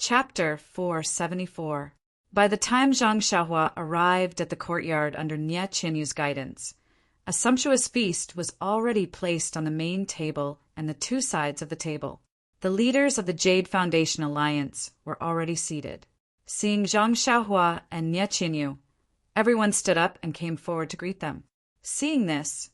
Chapter 474. By the time Zhang Xiaohua arrived at the courtyard under Nie Qinyu's guidance, a sumptuous feast was already placed on the main table and the two sides of the table. The leaders of the Jade Foundation Alliance were already seated. Seeing Zhang Xiaohua and Nie Qinyu, everyone stood up and came forward to greet them. Seeing this,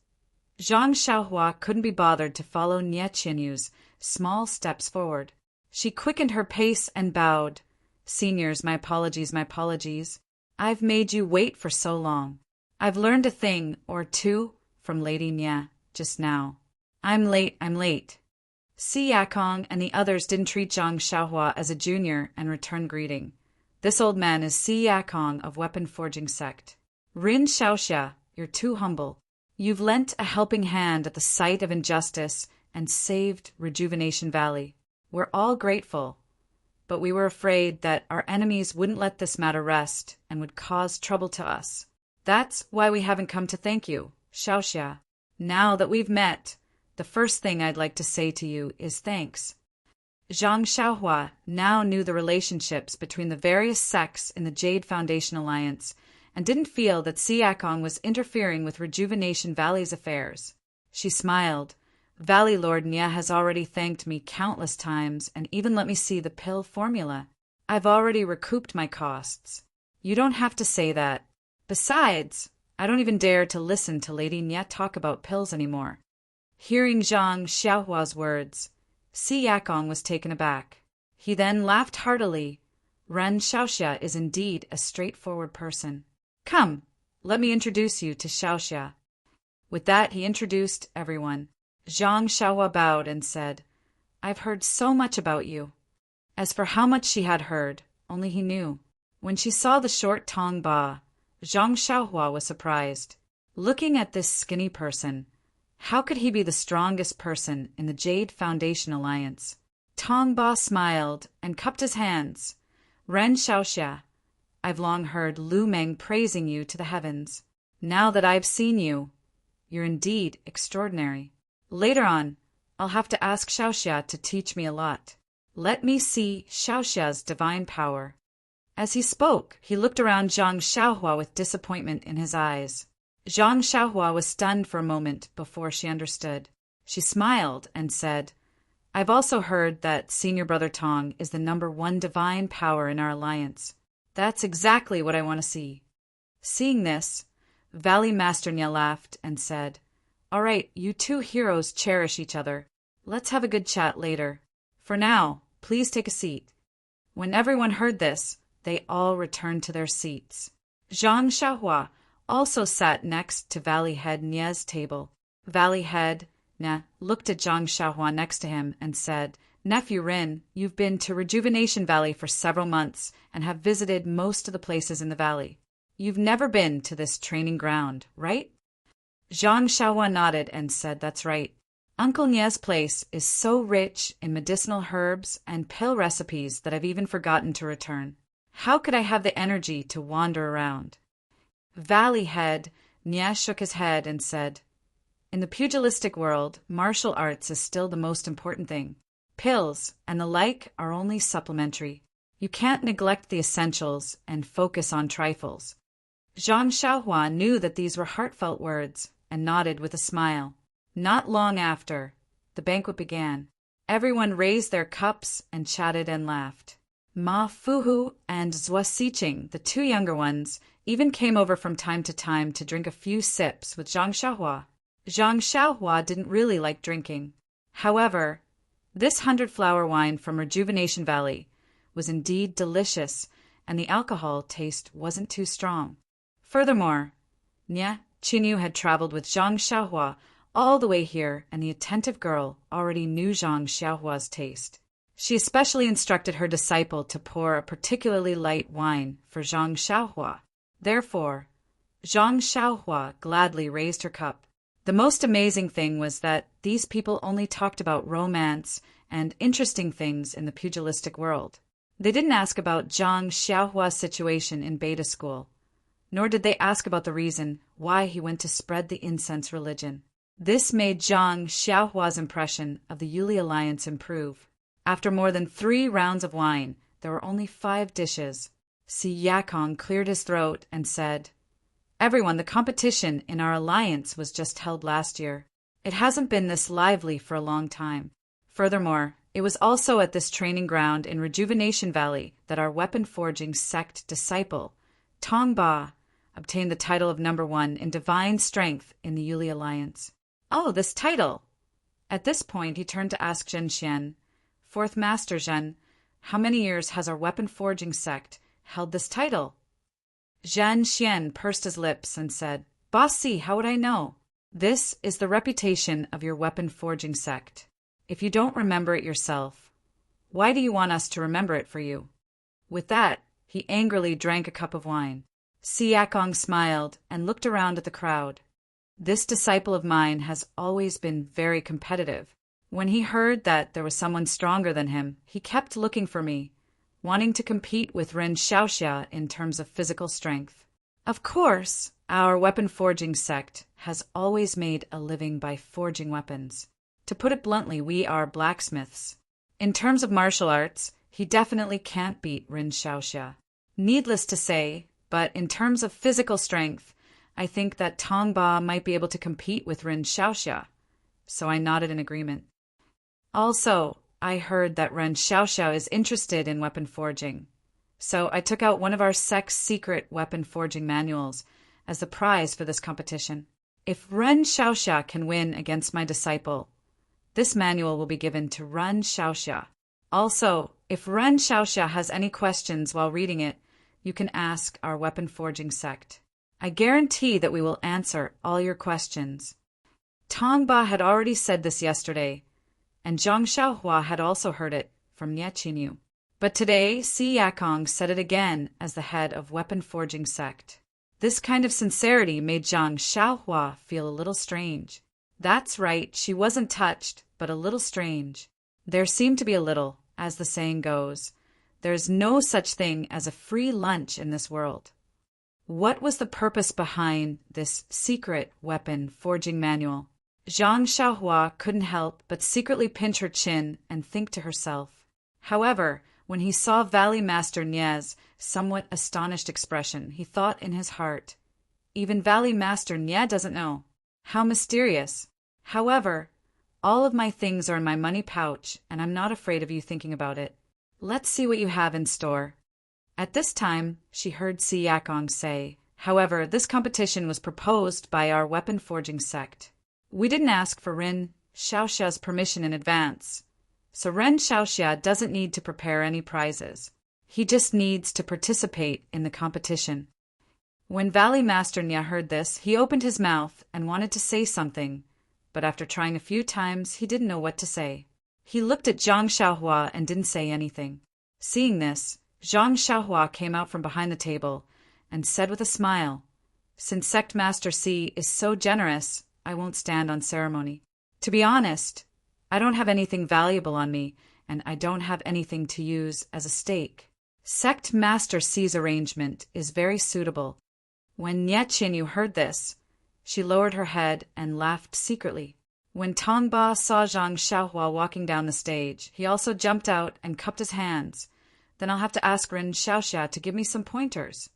Zhang Xiaohua couldn't be bothered to follow Nie Qinyu's small steps forward. She quickened her pace and bowed. "Seniors, my apologies, my apologies. I've made you wait for so long. I've learned a thing or two from Lady Nie just now. I'm late. Si Yakong and the others didn't treat Zhang Xiaohua as a junior and returned greeting. This old man is Si Yakong of Weapon Forging Sect. Rin Xiaoxia, you're too humble. You've lent a helping hand at the site of injustice and saved Rejuvenation Valley. We're all grateful, but we were afraid that our enemies wouldn't let this matter rest and would cause trouble to us. That's why we haven't come to thank you, Xiaoxia. Now that we've met, the first thing I'd like to say to you is thanks." Zhang Xiaohua now knew the relationships between the various sects in the Jade Foundation Alliance and didn't feel that Si Yakong was interfering with Rejuvenation Valley's affairs. She smiled. "Valley Lord Nie has already thanked me countless times and even let me see the pill formula. I've already recouped my costs. You don't have to say that. Besides, I don't even dare to listen to Lady Nie talk about pills anymore." Hearing Zhang Xiaohua's words, Si Yakong was taken aback. He then laughed heartily. Ren Xiaoxia is indeed a straightforward person. "Come, let me introduce you to Xiaoxia." With that, he introduced everyone. Zhang Xiaohua bowed and said, "I've heard so much about you." As for how much she had heard, only he knew. When she saw the short Tong Ba, Zhang Xiaohua was surprised. Looking at this skinny person, how could he be the strongest person in the Jade Foundation Alliance? Tong Ba smiled and cupped his hands. "Ren Xiaoxia, I've long heard Lu Meng praising you to the heavens. Now that I've seen you, you're indeed extraordinary. Later on, I'll have to ask Xiaoxia to teach me a lot. Let me see Xiaoxia's divine power." As he spoke, he looked around Zhang Xiaohua with disappointment in his eyes. Zhang Xiaohua was stunned for a moment before she understood. She smiled and said, "I've also heard that Senior Brother Tong is the #1 divine power in our alliance. That's exactly what I want to see." Seeing this, Valley Master Nie laughed and said, "All right, you two heroes cherish each other. Let's have a good chat later. For now, please take a seat." When everyone heard this, they all returned to their seats. Zhang Xiaohua also sat next to Valley Head Nie's table. Valley Head Nie looked at Zhang Xiaohua next to him and said, "Nephew Rin, you've been to Rejuvenation Valley for several months and have visited most of the places in the valley. You've never been to this training ground, right?" Zhang Xiaohua nodded and said, "That's right. Uncle Nie's place is so rich in medicinal herbs and pill recipes that I've even forgotten to return. How could I have the energy to wander around?" Valley Head Nie shook his head and said, "In the pugilistic world, martial arts is still the most important thing. Pills and the like are only supplementary. You can't neglect the essentials and focus on trifles." Zhang Xiaohua knew that these were heartfelt words and nodded with a smile. Not long after, the banquet began. Everyone raised their cups and chatted and laughed. Ma Fuhu and Zhua Xiqing, the two younger ones, even came over from time to drink a few sips with Zhang Xiaohua. Zhang Xiaohua didn't really like drinking. However, this 100-flower wine from Rejuvenation Valley was indeed delicious, and the alcohol taste wasn't too strong. Furthermore, Nie Qinyu had traveled with Zhang Xiaohua all the way here, and the attentive girl already knew Zhang Xiaohua's taste. She especially instructed her disciple to pour a particularly light wine for Zhang Xiaohua. Therefore, Zhang Xiaohua gladly raised her cup. The most amazing thing was that these people only talked about romance and interesting things in the pugilistic world. They didn't ask about Zhang Xiaohua's situation in beta school, nor did they ask about the reason why he went to spread the incense religion. This made Zhang Xiaohua's impression of the Yuli Alliance improve. After more than 3 rounds of wine, there were only 5 dishes. Si Yakong cleared his throat and said, "Everyone, the competition in our alliance was just held last year. It hasn't been this lively for a long time. Furthermore, it was also at this training ground in Rejuvenation Valley that our weapon-forging sect disciple, Tong Ba, obtained the title of number 1 in divine strength in the Yuli Alliance." "Oh, this title!" At this point, he turned to ask Zhen Xian, "Fourth Master Zhen, how many years has our weapon-forging sect held this title?" Zhen Xian pursed his lips and said, "Boss Si, how would I know? This is the reputation of your weapon-forging sect. If you don't remember it yourself, why do you want us to remember it for you?" With that, he angrily drank a cup of wine. Si Yakong smiled and looked around at the crowd. This disciple of mine has always been very competitive. When he heard that there was someone stronger than him, he kept looking for me, wanting to compete with Ren Xiaoxia in terms of physical strength. Of course, our weapon-forging sect has always made a living by forging weapons. To put it bluntly, we are blacksmiths. In terms of martial arts, he definitely can't beat Ren Xiaoxia. Needless to say, but in terms of physical strength, I think that Tong Ba might be able to compete with Ren Xiaoxia. So I nodded in agreement. Also, I heard that Ren Xiaoxia is interested in weapon forging. So I took out one of our sect's secret weapon forging manuals as the prize for this competition. If Ren Xiaoxia can win against my disciple, this manual will be given to Ren Xiaoxia. Also, if Ren Xiaoxia has any questions while reading it, you can ask our weapon forging sect. I guarantee that we will answer all your questions. Tong Ba had already said this yesterday, and Zhang Xiaohua had also heard it from Nie Qinyu. But today, Si Yakong said it again as the head of weapon forging sect. This kind of sincerity made Zhang Xiaohua feel a little strange. That's right, she wasn't touched, but a little strange. There seemed to be a little, as the saying goes. There's no such thing as a free lunch in this world. What was the purpose behind this secret weapon forging manual? Zhang Xiaohua couldn't help but secretly pinch her chin and think to herself. However, when he saw Valley Master Nie's somewhat astonished expression, he thought in his heart, "Even Valley Master Nie doesn't know. How mysterious. However, all of my things are in my money pouch, and I'm not afraid of you thinking about it. Let's see what you have in store." At this time, she heard Si Yakong say, "However, this competition was proposed by our weapon-forging sect. We didn't ask for Ren Xiaoxia's permission in advance, so Ren Xiaoxia doesn't need to prepare any prizes. He just needs to participate in the competition." When Valley Master Nya heard this, he opened his mouth and wanted to say something, but after trying a few times, he didn't know what to say. He looked at Zhang Xiaohua and didn't say anything. Seeing this, Zhang Xiaohua came out from behind the table and said with a smile, "Since Sect Master Si is so generous, I won't stand on ceremony. To be honest, I don't have anything valuable on me, and I don't have anything to use as a stake. Sect Master Si's arrangement is very suitable." When Nie Qinyu heard this, she lowered her head and laughed secretly. When Tong Ba saw Zhang Xiaohua walking down the stage, he also jumped out and cupped his hands. "Then I'll have to ask Ren Xiaoxia to give me some pointers."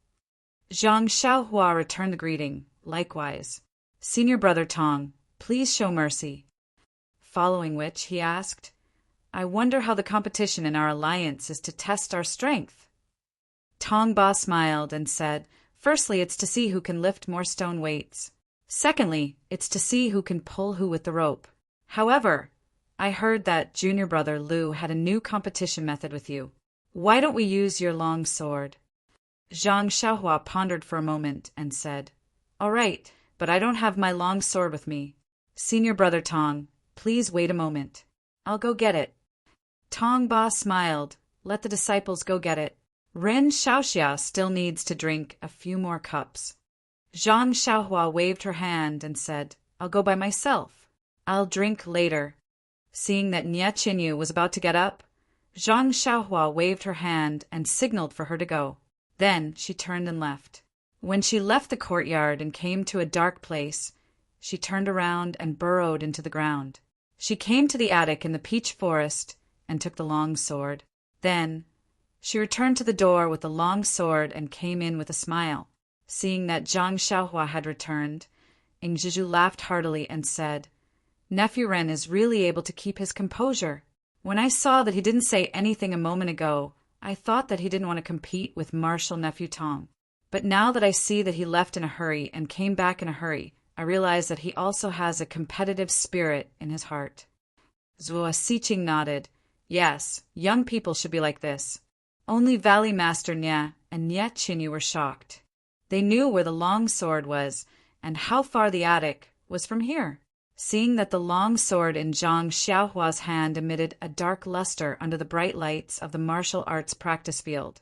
Zhang Xiaohua returned the greeting, likewise. "Senior brother Tong, please show mercy." Following which, he asked, "I wonder how the competition in our alliance is to test our strength." Tong Ba smiled and said, "Firstly, it's to see who can lift more stone weights. Secondly, it's to see who can pull who with the rope. However, I heard that junior brother Lu had a new competition method with you. Why don't we use your long sword?" Zhang Xiaohua pondered for a moment and said, "All right, but I don't have my long sword with me. Senior brother Tong, please wait a moment. I'll go get it." Tong Ba smiled. "Let the disciples go get it. Ren Xiaoxia still needs to drink a few more cups." Zhang Xiaohua waved her hand and said, "I'll go by myself. I'll drink later." Seeing that Nie Qinyu was about to get up, Zhang Xiaohua waved her hand and signaled for her to go. Then she turned and left. When she left the courtyard and came to a dark place, she turned around and burrowed into the ground. She came to the attic in the peach forest and took the long sword. Then She returned to the door with the long sword and came in with a smile. Seeing that Zhang Xiaohua had returned, Ingzizhu laughed heartily and said, "Nephew Ren is really able to keep his composure. When I saw that he didn't say anything a moment ago, I thought that he didn't want to compete with martial nephew Tong. But now that I see that he left in a hurry and came back in a hurry, I realize that he also has a competitive spirit in his heart." Zuo Siqing nodded. Yes, young people should be like this. Only Valley Master Nia and Nie Qinyu were shocked. They knew where the long sword was and how far the attic was from here. Seeing that the long sword in Zhang Xiaohua's hand emitted a dark luster under the bright lights of the martial arts practice field,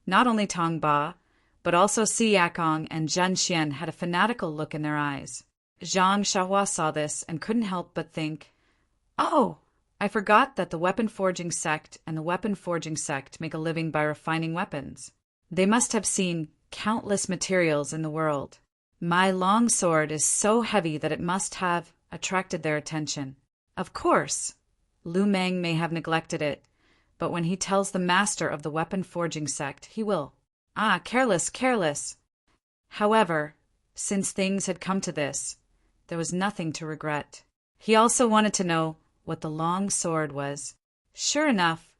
not only Tong Ba, but also Si Yakong and Zhen Xian had a fanatical look in their eyes. Zhang Xiaohua saw this and couldn't help but think, "Oh, I forgot that the weapon forging sect and the weapon forging sect make a living by refining weapons. They must have seen countless materials in the world. My long sword is so heavy that it must have attracted their attention. Of course, Lu Meng may have neglected it, but when he tells the master of the weapon forging sect, he will. Ah, careless, careless." However, since things had come to this, there was nothing to regret. He also wanted to know what the long sword was. Sure enough,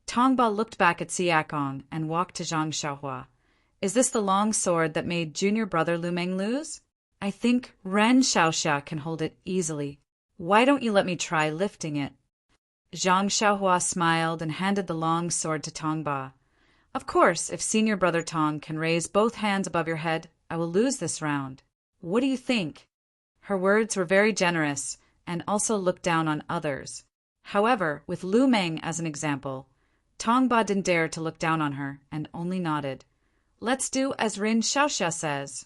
Tong Ba looked back at Si Yakong and walked to Zhang Xiaohua. "Is this the long sword that made junior brother Lu Meng lose? I think Ren Xiaoxia can hold it easily. Why don't you let me try lifting it?" Zhang Xiaohua smiled and handed the long sword to Tong Ba. "Of course, if senior brother Tong can raise both hands above your head, I will lose this round. What do you think?" Her words were very generous and also looked down on others. However, with Lu Meng as an example, Tong Ba didn't dare to look down on her and only nodded. "Let's do as Ren Xiaoxia says."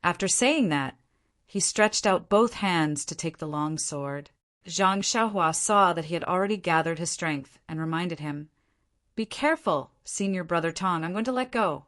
After saying that, he stretched out both hands to take the long sword. Zhang Xiaohua saw that he had already gathered his strength and reminded him, "Be careful, senior brother Tong, I'm going to let go."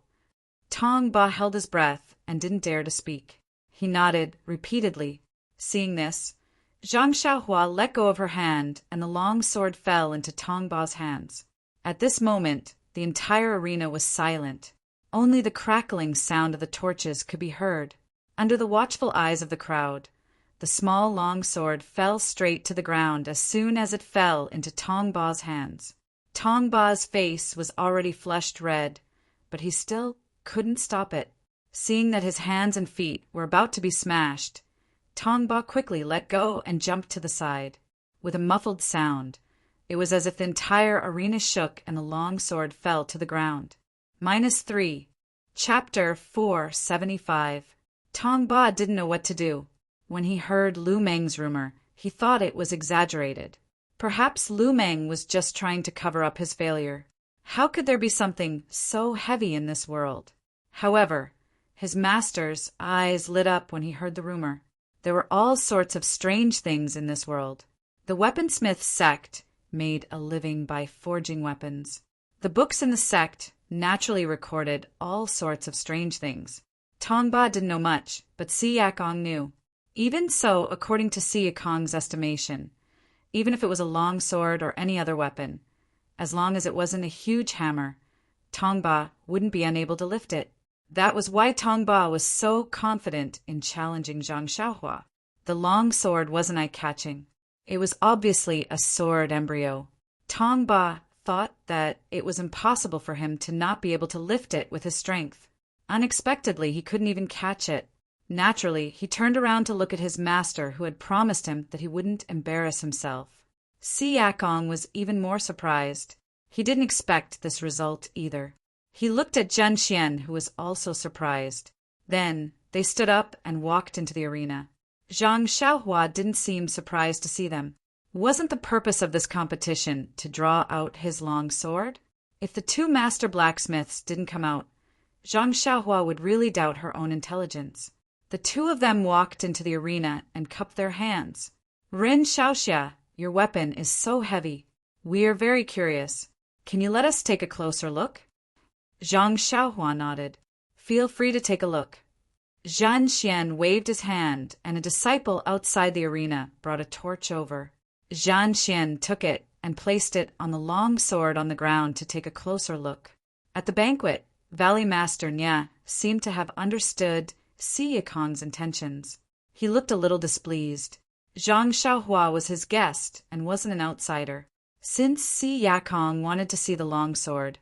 Tong Ba held his breath and didn't dare to speak. He nodded repeatedly. Seeing this, Zhang Xiaohua let go of her hand and the long sword fell into Tong Ba's hands. At this moment, the entire arena was silent. Only the crackling sound of the torches could be heard. Under the watchful eyes of the crowd, the small long sword fell straight to the ground as soon as it fell into Tong Ba's hands. Tong Ba's face was already flushed red, but he still couldn't stop it. Seeing that his hands and feet were about to be smashed, Tong Ba quickly let go and jumped to the side. With a muffled sound, it was as if the entire arena shook and the long sword fell to the ground. -3. Chapter 475. Tong Ba didn't know what to do. When he heard Lu Meng's rumor, he thought it was exaggerated. Perhaps Lu Meng was just trying to cover up his failure. How could there be something so heavy in this world? However, his master's eyes lit up when he heard the rumor. There were all sorts of strange things in this world. The weaponsmith sect made a living by forging weapons. The books in the sect naturally recorded all sorts of strange things. Tong Ba didn't know much, but Si Yakong knew. Even so, according to Si Yakong's estimation, even if it was a long sword or any other weapon, as long as it wasn't a huge hammer, Tong Ba wouldn't be unable to lift it. That was why Tong Ba was so confident in challenging Zhang Xiaohua. The long sword wasn't eye-catching. It was obviously a sword embryo. Tong Ba thought that it was impossible for him to not be able to lift it with his strength. Unexpectedly, he couldn't even catch it. Naturally, he turned around to look at his master, who had promised him that he wouldn't embarrass himself. Si Yakong was even more surprised. He didn't expect this result either. He looked at Zhen Xian, who was also surprised. Then they stood up and walked into the arena. Zhang Xiaohua didn't seem surprised to see them. Wasn't the purpose of this competition to draw out his long sword? If the two master blacksmiths didn't come out, Zhang Xiaohua would really doubt her own intelligence. The two of them walked into the arena and cupped their hands. "Ren Xiaoxia, your weapon is so heavy. We are very curious. Can you let us take a closer look?" Zhang Xiaohua nodded. "Feel free to take a look." Zhen Xian waved his hand, and a disciple outside the arena brought a torch over. Zhen Xian took it and placed it on the long sword on the ground to take a closer look. At the banquet, Valley Master Nya seemed to have understood Si Yakong's intentions. He looked a little displeased. Zhang Xiaohua was his guest and wasn't an outsider. Since Si Yakong wanted to see the longsword,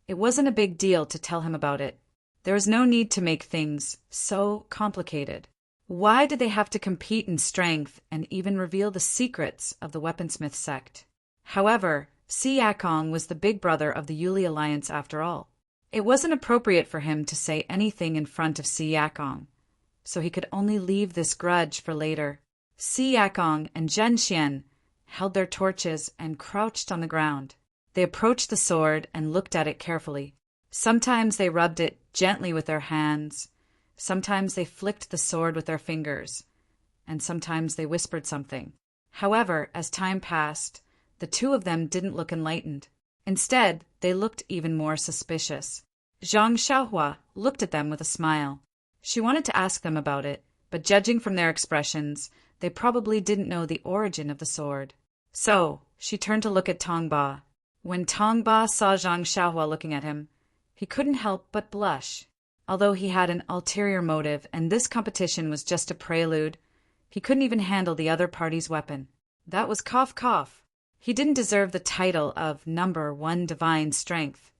it wasn't a big deal to tell him about it. There was no need to make things so complicated. Why did they have to compete in strength and even reveal the secrets of the weaponsmith sect? However, Si Yakong was the big brother of the Yuli Alliance after all. It wasn't appropriate for him to say anything in front of Si Yakong, so he could only leave this grudge for later. Si Yakong and Zhen Xian held their torches and crouched on the ground. They approached the sword and looked at it carefully. Sometimes they rubbed it gently with their hands, sometimes they flicked the sword with their fingers, and sometimes they whispered something. However, as time passed, the two of them didn't look enlightened. Instead, they looked even more suspicious. Zhang Xiaohua looked at them with a smile. She wanted to ask them about it, but judging from their expressions, they probably didn't know the origin of the sword. So, she turned to look at Tongba. When Tongba saw Zhang Xiaohua looking at him, he couldn't help but blush. Although he had an ulterior motive and this competition was just a prelude, he couldn't even handle the other party's weapon. That was cough cough. He didn't deserve the title of number 1 divine strength.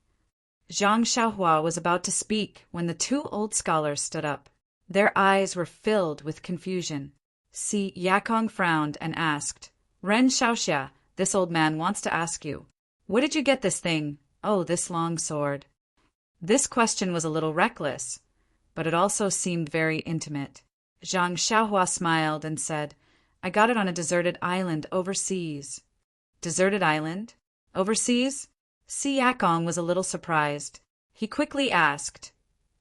Zhang Xiaohua was about to speak when the two old scholars stood up. Their eyes were filled with confusion. Si Yakong frowned and asked, "Ren Xiaoxia, this old man wants to ask you, where did you get this thing? Oh, this long sword." This question was a little reckless, but it also seemed very intimate. Zhang Xiaohua smiled and said, "I got it on a deserted island overseas." Deserted island? Overseas? Si Yakong was a little surprised. He quickly asked,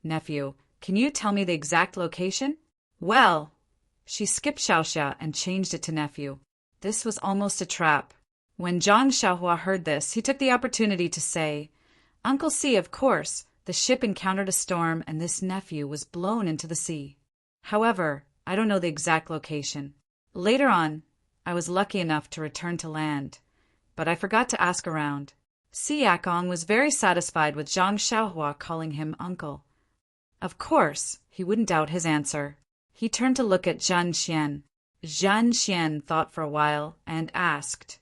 "Nephew, can you tell me the exact location?" "Well," she skipped Xiaoxia and changed it to nephew. This was almost a trap. When Zhang Xiaohua heard this, he took the opportunity to say, "Uncle Si, of course, the ship encountered a storm and this nephew was blown into the sea. However, I don't know the exact location. Later on, I was lucky enough to return to land, but I forgot to ask around." Si Yakong was very satisfied with Zhang Xiaohua calling him uncle. Of course, he wouldn't doubt his answer. He turned to look at Zhen Xian. Zhen Xian thought for a while and asked,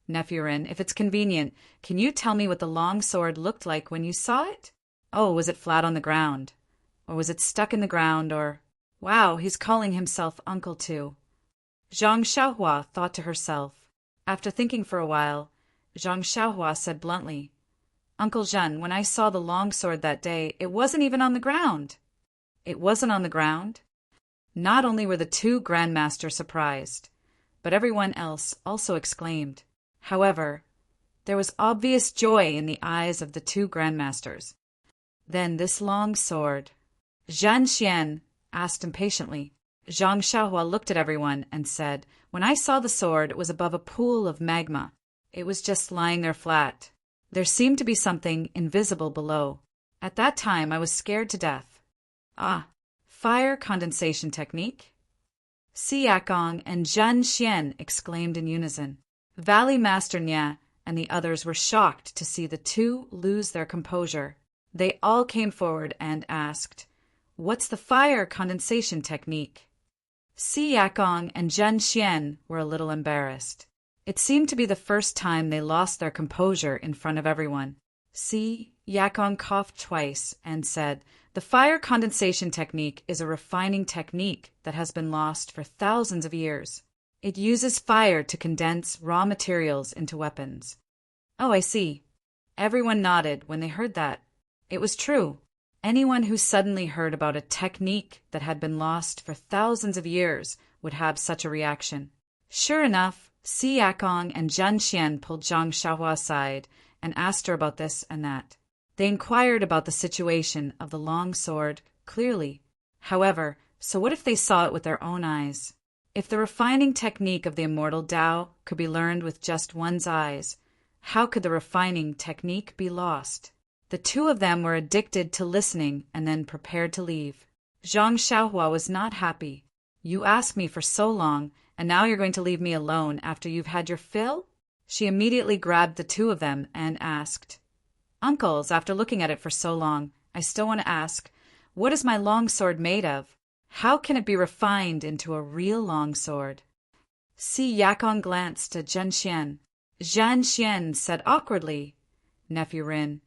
"Nephew Ren, if it's convenient, can you tell me what the long sword looked like when you saw it? Oh, was it flat on the ground? Or was it stuck in the ground, or—" Wow, he's calling himself uncle too. Zhang Xiaohua thought to herself. After thinking for a while, Zhang Xiaohua said bluntly, "Uncle Zhen, when I saw the long sword that day, it wasn't even on the ground." It wasn't on the ground? Not only were the two grandmasters surprised, but everyone else also exclaimed. However, there was obvious joy in the eyes of the two grandmasters. Then this long sword. Zhen Xian asked impatiently. Zhang Xiaohua looked at everyone and said, "When I saw the sword, it was above a pool of magma. It was just lying there flat. There seemed to be something invisible below. At that time, I was scared to death." "Ah, fire condensation technique?" Si Yakong and Zhen Xian exclaimed in unison. Valley Master Nya and the others were shocked to see the two lose their composure. They all came forward and asked, "What's the fire condensation technique?" Si Yakong and Zhen Xian were a little embarrassed. It seemed to be the first time they lost their composure in front of everyone. Si Yakong coughed twice and said, "The fire condensation technique is a refining technique that has been lost for thousands of years. It uses fire to condense raw materials into weapons." "Oh, I see." Everyone nodded when they heard that. It was true. Anyone who suddenly heard about a technique that had been lost for thousands of years would have such a reaction. Sure enough, Si Yakong and Zhen Xian pulled Zhang Xiaohua aside and asked her about this and that. They inquired about the situation of the long sword clearly. However, so what if they saw it with their own eyes? If the refining technique of the immortal Tao could be learned with just one's eyes, how could the refining technique be lost? The two of them were addicted to listening and then prepared to leave. Zhang Xiaohua was not happy. "You asked me for so long, and now you're going to leave me alone after you've had your fill?" She immediately grabbed the two of them and asked, Uncles, after looking at it for so long, I still want to ask, what is my longsword made of? How can it be refined into a real longsword? Si Yakong glanced at Zhen Xian. Zhen Xian said awkwardly, Nephew Rin,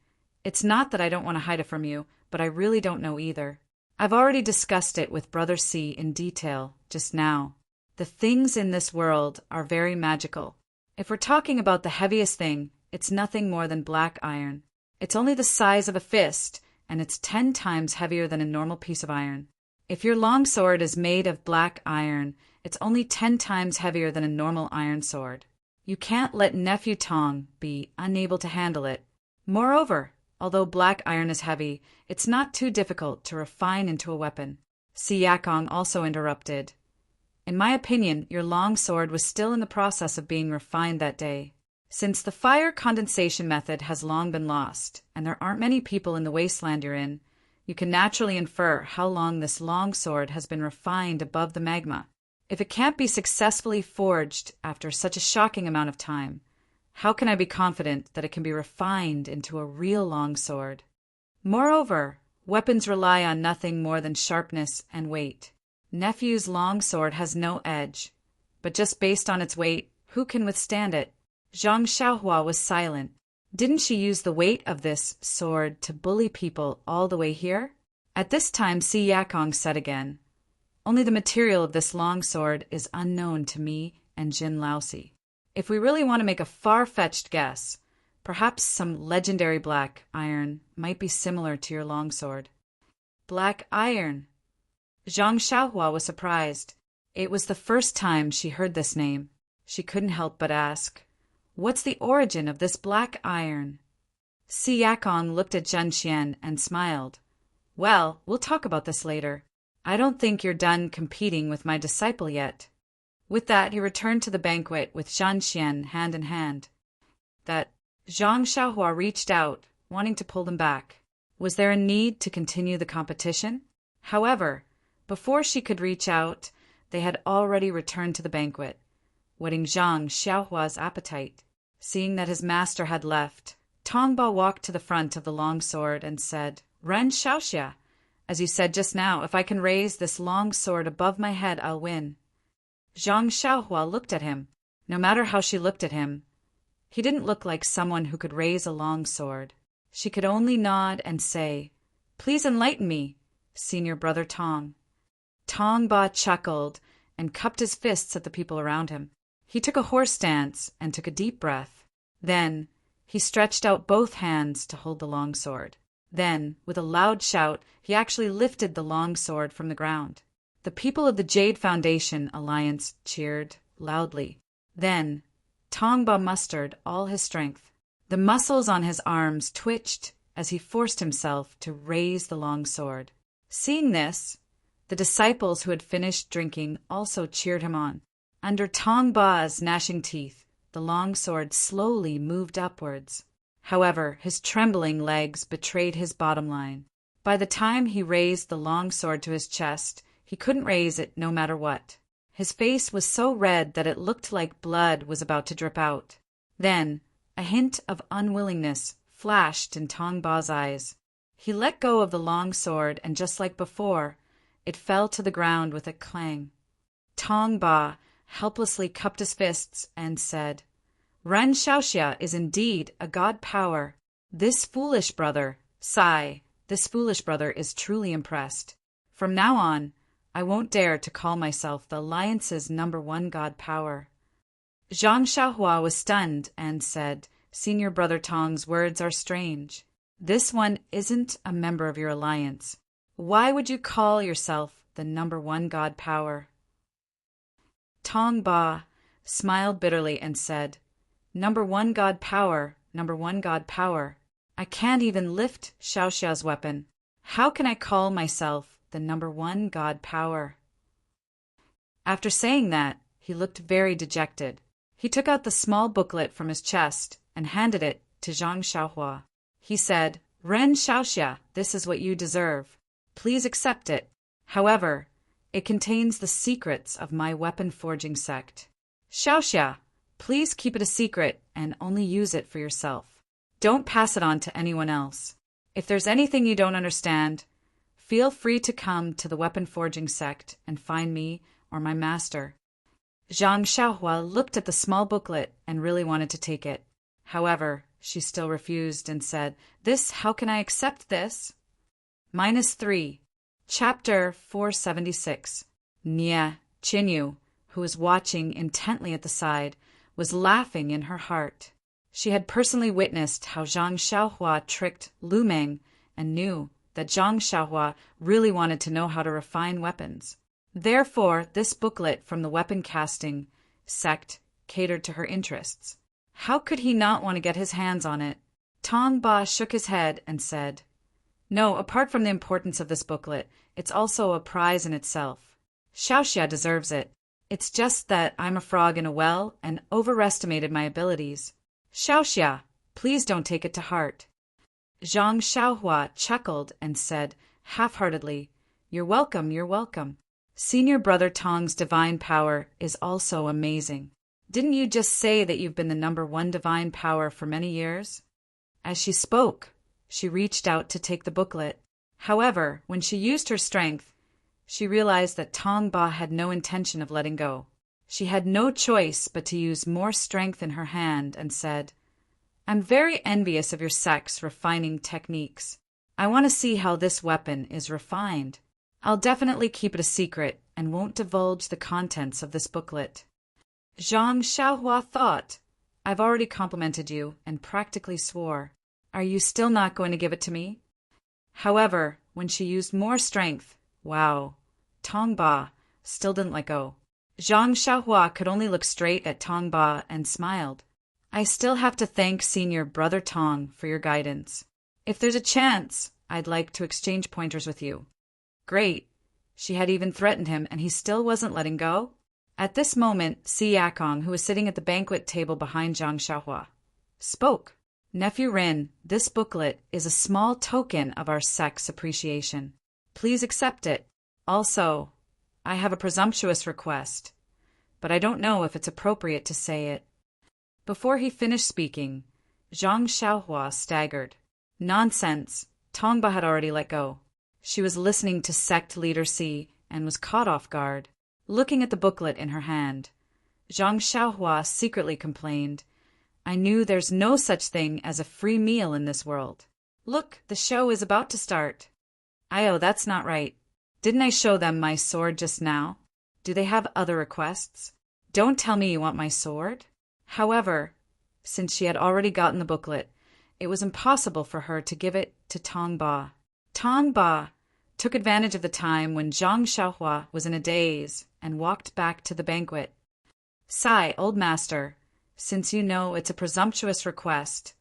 it's not that I don't want to hide it from you, but I really don't know either. I've already discussed it with Brother Si in detail just now. The things in this world are very magical. If we're talking about the heaviest thing, it's nothing more than black iron. It's only the size of a fist, and it's 10 times heavier than a normal piece of iron. If your longsword is made of black iron, it's only 10 times heavier than a normal iron sword. You can't let Nephew Tong be unable to handle it. Moreover, although black iron is heavy, it's not too difficult to refine into a weapon. Si Yakong also interrupted. In my opinion, your longsword was still in the process of being refined that day. Since the fire condensation method has long been lost, and there aren't many people in the wasteland you're in, you can naturally infer how long this longsword has been refined above the magma. If it can't be successfully forged after such a shocking amount of time, how can I be confident that it can be refined into a real longsword? Moreover, weapons rely on nothing more than sharpness and weight. Nephew's longsword has no edge, but just based on its weight, who can withstand it? Zhang Xiaohua was silent. Didn't she use the weight of this sword to bully people all the way here? At this time, Si Yakong said again, only the material of this longsword is unknown to me and Jin Laosi. If we really want to make a far-fetched guess, perhaps some legendary black iron might be similar to your longsword. Black iron. Zhang Xiaohua was surprised. It was the first time she heard this name. She couldn't help but ask, what's the origin of this black iron? Si Yakong looked at Zhen Xian and smiled. Well, we'll talk about this later. I don't think you're done competing with my disciple yet. With that, he returned to the banquet with Zhen Xian hand in hand. That Zhang Xiaohua reached out, wanting to pull them back. Was there a need to continue the competition? However, before she could reach out, they had already returned to the banquet, whetting Zhang Xiaohua's appetite. Seeing that his master had left, Tongba walked to the front of the longsword and said, Ren Xiaoxia, as you said just now, if I can raise this longsword above my head, I'll win. Zhang Xiaohua looked at him. No matter how she looked at him, he didn't look like someone who could raise a longsword. She could only nod and say, Please enlighten me, Senior Brother Tong. Tongba chuckled and cupped his fists at the people around him. He took a horse stance and took a deep breath. Then he stretched out both hands to hold the longsword. Then, with a loud shout, he actually lifted the longsword from the ground. The people of the Jade Foundation Alliance cheered loudly. Then, Tongba mustered all his strength. The muscles on his arms twitched as he forced himself to raise the longsword. Seeing this, the disciples who had finished drinking also cheered him on. Under Tongba's gnashing teeth, the longsword slowly moved upwards. However, his trembling legs betrayed his bottom line. By the time he raised the longsword to his chest, he couldn't raise it no matter what. His face was so red that it looked like blood was about to drip out. Then, a hint of unwillingness flashed in Tongba's eyes. He let go of the longsword, and just like before, it fell to the ground with a clang. Tongba helplessly cupped his fists and said, Ren Xiaoxia is indeed a god power. This foolish brother is truly impressed. From now on, I won't dare to call myself the Alliance's #1 god power. Zhang Xiaohua was stunned and said, Senior Brother Tong's words are strange. This one isn't a member of your alliance. Why would you call yourself the #1 god power? Tongba smiled bitterly and said, #1 god power, #1 god power. I can't even lift Xiaoxia's weapon. How can I call myself the #1 god power? After saying that, he looked very dejected. He took out the small booklet from his chest and handed it to Zhang Xiaohua. He said, Ren Xiaoxia, this is what you deserve. Please accept it. However, it contains the secrets of my weapon forging sect. Xiaoxia, please keep it a secret and only use it for yourself. Don't pass it on to anyone else. If there's anything you don't understand, feel free to come to the weapon forging sect and find me or my master. Zhang Xiaohua looked at the small booklet and really wanted to take it. However, she still refused and said, How can I accept this? -3. Chapter 476. Nie Qinyu, who was watching intently at the side, was laughing in her heart. She had personally witnessed how Zhang Xiaohua tricked Lu Meng and knew that Zhang Xiaohua really wanted to know how to refine weapons. Therefore, this booklet from the weapon casting sect catered to her interests. How could he not want to get his hands on it? Tong Ba shook his head and said, No, apart from the importance of this booklet, it's also a prize in itself. Xiaoxia deserves it. It's just that I'm a frog in a well and overestimated my abilities. Xiaoxia, please don't take it to heart. Zhang Xiaohua chuckled and said, half-heartedly, You're welcome, you're welcome. Senior Brother Tong's divine power is also amazing. Didn't you just say that you've been the #1 divine power for many years? As she spoke, she reached out to take the booklet. However, when she used her strength, she realized that Tong Ba had no intention of letting go. She had no choice but to use more strength in her hand and said, I'm very envious of your sect's refining techniques. I want to see how this weapon is refined. I'll definitely keep it a secret and won't divulge the contents of this booklet. Zhang Xiaohua thought, I've already complimented you and practically swore. Are you still not going to give it to me? However, when she used more strength, wow, Tong Ba still didn't let go. Zhang Xiaohua could only look straight at Tong Ba and smiled. I still have to thank Senior Brother Tong for your guidance. If there's a chance, I'd like to exchange pointers with you. Great. She had even threatened him, and he still wasn't letting go? At this moment, Si Yakong, who was sitting at the banquet table behind Zhang Xiaohua, spoke. Nephew Rin, this booklet is a small token of our sect's appreciation. Please accept it. Also, I have a presumptuous request, but I don't know if it's appropriate to say it. Before he finished speaking, Zhang Xiaohua staggered. Nonsense. Tong Ba had already let go. She was listening to sect leader Si and was caught off guard. Looking at the booklet in her hand, Zhang Xiaohua secretly complained, I knew there's no such thing as a free meal in this world. Look, the show is about to start. Io, that's not right. Didn't I show them my sword just now? Do they have other requests? Don't tell me you want my sword. However, since she had already gotten the booklet, it was impossible for her to give it to Tong Ba. Tong Ba took advantage of the time when Zhang Xiaohua was in a daze and walked back to the banquet. Sigh, old master, since you know it's a presumptuous request,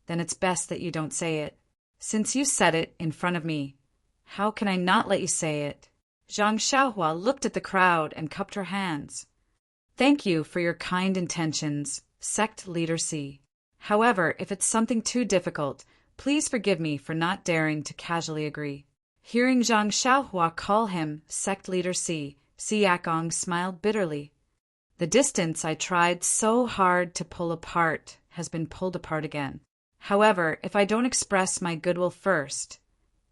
then it's best that you don't say it. Since you said it in front of me, how can I not let you say it? Zhang Xiaohua looked at the crowd and cupped her hands. Thank you for your kind intentions, sect leader Si. However, if it's something too difficult, please forgive me for not daring to casually agree. Hearing Zhang Xiaohua call him sect leader Si, Si Yakong smiled bitterly. The distance I tried so hard to pull apart has been pulled apart again. However, if I don't express my goodwill first,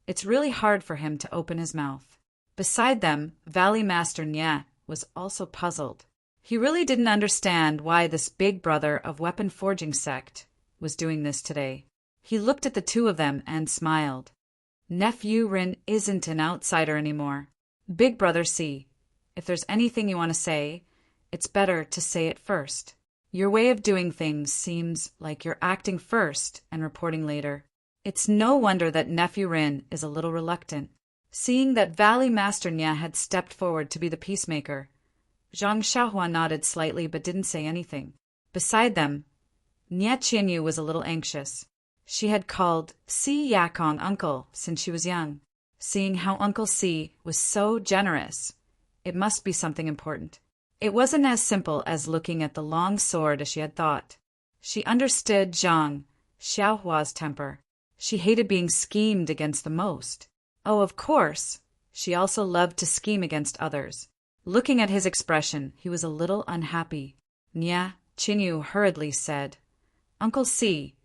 it's really hard for him to open his mouth. Beside them, Valley Master Nie was also puzzled. He really didn't understand why this big brother of weapon forging sect was doing this today. He looked at the two of them and smiled. Nephew Rin isn't an outsider anymore. Big brother Si, if there's anything you want to say, it's better to say it first. Your way of doing things seems like you're acting first and reporting later. It's no wonder that Nephew Rin is a little reluctant. Seeing that Valley Master Nie had stepped forward to be the peacemaker, Zhang Xiaohua nodded slightly but didn't say anything. Beside them, Nie Qianyu was a little anxious. She had called Si Yakong uncle since she was young. Seeing how Uncle Si was so generous, it must be something important. It wasn't as simple as looking at the long sword as she had thought. She understood Zhang Xiaohua's temper. She hated being schemed against the most. Oh, of course, she also loved to scheme against others. Looking at his expression, he was a little unhappy. Nie Qinyu hurriedly said, Uncle Si,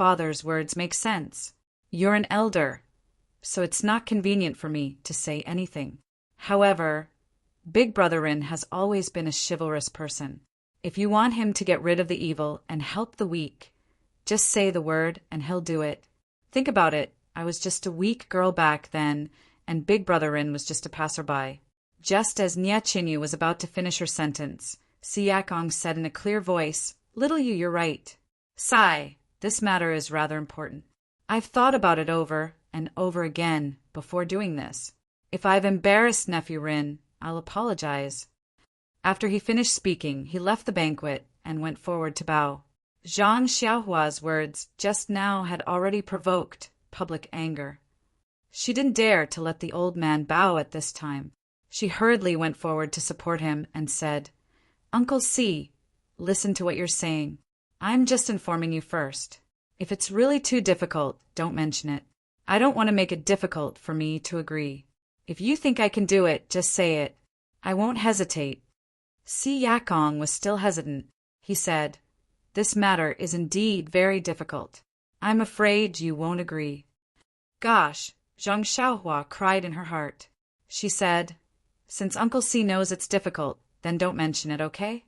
father's words make sense. You're an elder, so it's not convenient for me to say anything. However, Big Brother Rin has always been a chivalrous person. If you want him to get rid of the evil and help the weak, just say the word and he'll do it. Think about it. I was just a weak girl back then, and Big Brother Rin was just a passerby. Just as Nya Chinyu was about to finish her sentence, Siakong said in a clear voice, "Little you, you're right. Sai, this matter is rather important. I've thought about it over and over again before doing this. If I've embarrassed Nephew Rin, I'll apologize." After he finished speaking, he left the banquet and went forward to bow. Zhang Xiaohua's words just now had already provoked public anger. She didn't dare to let the old man bow at this time. She hurriedly went forward to support him and said, "Uncle C, listen to what you're saying. I'm just informing you first. If it's really too difficult, don't mention it. I don't want to make it difficult for me to agree. If you think I can do it, just say it. I won't hesitate." Si Yakong was still hesitant. He said, "This matter is indeed very difficult. I'm afraid you won't agree." "Gosh," Zhang Xiaohua cried in her heart. She said, "Since Uncle C knows it's difficult, then don't mention it, okay?"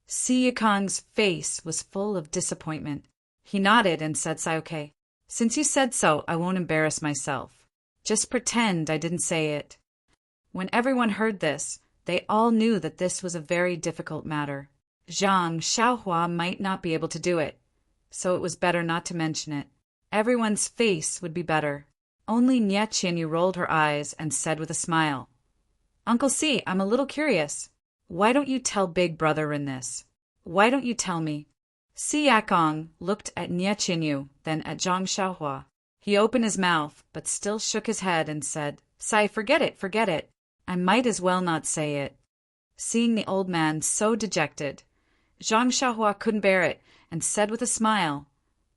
Si Yakong's face was full of disappointment. He nodded and said, "Okay. Since you said so, I won't embarrass myself. Just pretend I didn't say it." When everyone heard this, they all knew that this was a very difficult matter. Zhang Xiaohua might not be able to do it, so it was better not to mention it. Everyone's face would be better. Only Nya Qinyu rolled her eyes and said with a smile, "Uncle C, I'm a little curious. Why don't you tell Big Brother in this? Why don't you tell me?" Si Yakong looked at Nya Qinyu, then at Zhang Xiaohua. He opened his mouth, but still shook his head and said, "Sai, forget it, forget it. I might as well not say it." Seeing the old man so dejected, Zhang Xiaohua couldn't bear it and said with a smile,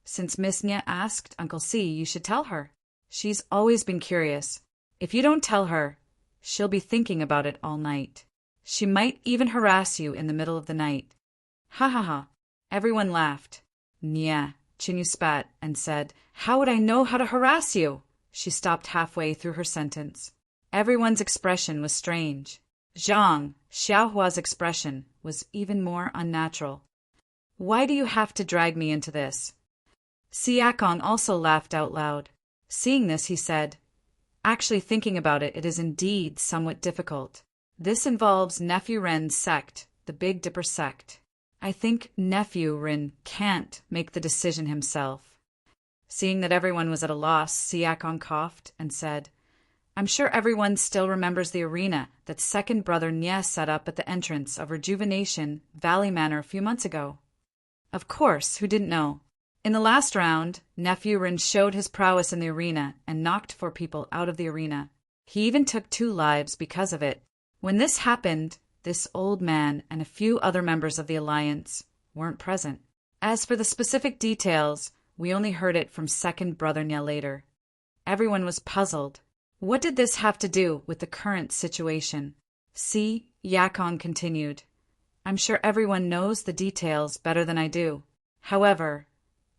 "Since Miss Nya asked Uncle C, you should tell her. She's always been curious. If you don't tell her, she'll be thinking about it all night. She might even harass you in the middle of the night." "Ha ha ha." Everyone laughed. Nya Qinyu spat and said, "How would I know how to harass you?" She stopped halfway through her sentence. Everyone's expression was strange. Zhang Xiaohua's expression was even more unnatural. "Why do you have to drag me into this?" Siakong also laughed out loud. Seeing this, he said, "Actually thinking about it, it is indeed somewhat difficult. This involves Nephew Ren's sect, the Big Dipper sect. I think Nephew Ren can't make the decision himself." Seeing that everyone was at a loss, Siakong coughed and said, "I'm sure everyone still remembers the arena that second brother Nya set up at the entrance of Rejuvenation Valley Manor a few months ago." Of course, who didn't know? In the last round, Nephew Rin showed his prowess in the arena and knocked 4 people out of the arena. He even took 2 lives because of it. When this happened, this old man and a few other members of the Alliance weren't present. As for the specific details, we only heard it from second brother Nya later. Everyone was puzzled. What did this have to do with the current situation? Si Yakong continued, "I'm sure everyone knows the details better than I do. However,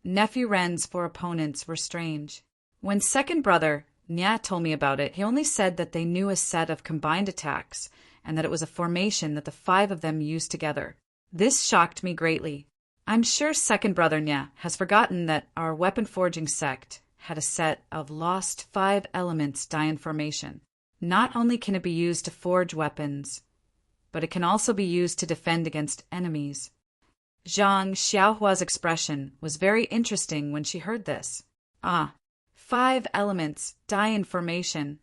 Nephew Ren's 4 opponents were strange. When second brother Nya told me about it, he only said that they knew a set of combined attacks and that it was a formation that the 5 of them used together. This shocked me greatly. I'm sure second brother Nya has forgotten that our weapon forging sect had a set of lost 5 elements Dian formation. Not only can it be used to forge weapons, but it can also be used to defend against enemies." Zhang Xiaohua's expression was very interesting when she heard this. "Ah, 5 elements, Dian formation."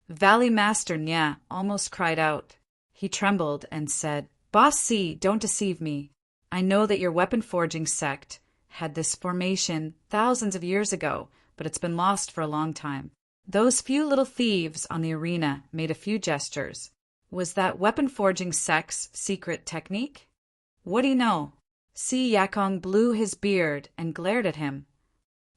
Valley Master Nya almost cried out. He trembled and said, "Boss C, don't deceive me. I know that your weapon forging sect had this formation thousands of years ago, but it's been lost for a long time. Those few little thieves on the arena made a few gestures. Was that weapon forging sect's secret technique? What do you know?" Si Yakong blew his beard and glared at him.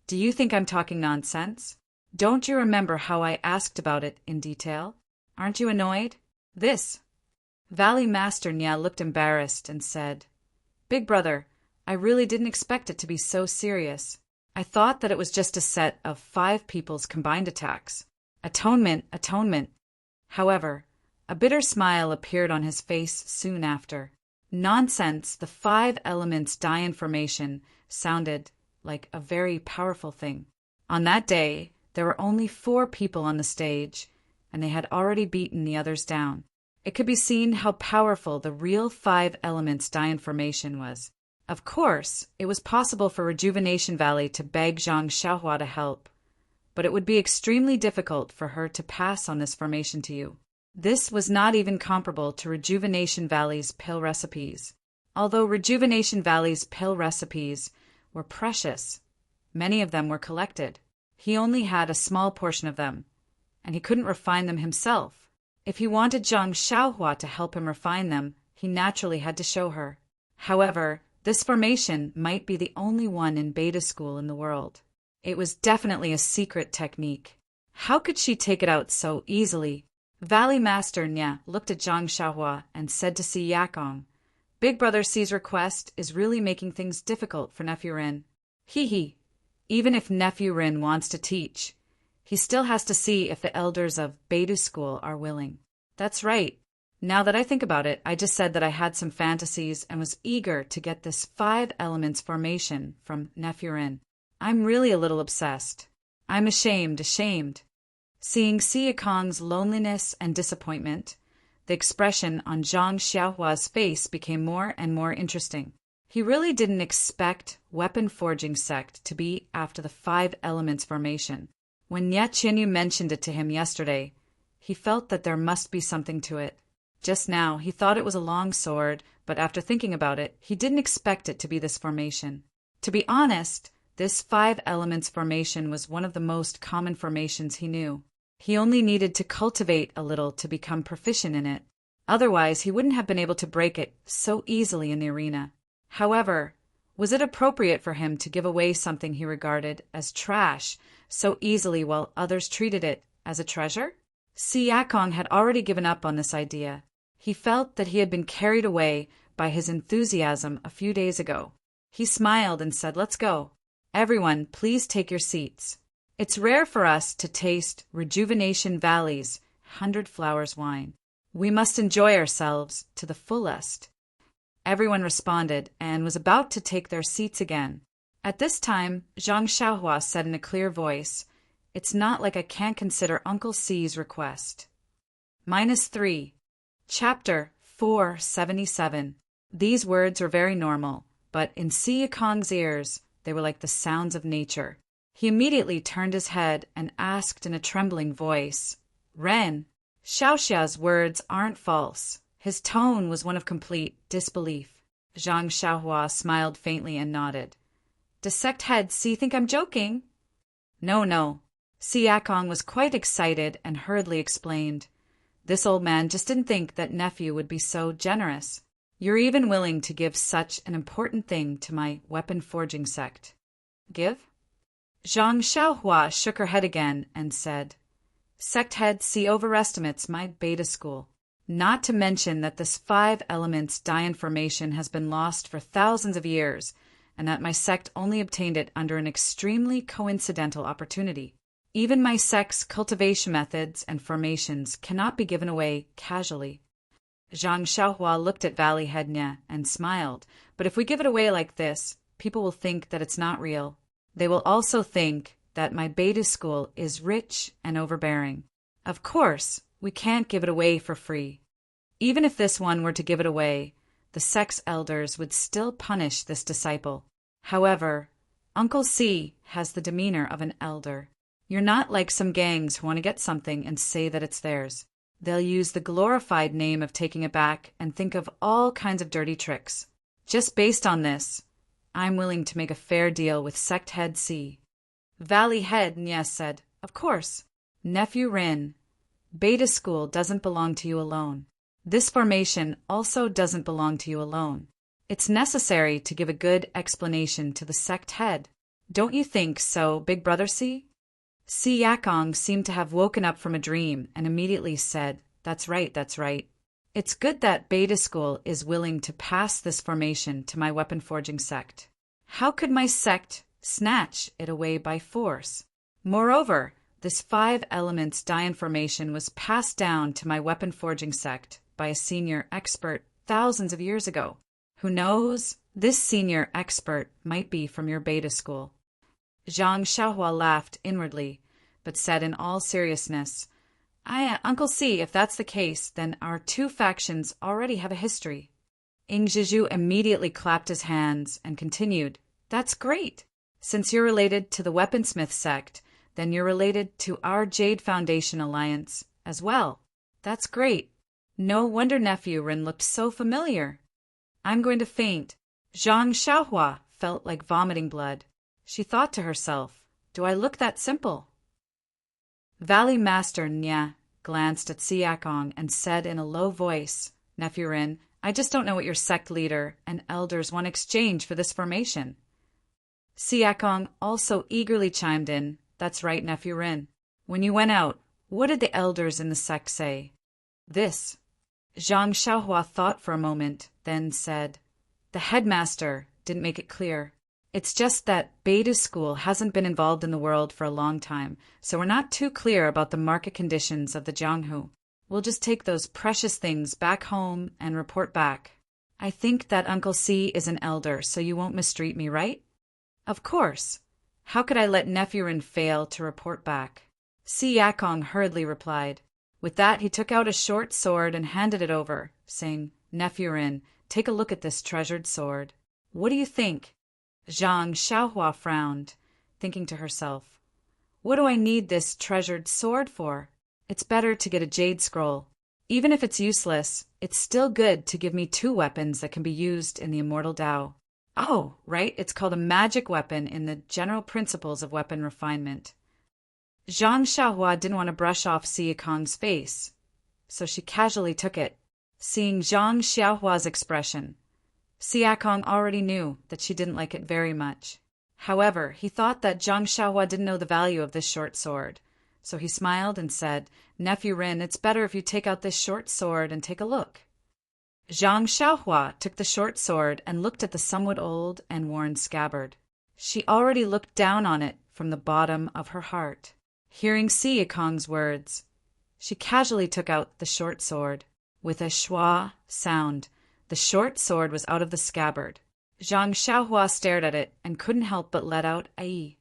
"Do you think I'm talking nonsense? Don't you remember how I asked about it in detail? Aren't you annoyed? This." Valley Master Nya looked embarrassed and said, "Big brother, I really didn't expect it to be so serious. I thought that it was just a set of 5 people's combined attacks. Atonement, atonement. However, a bitter smile appeared on his face soon after. Nonsense, the 5 elements die in formation sounded like a very powerful thing. On that day, there were only 4 people on the stage, and they had already beaten the others down. It could be seen how powerful the real 5 elements die in formation was. Of course, it was possible for Rejuvenation Valley to beg Zhang Xiaohua to help, but it would be extremely difficult for her to pass on this formation to you. This was not even comparable to Rejuvenation Valley's pill recipes. Although Rejuvenation Valley's pill recipes were precious, many of them were collected. He only had a small portion of them, and he couldn't refine them himself. If he wanted Zhang Xiaohua to help him refine them, he naturally had to show her. However, this formation might be the only one in beta school in the world. It was definitely a secret technique. How could she take it out so easily? Valley Master Nya looked at Zhang Xiaohua and said to Si Yakong, Big Brother C's request is really making things difficult for Nephew Rin. Hee. Even if Nephew Rin wants to teach, he still has to see if the elders of Beta School are willing. That's right. Now that I think about it, I just said that I had some fantasies and was eager to get this 5 elements formation from Nephew Rin. I'm really a little obsessed. I'm ashamed. Seeing Si Yakong's loneliness and disappointment, the expression on Zhang Xiaohua's face became more and more interesting. He really didn't expect Weapon Forging Sect to be after the 5 elements formation. When Nye Qinyu mentioned it to him yesterday, he felt that there must be something to it. Just now, he thought it was a long sword, but after thinking about it, he didn't expect it to be this formation. To be honest, this 5 elements formation was one of the most common formations he knew. He only needed to cultivate a little to become proficient in it. Otherwise, he wouldn't have been able to break it so easily in the arena. However, was it appropriate for him to give away something he regarded as trash so easily while others treated it as a treasure? Si Yakong had already given up on this idea. He felt that he had been carried away by his enthusiasm a few days ago. He smiled and said, Let's go. Everyone, please take your seats. It's rare for us to taste Rejuvenation Valley's 100 Flowers wine. We must enjoy ourselves to the fullest. Everyone responded and was about to take their seats again. At this time, Zhang Xiaohua said in a clear voice, It's not like I can't consider Uncle C's request. -3. Chapter 477. These words were very normal, but in Si Yakong's ears, they were like the sounds of nature. He immediately turned his head and asked in a trembling voice, Ren, Xiaoxia's words aren't false. His tone was one of complete disbelief. Zhang Xiaohua smiled faintly and nodded. Does Sect Head Si think I'm joking? No. Si Yakong was quite excited and hurriedly explained. This old man just didn't think that nephew would be so generous. You're even willing to give such an important thing to my weapon forging sect. Give? Zhang Xiaohua shook her head again and said, Sect Head Si overestimates my beta school. Not to mention that this 5 elements die in formation has been lost for thousands of years, and that my sect only obtained it under an extremely coincidental opportunity. Even my sect's cultivation methods and formations cannot be given away casually. Zhang Xiaohua looked at Valley Head Nye and smiled, but if we give it away like this, people will think that it's not real. They will also think that my beta school is rich and overbearing. Of course, we can't give it away for free. Even if this one were to give it away, the sect's elders would still punish this disciple. However, Uncle C has the demeanor of an elder. You're not like some gangs who want to get something and say that it's theirs. They'll use the glorified name of taking it back and think of all kinds of dirty tricks. Just based on this, I'm willing to make a fair deal with Sect Head C. Valley Head Nye said, Of course. Nephew Rin, Beta School doesn't belong to you alone. This formation also doesn't belong to you alone. It's necessary to give a good explanation to the sect head. Don't you think so, Big Brother C? Si Yakong seemed to have woken up from a dream and immediately said, That's right. It's good that Beta School is willing to pass this formation to my weapon forging sect. How could my sect snatch it away by force. Moreover, this 5 elements die formation was passed down to my weapon forging sect by a senior expert thousands of years ago. Who knows? This senior expert might be from your beta school. Zhang Xiaohua laughed inwardly, but said in all seriousness, Uncle C, if that's the case, then our 2 factions already have a history. Ing Zhizhu immediately clapped his hands and continued, That's great. Since you're related to the Weaponsmith sect, then you're related to our Jade Foundation Alliance as well. That's great. No wonder Nephew Rin looked so familiar. I'm going to faint. Zhang Xiaohua felt like vomiting blood. She thought to herself, Do I look that simple? Valley Master Nya glanced at Siakong and said in a low voice, Nephew Rin, I just don't know what your sect leader and elders want exchange for this formation. Siakong also eagerly chimed in, That's right, Nephew Rin. When you went out, what did the elders in the sect say? This. Zhang Xiaohua thought for a moment, then said, The headmaster didn't make it clear. It's just that Beta School hasn't been involved in the world for a long time, so we're not too clear about the market conditions of the Jianghu. We'll just take those precious things back home and report back. I think that Uncle C is an elder, so you won't mistreat me, right? Of course. How could I let Nephew Rin fail to report back? Si Yakong hurriedly replied. With that, he took out a short sword and handed it over, saying, Nephew Rin, take a look at this treasured sword. What do you think? Zhang Xiaohua frowned, thinking to herself, What do I need this treasured sword for? It's better to get a jade scroll. Even if it's useless, it's still good to give me 2 weapons that can be used in the immortal Tao. Oh, right, it's called a magic weapon in the general principles of weapon refinement. Zhang Xiaohua didn't want to brush off Siakong's face, so she casually took it. Seeing Zhang Xiaohua's expression, Siakong already knew that she didn't like it very much. However, he thought that Zhang Xiaohua didn't know the value of this short sword, so he smiled and said, Nephew Rin, it's better if you take out this short sword and take a look. Zhang Xiaohua took the short sword and looked at the somewhat old and worn scabbard. She already looked down on it from the bottom of her heart. Hearing Siakong's words, she casually took out the short sword. With a schwa sound, the short sword was out of the scabbard. Zhang Xiaohua stared at it and couldn't help but let out "ai."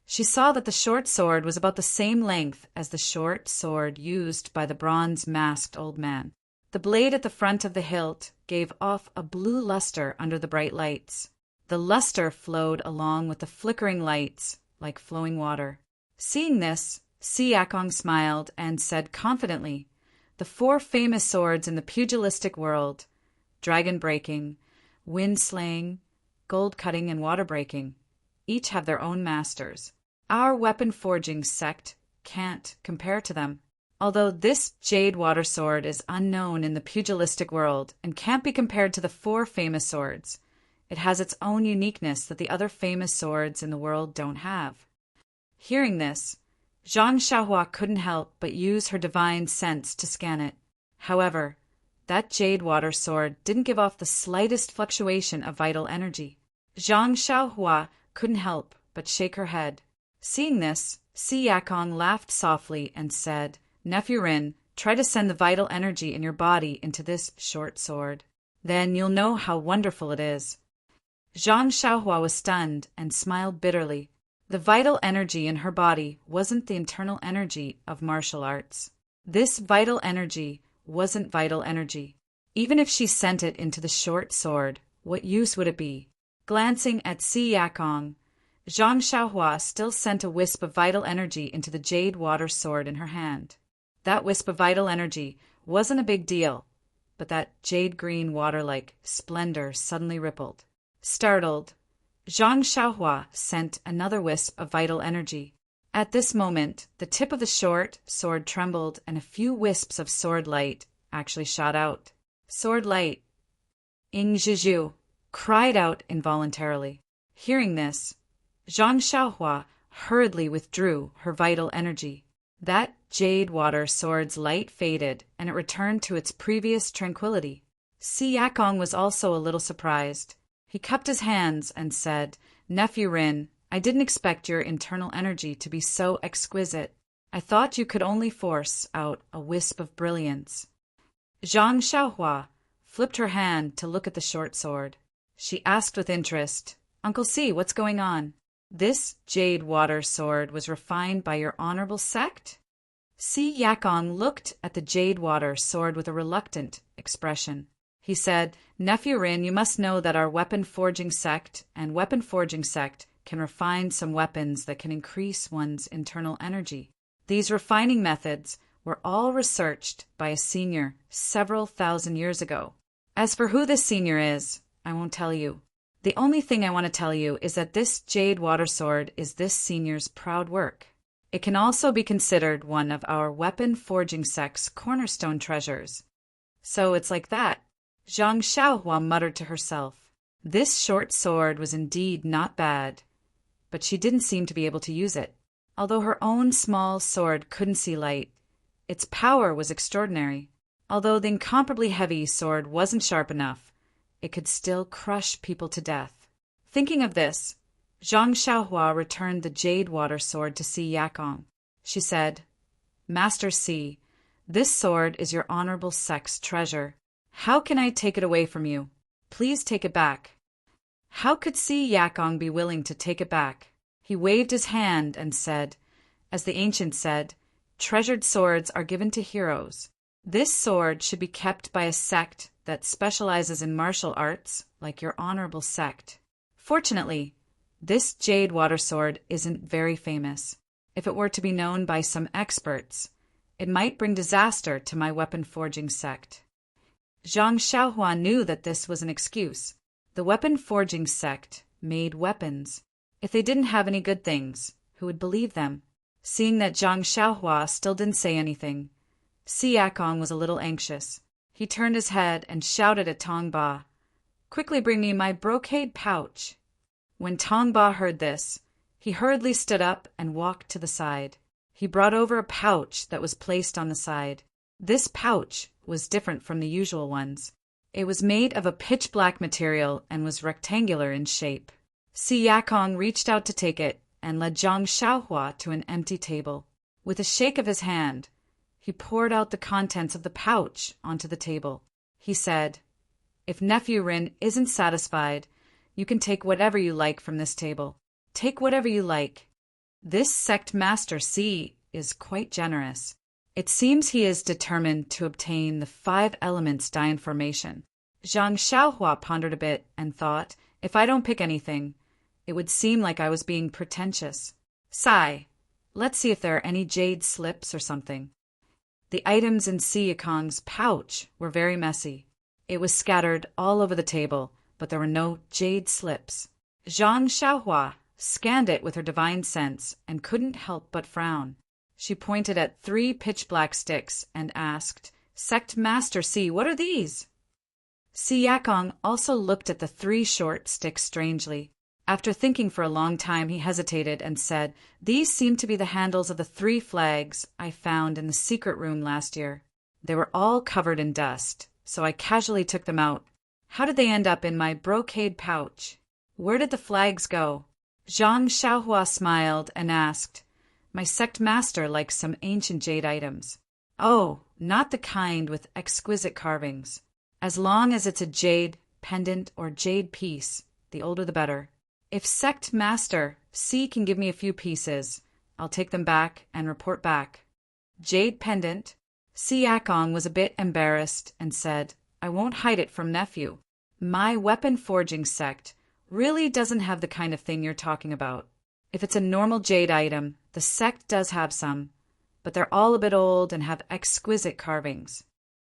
She saw that the short sword was about the same length as the short sword used by the bronze-masked old man. The blade at the front of the hilt gave off a blue luster under the bright lights. The luster flowed along with the flickering lights like flowing water. Seeing this, Siakong smiled and said confidently, The 4 famous swords in the pugilistic world, dragon breaking, wind slaying, gold cutting, and water breaking, each have their own masters. Our weapon forging sect can't compare to them. Although this jade water sword is unknown in the pugilistic world and can't be compared to the 4 famous swords, it has its own uniqueness that the other famous swords in the world don't have. Hearing this, Zhang Xiaohua couldn't help but use her divine sense to scan it. However, that jade water sword didn't give off the slightest fluctuation of vital energy. Zhang Xiaohua couldn't help but shake her head. Seeing this, Si Yakong laughed softly and said, Nephew Rin, try to send the vital energy in your body into this short sword. Then you'll know how wonderful it is. Zhang Xiaohua was stunned and smiled bitterly. The vital energy in her body wasn't the internal energy of martial arts. This vital energy wasn't vital energy. Even if she sent it into the short sword, what use would it be? Glancing at Si Yakong, Zhang Xiaohua still sent a wisp of vital energy into the jade water sword in her hand. That wisp of vital energy wasn't a big deal, but that jade-green water-like splendor suddenly rippled. Startled, Zhang Xiaohua sent another wisp of vital energy. At this moment, the tip of the short sword trembled and a few wisps of sword light actually shot out. Sword light! Ing Zhizhu cried out involuntarily. Hearing this, Zhang Xiaohua hurriedly withdrew her vital energy. That jade water sword's light faded and it returned to its previous tranquility. Si Yakong was also a little surprised. He cupped his hands and said, Nephew Rin, I didn't expect your internal energy to be so exquisite. I thought you could only force out a wisp of brilliance." Zhang Xiaohua flipped her hand to look at the short sword. She asked with interest, "Uncle Si, what's going on?" "This jade water sword was refined by your honorable sect?" Si Yakong looked at the jade water sword with a reluctant expression. He said, "Nephew Rin, you must know that our weapon forging sect can refine some weapons that can increase one's internal energy. These refining methods were all researched by a senior several thousand years ago. As for who this senior is, I won't tell you. The only thing I want to tell you is that this jade water sword is this senior's proud work. It can also be considered one of our weapon forging sect's cornerstone treasures." "So it's like that," Zhang Xiaohua muttered to herself. This short sword was indeed not bad, but she didn't seem to be able to use it. Although her own small sword couldn't see light, its power was extraordinary. Although the incomparably heavy sword wasn't sharp enough, it could still crush people to death. Thinking of this, Zhang Xiaohua returned the jade water sword to Si Yakong. She said, "Master Si, this sword is your honorable sect's treasure. How can I take it away from you? Please take it back." How could Si Yakong be willing to take it back? He waved his hand and said, "As the ancients said, treasured swords are given to heroes. This sword should be kept by a sect that specializes in martial arts, like your honorable sect. Fortunately, this jade water sword isn't very famous. If it were to be known by some experts, it might bring disaster to my weapon forging sect." Zhang Xiaohua knew that this was an excuse. The weapon forging sect made weapons. If they didn't have any good things, who would believe them? Seeing that Zhang Xiaohua still didn't say anything, Si Yakong was a little anxious. He turned his head and shouted at Tong Ba, "Quickly bring me my brocade pouch." When Tong Ba heard this, he hurriedly stood up and walked to the side. He brought over a pouch that was placed on the side. This pouch was different from the usual ones. It was made of a pitch-black material and was rectangular in shape. Si Yakong reached out to take it and led Zhang Xiaohua to an empty table. With a shake of his hand, he poured out the contents of the pouch onto the table. He said, "If Nephew Rin isn't satisfied, you can take whatever you like from this table. Take whatever you like. This sect master Si is quite generous. It seems he is determined to obtain the 5 elements dye formation." Zhang Xiaohua pondered a bit and thought, "If I don't pick anything, it would seem like I was being pretentious. Sigh, let's see if there are any jade slips or something." The items in Si Yakong's pouch were very messy. It was scattered all over the table, but there were no jade slips. Zhang Xiaohua scanned it with her divine sense and couldn't help but frown. She pointed at 3 pitch-black sticks and asked, "Sect Master Si, what are these?" Si Yakong also looked at the 3 short sticks strangely. After thinking for a long time, he hesitated and said, "These seem to be the handles of the 3 flags I found in the secret room last year. They were all covered in dust, so I casually took them out. How did they end up in my brocade pouch? Where did the flags go?" Zhang Xiaohua smiled and asked, "My sect master likes some ancient jade items." "Oh, not the kind with exquisite carvings. As long as it's a jade pendant or jade piece, the older the better. If sect master Si can give me a few pieces, I'll take them back and report back." Jade pendant. Si Yakong was a bit embarrassed and said, "I won't hide it from nephew. My weapon forging sect really doesn't have the kind of thing you're talking about. If it's a normal jade item, the sect does have some, but they're all a bit old and have exquisite carvings."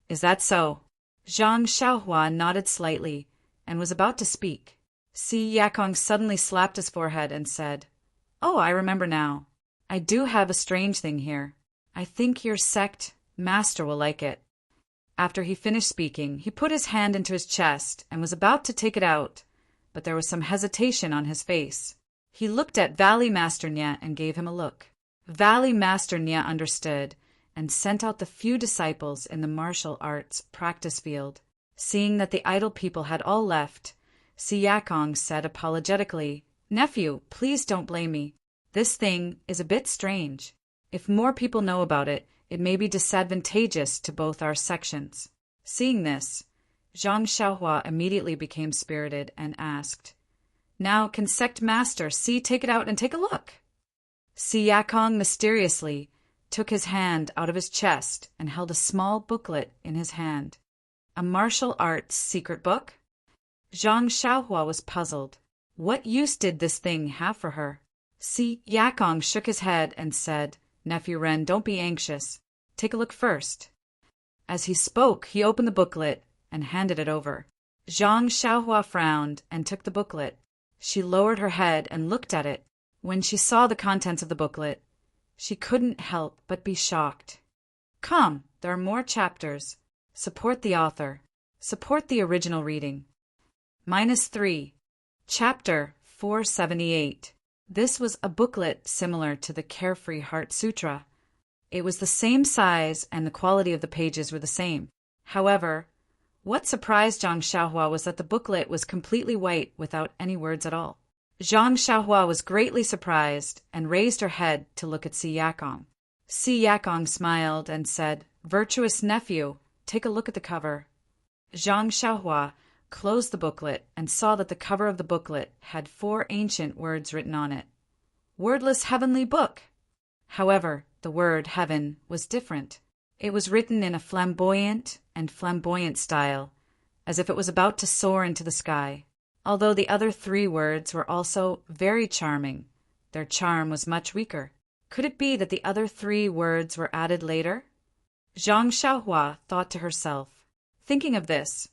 "Is that so?" Zhang Xiaohua nodded slightly and was about to speak. Si Yakong suddenly slapped his forehead and said, "Oh, I remember now. I do have a strange thing here. I think your sect master will like it." After he finished speaking, he put his hand into his chest and was about to take it out, but there was some hesitation on his face. He looked at Valley Master Nya and gave him a look. Valley Master Nya understood and sent out the few disciples in the martial arts practice field. Seeing that the idle people had all left, Si Yakong said apologetically, Nephew, please don't blame me. This thing is a bit strange. If more people know about it, it may be disadvantageous to both our sections. Seeing this, Zhang Xiaohua immediately became spirited and asked, Now, can Sect Master Si take it out and take a look? Si Yakong mysteriously took his hand out of his chest and held a small booklet in his hand. A martial arts secret book? Zhang Xiaohua was puzzled. What use did this thing have for her? Si Yakong shook his head and said, Nephew Ren, don't be anxious. Take a look first. As he spoke, he opened the booklet and handed it over. Zhang Xiaohua frowned and took the booklet. She lowered her head and looked at it. When she saw the contents of the booklet, she couldn't help but be shocked. Come, there are more chapters. Support the author. Support the original reading. -3. Chapter 478. This was a booklet similar to the Carefree Heart Sutra. It was the same size and the quality of the pages were the same. However, what surprised Zhang Xiaohua was that the booklet was completely white without any words at all. Zhang Xiaohua was greatly surprised and raised her head to look at Si Yakong. Si Yakong smiled and said, Virtuous nephew, take a look at the cover. Zhang Xiaohua closed the booklet and saw that the cover of the booklet had 4 ancient words written on it. Wordless heavenly book. However, the word heaven was different. It was written in a flamboyant style, as if it was about to soar into the sky. Although the other 3 words were also very charming, their charm was much weaker. Could it be that the other 3 words were added later? Zhang Xiaohua thought to herself. Thinking of this,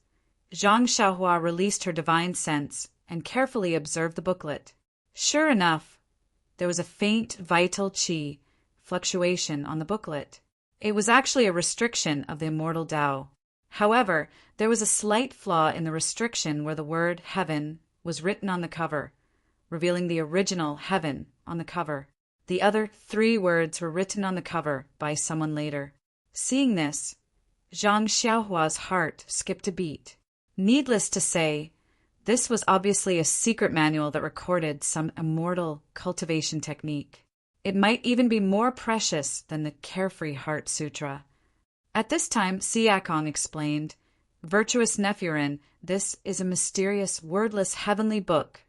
Zhang Xiaohua released her divine sense and carefully observed the booklet. Sure enough, there was a faint vital qi fluctuation on the booklet. It was actually a restriction of the immortal Tao. However, there was a slight flaw in the restriction where the word heaven was written on the cover, revealing the original heaven on the cover. The other 3 words were written on the cover by someone later. Seeing this, Zhang Xiaohua's heart skipped a beat. Needless to say, this was obviously a secret manual that recorded some immortal cultivation technique. It might even be more precious than the Carefree Heart Sutra. At this time, Si Yakong explained, Virtuous Nephirin, this is a mysterious, wordless heavenly book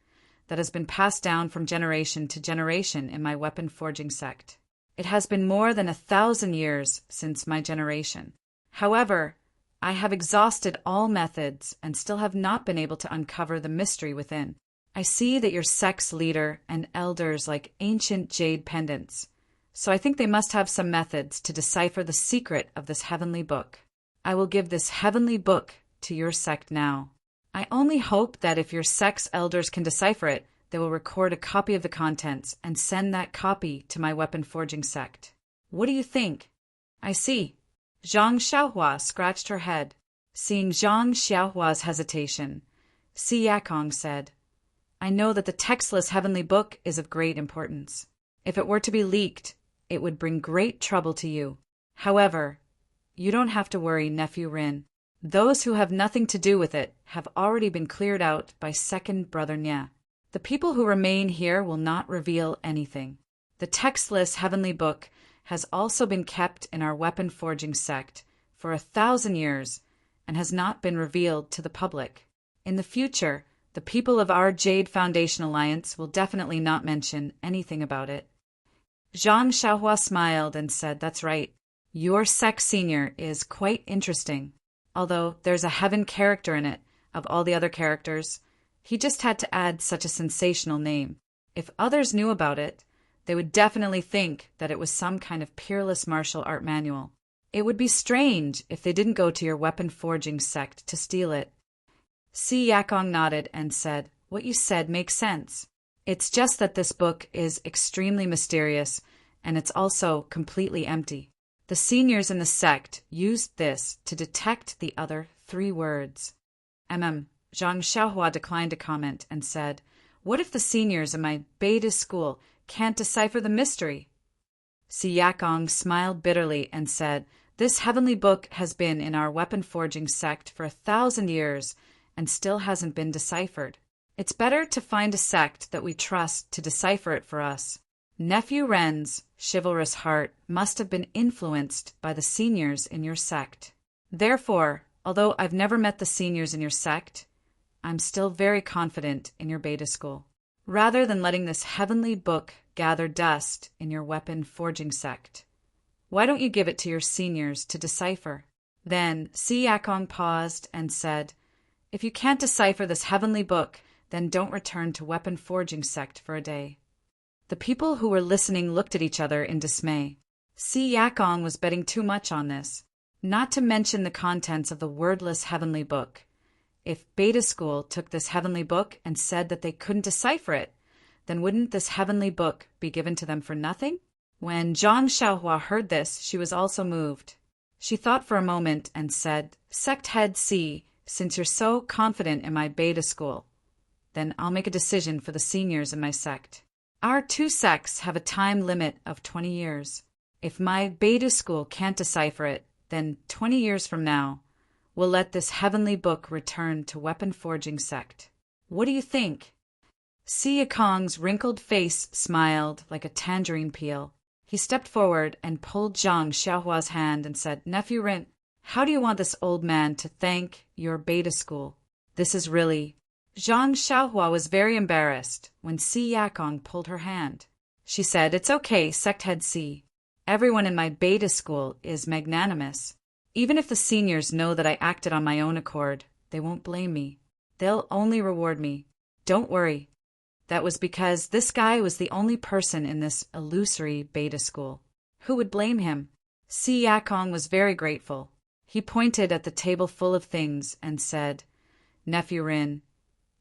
that has been passed down from generation to generation in my weapon forging sect. It has been more than 1,000 years since my generation. However, I have exhausted all methods and still have not been able to uncover the mystery within. I see that your sect's leader and elders like ancient jade pendants, so I think they must have some methods to decipher the secret of this heavenly book. I will give this heavenly book to your sect now. I only hope that if your sect's elders can decipher it, they will record a copy of the contents and send that copy to my weapon forging sect. What do you think? I see. Zhang Xiaohua scratched her head. Seeing Zhang Xiaohua's hesitation, Si Yakong said, I know that the textless heavenly book is of great importance. If it were to be leaked, it would bring great trouble to you. However, you don't have to worry, Nephew Rin. Those who have nothing to do with it have already been cleared out by second brother Nya. The people who remain here will not reveal anything. The textless heavenly book has also been kept in our weapon forging sect for 1,000 years and has not been revealed to the public. In the future, the people of our Jade Foundation Alliance will definitely not mention anything about it. Zhang Xiaohua smiled and said, That's right. Your sect senior is quite interesting. Although there's a heaven character in it, of all the other characters, he just had to add such a sensational name. If others knew about it, they would definitely think that it was some kind of peerless martial art manual. It would be strange if they didn't go to your weapon forging sect to steal it. Si Yakong nodded and said, What you said makes sense. It's just that this book is extremely mysterious, and it's also completely empty. The seniors in the sect used this to detect the other 3 words. Zhang Xiaohua declined to comment and said, What if the seniors in my beta school can't decipher the mystery? Si Yakong smiled bitterly and said, This heavenly book has been in our weapon forging sect for 1,000 years and still hasn't been deciphered. It's better to find a sect that we trust to decipher it for us. Nephew Ren's chivalrous heart must have been influenced by the seniors in your sect. Therefore, although I've never met the seniors in your sect, I'm still very confident in your beta school. Rather than letting this heavenly book gather dust in your weapon forging sect, why don't you give it to your seniors to decipher? Then Si Yakong paused and said, If you can't decipher this heavenly book, then don't return to weapon forging sect for a day. The people who were listening looked at each other in dismay. Si Yakong was betting too much on this, not to mention the contents of the wordless heavenly book. If Beta School took this heavenly book and said that they couldn't decipher it, then wouldn't this heavenly book be given to them for nothing? When Zhang Xiaohua heard this, she was also moved. She thought for a moment and said, Sect Head C, since you're so confident in my Beta School, then I'll make a decision for the seniors in my sect. Our two sects have a time limit of 20 years. If my Beta School can't decipher it, then 20 years from now, we'll let this heavenly book return to weapon forging sect. What do you think? Si Yakong's wrinkled face smiled like a tangerine peel. He stepped forward and pulled Zhang Xiaohua's hand and said, Nephew Rin, how do you want this old man to thank your Beta School? This is really... Zhang Xiaohua was very embarrassed when Si Yakong pulled her hand. She said, It's okay, Sect Head C. Everyone in my Beta School is magnanimous. Even if the seniors know that I acted on my own accord, they won't blame me. They'll only reward me. Don't worry. That was because this guy was the only person in this illusory Beta School. Who would blame him? Si Yakong was very grateful. He pointed at the table full of things and said, Nephew Rin,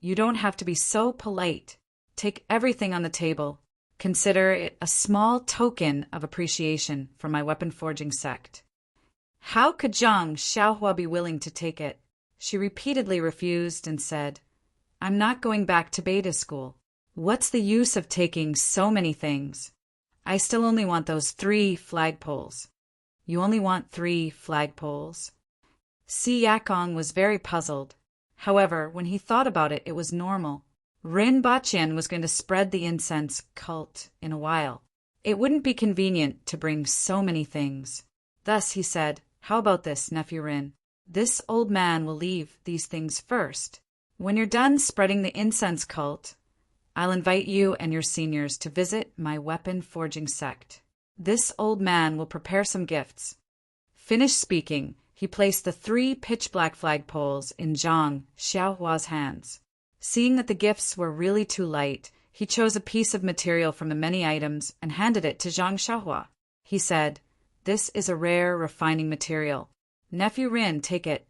you don't have to be so polite. Take everything on the table. Consider it a small token of appreciation for my weapon forging sect. How could Zhang Xiaohua be willing to take it? She repeatedly refused and said, I'm not going back to Beta School. What's the use of taking so many things? I still only want those 3 flagpoles. You only want 3 flagpoles? Si Yakong was very puzzled. However, when he thought about it, it was normal. Rin Baqian was going to spread the incense cult in a while. It wouldn't be convenient to bring so many things. Thus he said, How about this, Nephew Rin? This old man will leave these things first. When you're done spreading the incense cult, I'll invite you and your seniors to visit my weapon forging sect. This old man will prepare some gifts. Finished speaking, he placed the 3 pitch-black flagpoles in Zhang Xiaohua's hands. Seeing that the gifts were really too light, he chose a piece of material from the many items and handed it to Zhang Xiaohua. He said, This is a rare, refining material. Nephew Rin, take it.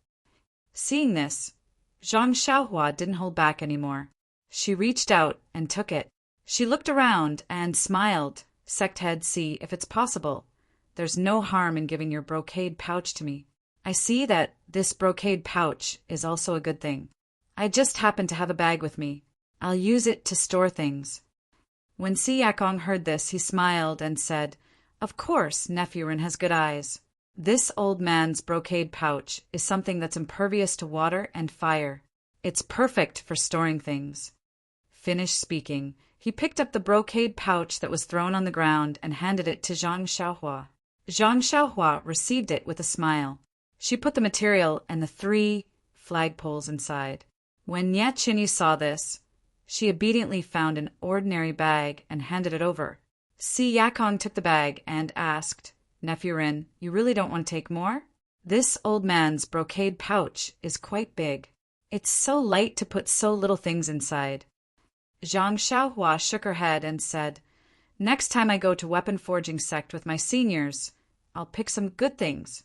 Seeing this, Zhang Xiaohua didn't hold back anymore. She reached out and took it. She looked around and smiled. Sect Head C, if it's possible, there's no harm in giving your brocade pouch to me. I see that this brocade pouch is also a good thing. I just happen to have a bag with me. I'll use it to store things. When Si Yakong heard this, he smiled and said, Of course, Nephew Rin has good eyes. This old man's brocade pouch is something that's impervious to water and fire. It's perfect for storing things. Finished speaking, he picked up the brocade pouch that was thrown on the ground and handed it to Zhang Xiaohua. Zhang Xiaohua received it with a smile. She put the material and the 3 flagpoles inside. When Nie Qinyu saw this, she obediently found an ordinary bag and handed it over. Si Yakong took the bag and asked, Nephew Rin, you really don't want to take more? This old man's brocade pouch is quite big. It's so light to put so little things inside. Zhang Xiaohua shook her head and said, Next time I go to weapon forging sect with my seniors, I'll pick some good things.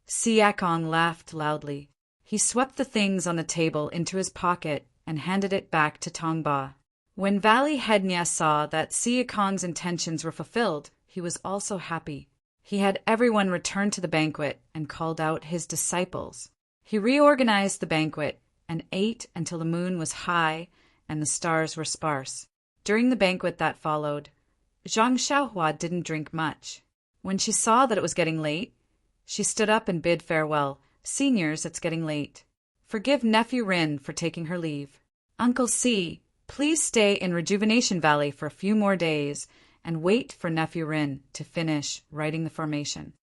Si Yakong laughed loudly. He swept the things on the table into his pocket and handed it back to Tongba. When Valley Head Nya saw that Si Yakong's intentions were fulfilled, he was also happy. He had everyone return to the banquet and called out his disciples. He reorganized the banquet and ate until the moon was high and the stars were sparse. During the banquet that followed, Zhang Xiaohua didn't drink much. When she saw that it was getting late, she stood up and bid farewell. Seniors, it's getting late. Forgive Nephew Rin for taking her leave. Uncle C, please stay in Rejuvenation Valley for a few more days and wait for Nephew Rin to finish writing the formation.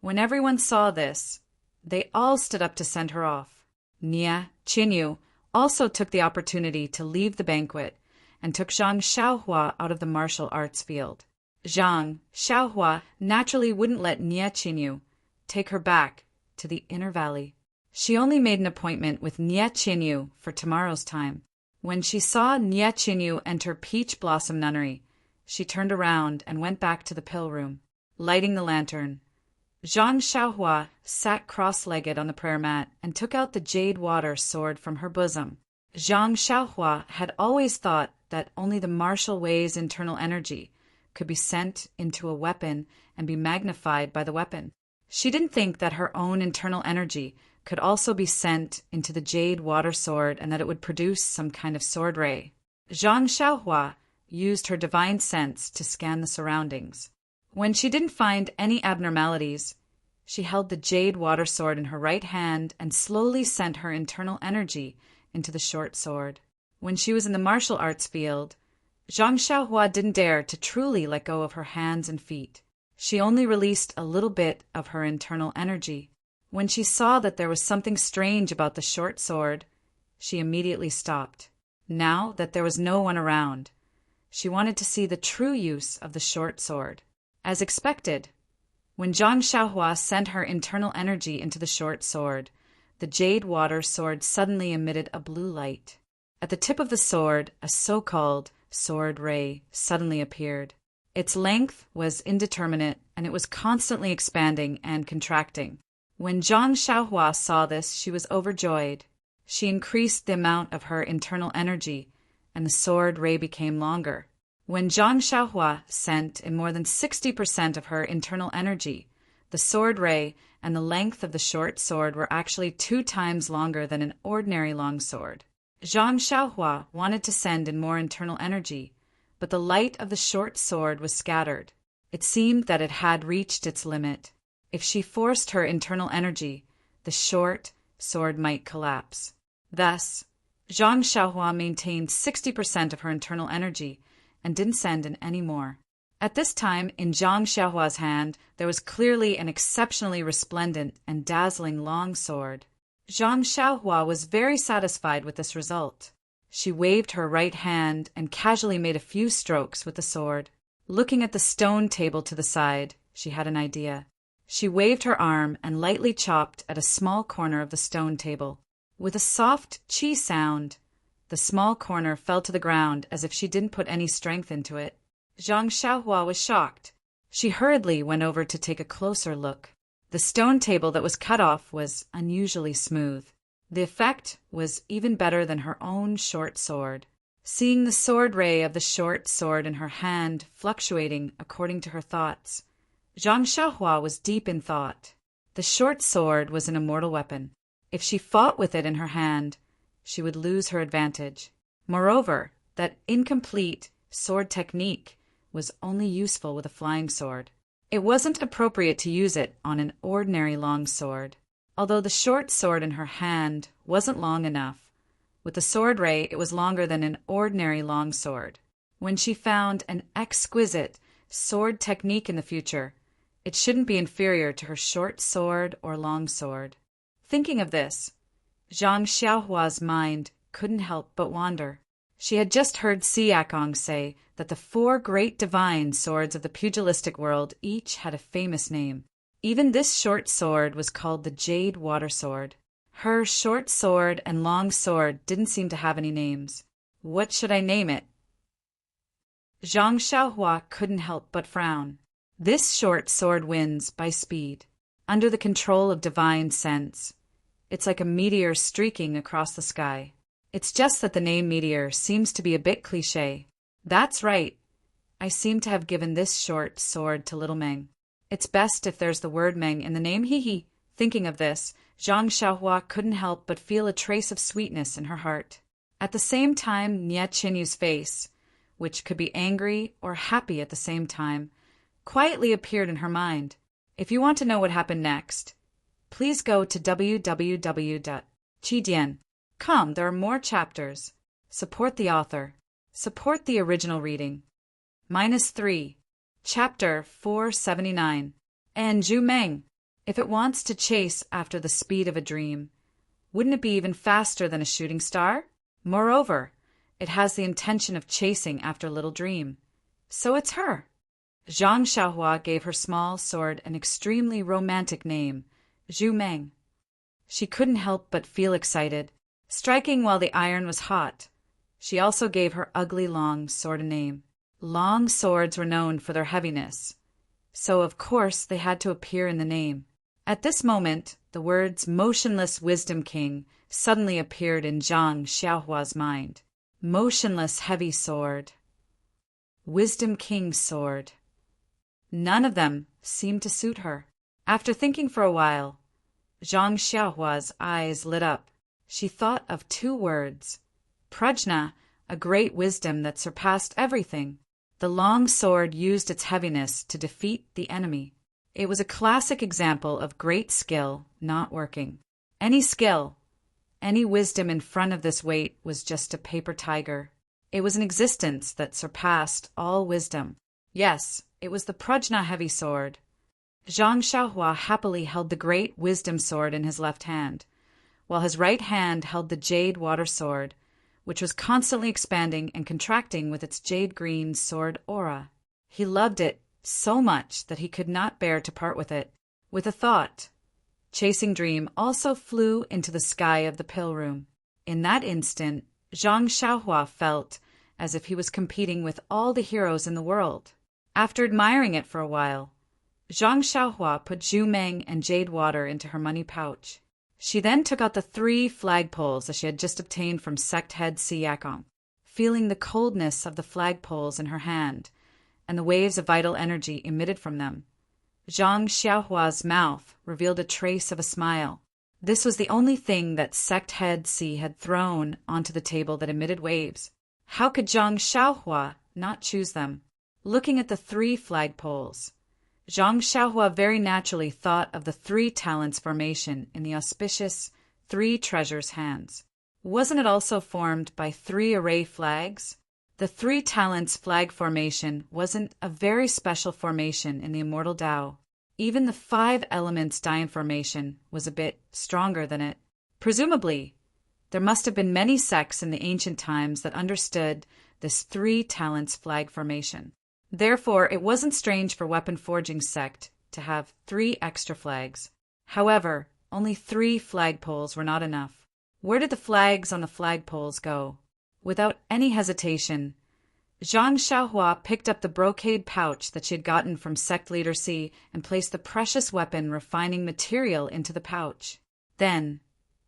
When everyone saw this, they all stood up to send her off. Nia Qinyu also took the opportunity to leave the banquet and took Zhang Xiaohua out of the martial arts field. Zhang Xiaohua naturally wouldn't let Nia Qinyu take her back to the inner valley. She only made an appointment with Nia Qinyu for tomorrow's time. When she saw Nia Qinyu enter Peach Blossom Nunnery, she turned around and went back to the pill room. Lighting the lantern, Zhang Xiaohua sat cross-legged on the prayer mat and took out the jade water sword from her bosom. Zhang Xiaohua had always thought that only the martial way's internal energy could be sent into a weapon and be magnified by the weapon. She didn't think that her own internal energy could also be sent into the jade water sword and that it would produce some kind of sword ray. Zhang Xiaohua used her divine sense to scan the surroundings. When she didn't find any abnormalities, she held the jade water sword in her right hand and slowly sent her internal energy into the short sword. When she was in the martial arts field, Zhang Xiaohua didn't dare to truly let go of her hands and feet. She only released a little bit of her internal energy. When she saw that there was something strange about the short sword, she immediately stopped. Now that there was no one around, she wanted to see the true use of the short sword. As expected, when Zhang Xiaohua sent her internal energy into the short sword, the jade water sword suddenly emitted a blue light. At the tip of the sword, a so-called sword ray suddenly appeared. Its length was indeterminate, and it was constantly expanding and contracting. When Zhang Xiaohua saw this, she was overjoyed. She increased the amount of her internal energy, and the sword ray became longer. When Zhang Xiaohua sent in more than 60% of her internal energy, the sword ray and the length of the short sword were actually 2 times longer than an ordinary long sword. Zhang Xiaohua wanted to send in more internal energy, but the light of the short sword was scattered. It seemed that it had reached its limit. If she forced her internal energy, the short sword might collapse. Thus, Zhang Xiaohua maintained 60% of her internal energy and didn't send in any more. At this time, in Zhang Xiaohua's hand, there was clearly an exceptionally resplendent and dazzling long sword. Zhang Xiaohua was very satisfied with this result. She waved her right hand and casually made a few strokes with the sword. Looking at the stone table to the side, she had an idea. She waved her arm and lightly chopped at a small corner of the stone table. With a soft chi sound, the small corner fell to the ground as if she didn't put any strength into it. Zhang Xiaohua was shocked. She hurriedly went over to take a closer look. The stone table that was cut off was unusually smooth. The effect was even better than her own short sword. Seeing the sword ray of the short sword in her hand fluctuating according to her thoughts, Zhang Xiaohua was deep in thought. The short sword was an immortal weapon. If she fought with it in her hand, she would lose her advantage. Moreover, that incomplete sword technique was only useful with a flying sword. It wasn't appropriate to use it on an ordinary long sword. Although the short sword in her hand wasn't long enough, with the sword ray it was longer than an ordinary long sword. When she found an exquisite sword technique in the future, it shouldn't be inferior to her short sword or long sword. Thinking of this, Zhang Xiaohua's mind couldn't help but wander. She had just heard Siakong say that the 4 great divine swords of the pugilistic world each had a famous name. Even this short sword was called the Jade Water Sword. Her short sword and long sword didn't seem to have any names. What should I name it? Zhang Xiaohua couldn't help but frown. This short sword wins by speed. Under the control of divine sense, it's like a meteor streaking across the sky. It's just that the name meteor seems to be a bit cliché. That's right. I seem to have given this short sword to little Meng. It's best if there's the word Meng in the name, hee. Thinking of this, Zhang Xiaohua couldn't help but feel a trace of sweetness in her heart. At the same time, Nia Qinyu's face, which could be angry or happy at the same time, quietly appeared in her mind. If you want to know what happened next, please go to www.chidian.com. There are more chapters. Support the author. Support the original reading. -3. Chapter 479. And Zhu Meng, if it wants to chase after the speed of a dream, wouldn't it be even faster than a shooting star? Moreover, it has the intention of chasing after Little Dream. So it's her. Zhang Xiaohua gave her small sword an extremely romantic name, Zhu Meng. She couldn't help but feel excited, striking while the iron was hot. She also gave her ugly long sword a name. Long swords were known for their heaviness, so of course they had to appear in the name. At this moment, the words Motionless Wisdom King suddenly appeared in Zhang Xiaohua's mind. Motionless heavy sword. Wisdom King's sword. None of them seemed to suit her. After thinking for a while, Zhang Xiaohua's eyes lit up. She thought of 2 words. Prajna, a great wisdom that surpassed everything. The long sword used its heaviness to defeat the enemy. It was a classic example of great skill not working. Any skill, any wisdom in front of this weight was just a paper tiger. It was an existence that surpassed all wisdom. Yes, it was the Prajna heavy sword. Zhang Xiaohua happily held the great wisdom sword in his left hand, while his right hand held the jade water sword, which was constantly expanding and contracting with its jade-green sword aura. He loved it so much that he could not bear to part with it. With a thought, Chasing Dream also flew into the sky of the pill room. In that instant, Zhang Xiaohua felt as if he was competing with all the heroes in the world. After admiring it for a while, Zhang Xiaohua put Zhu Meng and jade water into her money pouch. She then took out the 3 flagpoles that she had just obtained from sect head Si Yakong. Feeling the coldness of the flagpoles in her hand and the waves of vital energy emitted from them, Zhang Xiaohua's mouth revealed a trace of a smile. This was the only thing that sect head Si had thrown onto the table that emitted waves. How could Zhang Xiaohua not choose them? Looking at the 3 flagpoles, Zhang Xiaohua very naturally thought of the 3 talents formation in the auspicious 3 treasures hands. Wasn't it also formed by 3 array flags? The 3 talents flag formation wasn't a very special formation in the immortal Tao. Even the 5 elements Dayan formation was a bit stronger than it. Presumably, there must have been many sects in the ancient times that understood this 3 talents flag formation. Therefore, it wasn't strange for Weapon Forging sect to have 3 extra flags. However, only 3 flagpoles were not enough. Where did the flags on the flagpoles go? Without any hesitation, Zhang Xiaohua picked up the brocade pouch that she had gotten from sect leader Si and placed the precious weapon refining material into the pouch. Then,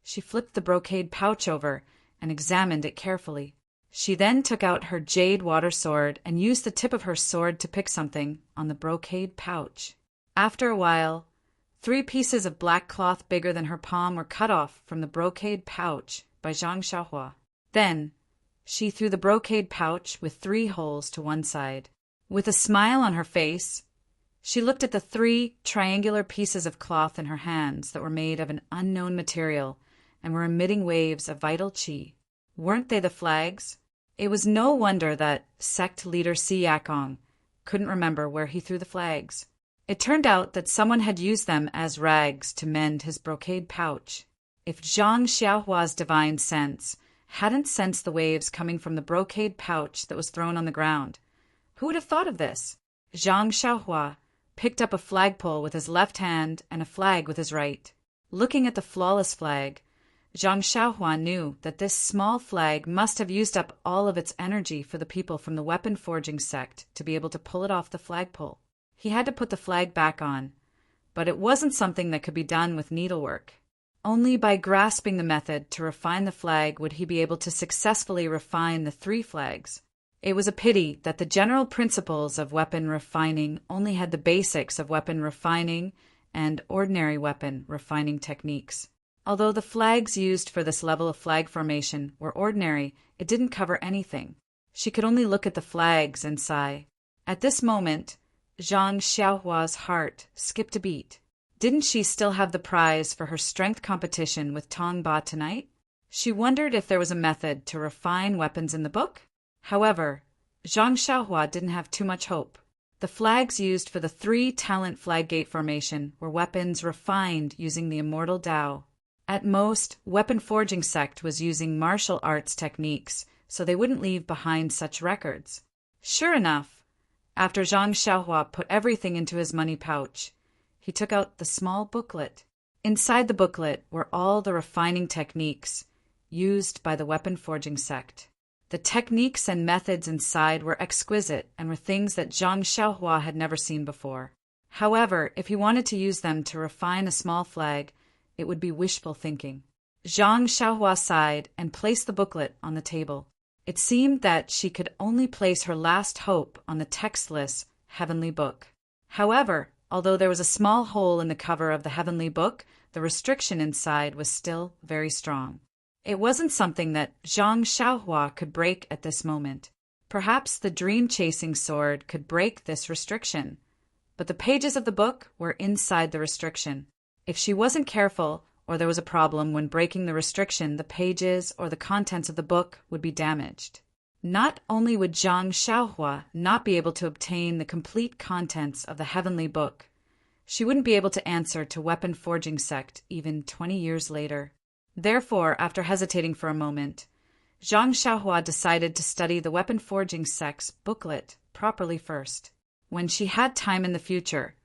she flipped the brocade pouch over and examined it carefully. She then took out her jade water sword and used the tip of her sword to pick something on the brocade pouch. After a while, 3 pieces of black cloth bigger than her palm were cut off from the brocade pouch by Zhang Xiaohua. Then, she threw the brocade pouch with 3 holes to one side. With a smile on her face, she looked at the 3 triangular pieces of cloth in her hands that were made of an unknown material and were emitting waves of vital qi. Weren't they the flags? It was no wonder that sect leader Si Yakong couldn't remember where he threw the flags. It turned out that someone had used them as rags to mend his brocade pouch. If Zhang Xiaohua's divine sense hadn't sensed the waves coming from the brocade pouch that was thrown on the ground, who would have thought of this? Zhang Xiaohua picked up a flagpole with his left hand and a flag with his right. Looking at the flawless flag, Zhang Xiaohua knew that this small flag must have used up all of its energy for the people from the weapon forging sect to be able to pull it off the flagpole. He had to put the flag back on, but it wasn't something that could be done with needlework. Only by grasping the method to refine the flag would he be able to successfully refine the 3 flags. It was a pity that the general principles of weapon refining only had the basics of weapon refining and ordinary weapon refining techniques. Although the flags used for this level of flag formation were ordinary, it didn't cover anything. She could only look at the flags and sigh. At this moment, Zhang Xiaohua's heart skipped a beat. Didn't she still have the prize for her strength competition with Tong Ba tonight? She wondered if there was a method to refine weapons in the book. However, Zhang Xiaohua didn't have too much hope. The flags used for the 3-talent flag gate formation were weapons refined using the immortal Tao. At most, weapon forging sect was using martial arts techniques, so they wouldn't leave behind such records. Sure enough, after Zhang Xiaohua put everything into his money pouch, he took out the small booklet. Inside the booklet were all the refining techniques used by the weapon forging sect. The techniques and methods inside were exquisite and were things that Zhang Xiaohua had never seen before. However, if he wanted to use them to refine a small flag, it would be wishful thinking. Zhang Xiaohua sighed and placed the booklet on the table. It seemed that she could only place her last hope on the textless Heavenly Book. However, although there was a small hole in the cover of the Heavenly Book, the restriction inside was still very strong. It wasn't something that Zhang Xiaohua could break at this moment. Perhaps the dream-chasing sword could break this restriction, but the pages of the book were inside the restriction. If she wasn't careful, or there was a problem when breaking the restriction, the pages or the contents of the book would be damaged. Not only would Zhang Xiaohua not be able to obtain the complete contents of the Heavenly Book, she wouldn't be able to answer to weapon forging sect even 20 years later. Therefore, after hesitating for a moment, Zhang Xiaohua decided to study the weapon forging sect's booklet properly first. When she had time in the future,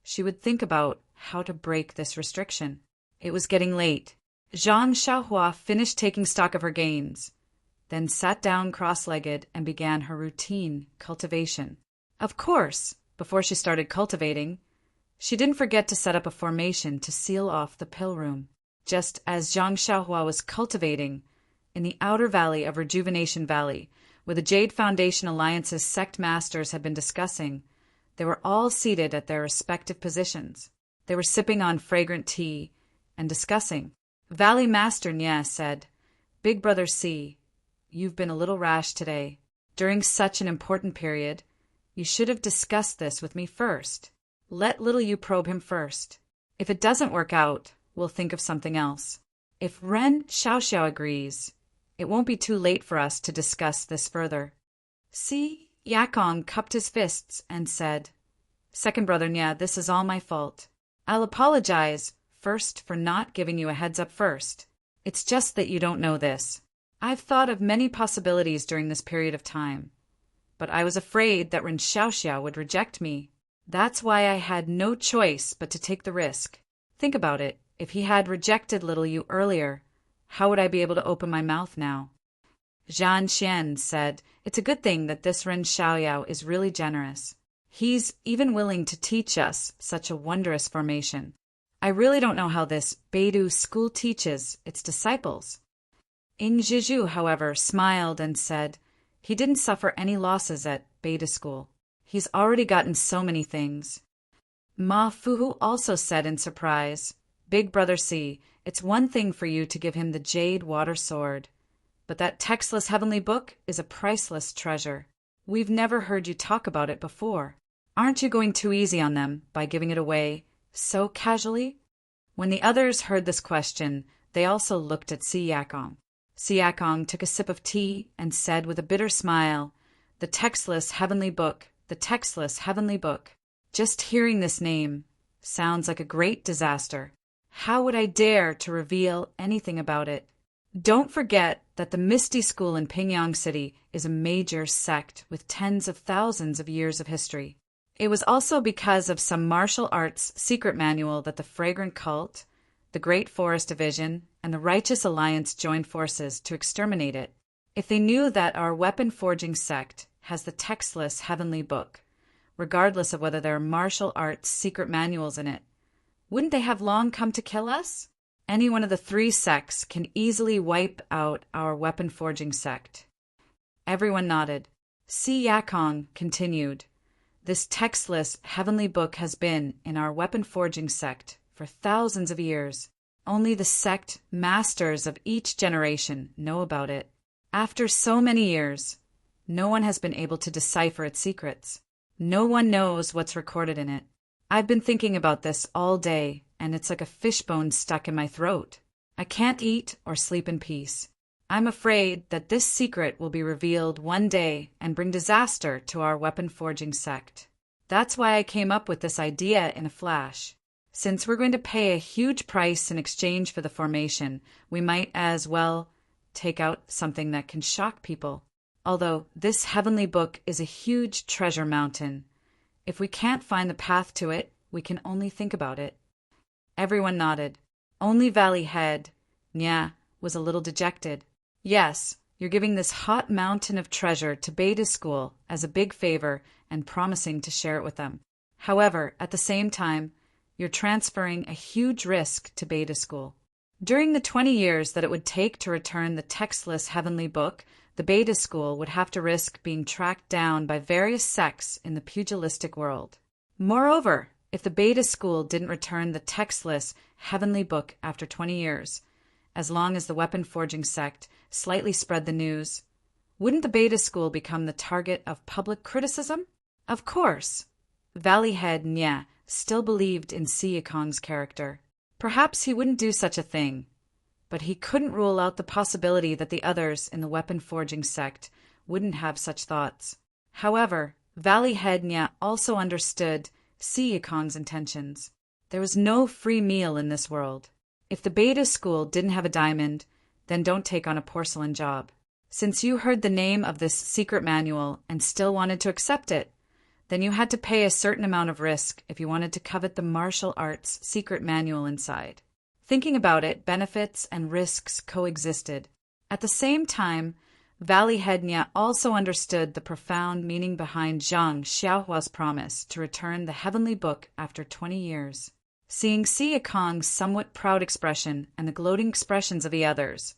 she would think about how to break this restriction. It was getting late. Zhang Xiaohua finished taking stock of her gains, then sat down cross-legged and began her routine cultivation. Of course, before she started cultivating, she didn't forget to set up a formation to seal off the pill room. Just as Zhang Xiaohua was cultivating, in the outer valley of Rejuvenation Valley, where the Jade Foundation Alliance's sect masters had been discussing, they were all seated at their respective positions. They were sipping on fragrant tea and discussing. Valley Master Nye said, "Big Brother C, you've been a little rash today. During such an important period, you should have discussed this with me first. Let little you probe him first. If it doesn't work out, we'll think of something else. If Ren Xiaoxiao agrees, it won't be too late for us to discuss this further." Si Yakong cupped his fists and said, "Second Brother Nye, this is all my fault. I'll apologize first for not giving you a heads up first. It's just that you don't know this. I've thought of many possibilities during this period of time, but I was afraid that Ren Xiaoxiao would reject me. That's why I had no choice but to take the risk. Think about it. If he had rejected little you earlier, how would I be able to open my mouth now?" Zhan Xian said, "It's a good thing that this Ren Xiaoyao is really generous. He's even willing to teach us such a wondrous formation. I really don't know how this Beidou school teaches its disciples." Ing Zhizhu, however, smiled and said, "He didn't suffer any losses at Beidou school. He's already gotten so many things." Ma Fuhu also said in surprise, "Big Brother C, it's one thing for you to give him the jade water sword, but that textless Heavenly Book is a priceless treasure. We've never heard you talk about it before. Aren't you going too easy on them by giving it away so casually?" When the others heard this question, they also looked at Si Yakong. Si Yakong took a sip of tea and said with a bitter smile, "The textless Heavenly Book, the textless Heavenly Book. Just hearing this name sounds like a great disaster. How would I dare to reveal anything about it? Don't forget that the Misty School in Pingyang City is a major sect with tens of thousands of years of history. It was also because of some martial arts secret manual that the Fragrant Cult, the Great Forest Division, and the Righteous Alliance joined forces to exterminate it. If they knew that our weapon forging sect has the textless Heavenly Book, regardless of whether there are martial arts secret manuals in it, wouldn't they have long come to kill us? Any one of the 3 sects can easily wipe out our weapon forging sect." Everyone nodded. Si Yakong continued, "This textless Heavenly Book has been in our weapon forging sect for thousands of years. Only the sect masters of each generation know about it. After so many years, no one has been able to decipher its secrets. No one knows what's recorded in it. I've been thinking about this all day, and it's like a fishbone stuck in my throat. I can't eat or sleep in peace. I'm afraid that this secret will be revealed one day and bring disaster to our weapon-forging sect. That's why I came up with this idea in a flash. Since we're going to pay a huge price in exchange for the formation, we might as well take out something that can shock people. Although this heavenly book is a huge treasure mountain, if we can't find the path to it, we can only think about it. Everyone nodded. Only Valley Head, Nya, was a little dejected. Yes, you're giving this hot mountain of treasure to Beta School as a big favor and promising to share it with them. However, at the same time, you're transferring a huge risk to Beta School. During the 20 years that it would take to return the textless heavenly book, the Beta School would have to risk being tracked down by various sects in the pugilistic world. Moreover, if the Beta School didn't return the textless heavenly book after 20 years, as long as the weapon-forging sect slightly spread the news, wouldn't the Beta School become the target of public criticism? Of course. Valley Head Nya still believed in Siakong's character. Perhaps he wouldn't do such a thing, but he couldn't rule out the possibility that the others in the weapon-forging sect wouldn't have such thoughts. However, Valley Head Nya also understood Siakong's intentions. There was no free meal in this world. If the Beta School didn't have a diamond, then don't take on a porcelain job. Since you heard the name of this secret manual and still wanted to accept it, then you had to pay a certain amount of risk if you wanted to covet the martial arts secret manual inside. Thinking about it, benefits and risks coexisted. At the same time, Valley Head Nya also understood the profound meaning behind Zhang Xiaohua's promise to return the heavenly book after 20 years. Seeing Siakong's somewhat proud expression and the gloating expressions of the others,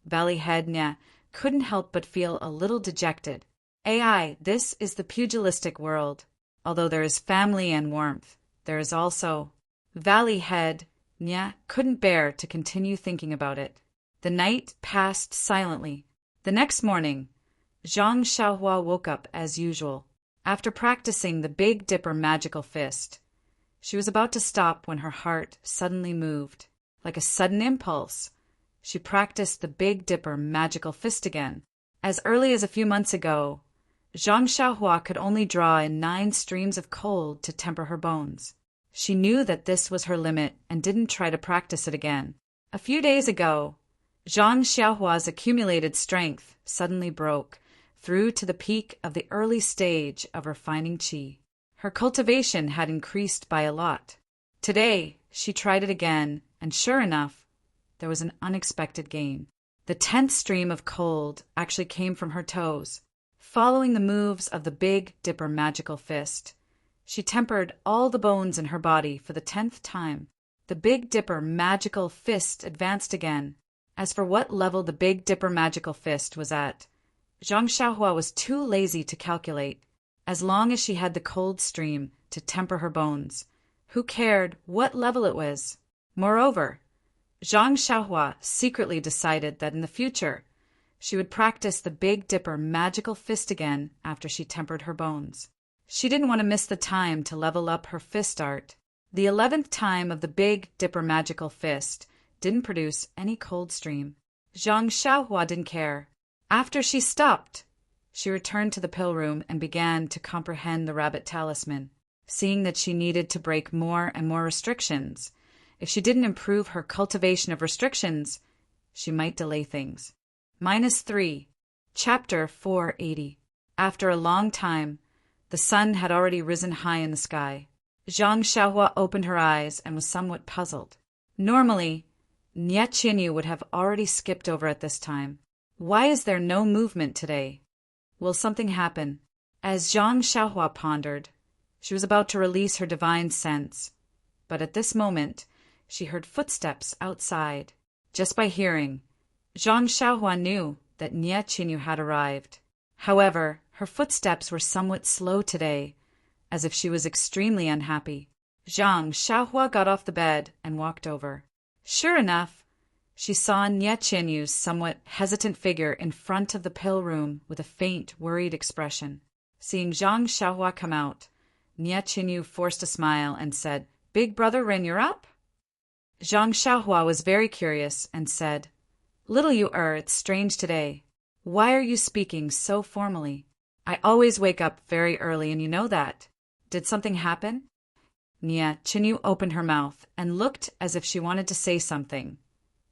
Valley Head Nya couldn't help but feel a little dejected. AI, this is the pugilistic world. Although there is family and warmth, there is also... Valley Head Nya couldn't bear to continue thinking about it. The night passed silently. The next morning, Zhang Xiaohua woke up as usual. After practicing the Big Dipper magical fist, she was about to stop when her heart suddenly moved. Like a sudden impulse, she practiced the Big Dipper magical fist again. As early as a few months ago, Zhang Xiaohua could only draw in 9 streams of cold to temper her bones. She knew that this was her limit and didn't try to practice it again. A few days ago, Zhang Xiaohua's accumulated strength suddenly broke through to the peak of the early stage of refining qi. Her cultivation had increased by a lot. Today, she tried it again, and sure enough, there was an unexpected gain. The 10th stream of cold actually came from her toes. Following the moves of the Big Dipper magical fist, she tempered all the bones in her body for the 10th time. The Big Dipper magical fist advanced again. As for what level the Big Dipper magical fist was at, Zhang Xiaohua was too lazy to calculate. As long as she had the cold stream to temper her bones, who cared what level it was? Moreover, Zhang Xiaohua secretly decided that in the future, she would practice the Big Dipper magical fist again after she tempered her bones. She didn't want to miss the time to level up her fist art. The 11th time of the Big Dipper magical fist didn't produce any cold stream. Zhang Xiaohua didn't care. After she stopped, she returned to the pill room and began to comprehend the rabbit talisman, seeing that she needed to break more and more restrictions. If she didn't improve her cultivation of restrictions, she might delay things. -3. Chapter 480. After a long time, the sun had already risen high in the sky. Zhang Xiaohua opened her eyes and was somewhat puzzled. Normally, Nye Qinyu would have already skipped over at this time. Why is there no movement today? Will something happen? As Zhang Xiaohua pondered, she was about to release her divine sense. But at this moment, she heard footsteps outside. Just by hearing, Zhang Xiaohua knew that Nye Qinyu had arrived. However, her footsteps were somewhat slow today, as if she was extremely unhappy. Zhang Xiaohua got off the bed and walked over. Sure enough, she saw Nye Qinyu's somewhat hesitant figure in front of the pill room with a faint, worried expression. Seeing Zhang Xiaohua come out, Nye Qinyu forced a smile and said, "Big brother Ren, you're up?" Zhang Xiaohua was very curious and said, "Little you it's strange today. Why are you speaking so formally? I always wake up very early and you know that. Did something happen?" Nia Qinyu opened her mouth and looked as if she wanted to say something.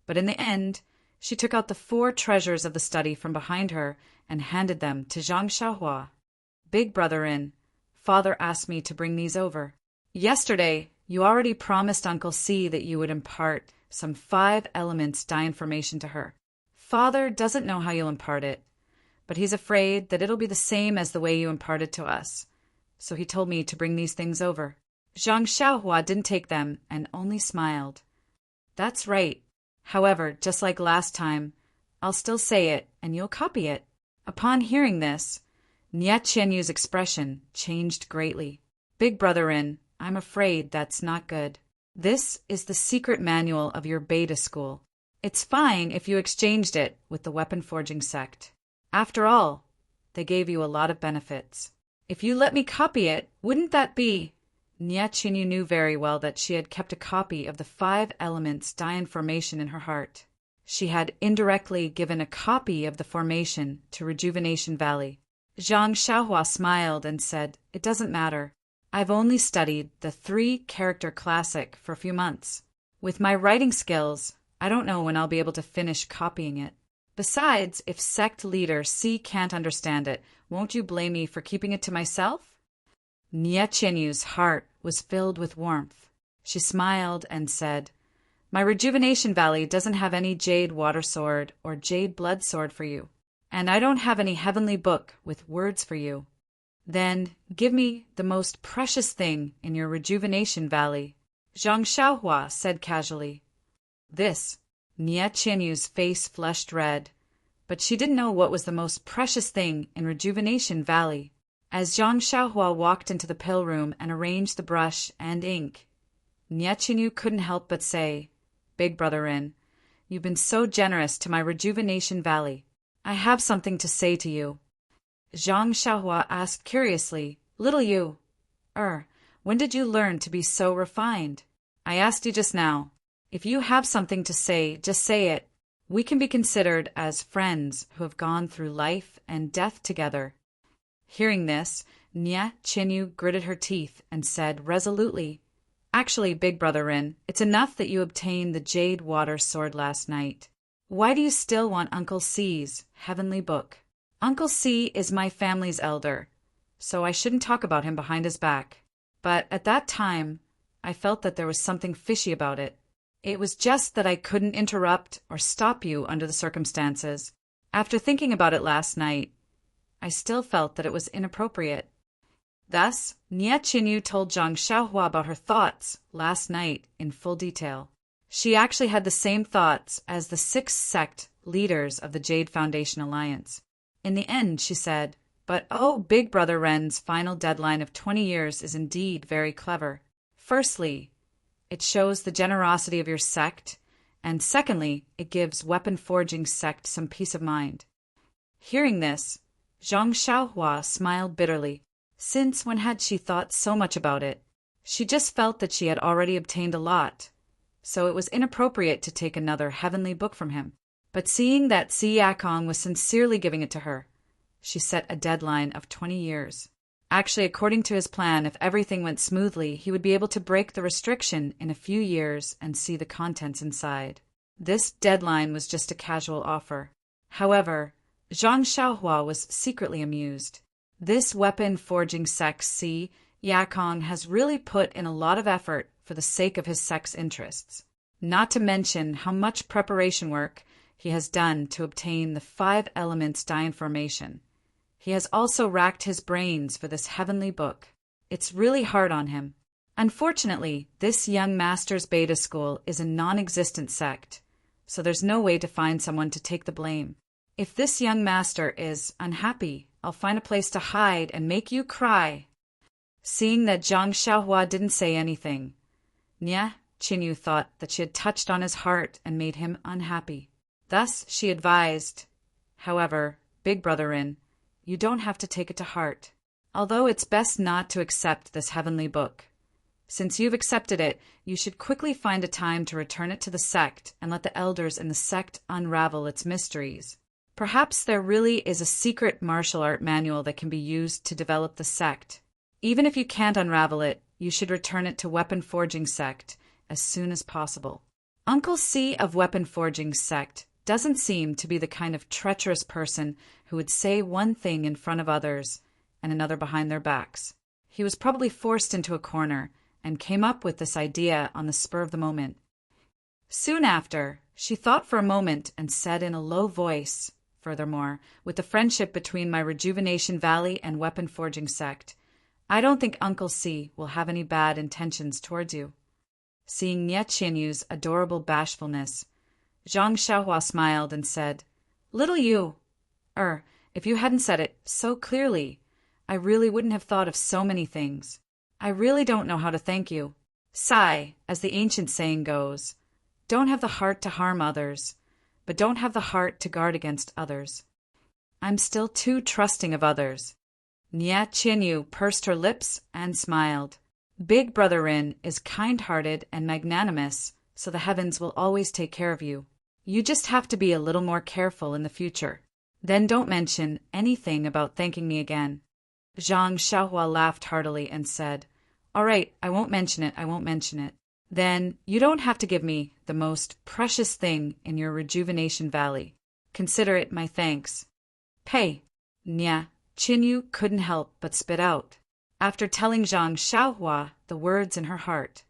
But in the end, she took out the 4 treasures of the study from behind her and handed them to Zhang Xiaohua. "Big brother in, father asked me to bring these over. Yesterday, you already promised Uncle C that you would impart some 5 elements dye information to her. Father doesn't know how you'll impart it, but he's afraid that it'll be the same as the way you imparted to us. So he told me to bring these things over." Zhang Xiaohua didn't take them and only smiled. "That's right. However, just like last time, I'll still say it and you'll copy it." Upon hearing this, Nie Qianyu's expression changed greatly. "Big brother in, I'm afraid that's not good. This is the secret manual of your beta school. It's fine if you exchanged it with the weapon forging sect. After all, they gave you a lot of benefits. If you let me copy it, wouldn't that be—" Nie Qianyu knew very well that she had kept a copy of the 5 elements dye formation in her heart. She had indirectly given a copy of the formation to Rejuvenation Valley. Zhang Xiaohua smiled and said, "It doesn't matter. I've only studied the 3-character classic for a few months. With my writing skills, I don't know when I'll be able to finish copying it. Besides, if sect leader C can't understand it, won't you blame me for keeping it to myself?" Nie Qianyu's heart was filled with warmth. She smiled and said, "My Rejuvenation Valley doesn't have any jade water sword or jade blood sword for you, and I don't have any heavenly book with words for you. Then give me the most precious thing in your Rejuvenation Valley." Zhang Xiaohua said casually. This, Nie Qianyu's face flushed red, but she didn't know what was the most precious thing in Rejuvenation Valley. As Zhang Xiaohua walked into the pill room and arranged the brush and ink, Nie Qianyu couldn't help but say, "Big brother in, you've been so generous to my Rejuvenation Valley. I have something to say to you." Zhang Xiaohua asked curiously, "Little you, when did you learn to be so refined?" "I asked you just now. If you have something to say, just say it. We can be considered as friends who have gone through life and death together." Hearing this, Nie Qianyu gritted her teeth and said resolutely, "Actually, big brother in, it's enough that you obtained the jade water sword last night. Why do you still want Uncle C's heavenly book? Uncle C is my family's elder, so I shouldn't talk about him behind his back. But at that time, I felt that there was something fishy about it. It was just that I couldn't interrupt or stop you under the circumstances. After thinking about it last night, I still felt that it was inappropriate." Thus, Nie Qianyu told Zhang Xiaohua about her thoughts last night in full detail. She actually had the same thoughts as the 6 sect leaders of the Jade Foundation Alliance. In the end, she said, "But Big Brother Ren's final deadline of 20 years is indeed very clever. Firstly, it shows the generosity of your sect, and secondly, it gives weapon forging sect some peace of mind." Hearing this, Zhang Xiaohua smiled bitterly, since when had she thought so much about it? She just felt that she had already obtained a lot, so it was inappropriate to take another heavenly book from him. But seeing that Si Yakong was sincerely giving it to her, she set a deadline of 20 years. Actually, according to his plan, if everything went smoothly, he would be able to break the restriction in a few years and see the contents inside. This deadline was just a casual offer. However, Zhang Xiaohua was secretly amused. This weapon forging sect Si Yakong has really put in a lot of effort for the sake of his sect's interests, not to mention how much preparation work he has done to obtain the 5 elements dye formation. He has also racked his brains for this heavenly book. It's really hard on him. Unfortunately, this young master's beta school is a non-existent sect, so there's no way to find someone to take the blame. If this young master is unhappy, I'll find a place to hide and make you cry." Seeing that Zhang Xiaohua didn't say anything, Nie Qianyu thought that she had touched on his heart and made him unhappy. Thus she advised, "However, big brother in, you don't have to take it to heart. Although it's best not to accept this heavenly book, Since you've accepted it, you should quickly find a time to return it to the sect and let the elders in the sect unravel its mysteries. Perhaps there really is a secret martial art manual that can be used to develop the sect. Even if you can't unravel it, you should return it to Weapon Forging Sect as soon as possible. Uncle C of Weapon Forging Sect doesn't seem to be the kind of treacherous person who would say one thing in front of others and another behind their backs. He was probably forced into a corner and came up with this idea on the spur of the moment. Soon after, she thought for a moment and said in a low voice, "Furthermore, with the friendship between my Rejuvenation Valley and Weapon Forging Sect, I don't think Uncle C will have any bad intentions towards you." Seeing Nie Qianyu's adorable bashfulness, Zhang Xiaohua smiled and said, "Little you. If you hadn't said it so clearly, I really wouldn't have thought of so many things. I really don't know how to thank you. Sai, as the ancient saying goes, don't have the heart to harm others, but don't have the heart to guard against others. I'm still too trusting of others." Nie Qianyu pursed her lips and smiled. Big Brother Rin is kind-hearted and magnanimous, so the heavens will always take care of you. You just have to be a little more careful in the future. Then don't mention anything about thanking me again. Zhang Xiaohua laughed heartily and said, "All right, I won't mention it. Then you don't have to give me the most precious thing in your Rejuvenation Valley. Consider it my thanks." "Pay." Nie Qianyu couldn't help but spit out. After telling Zhang Xiaohua the words in her heart,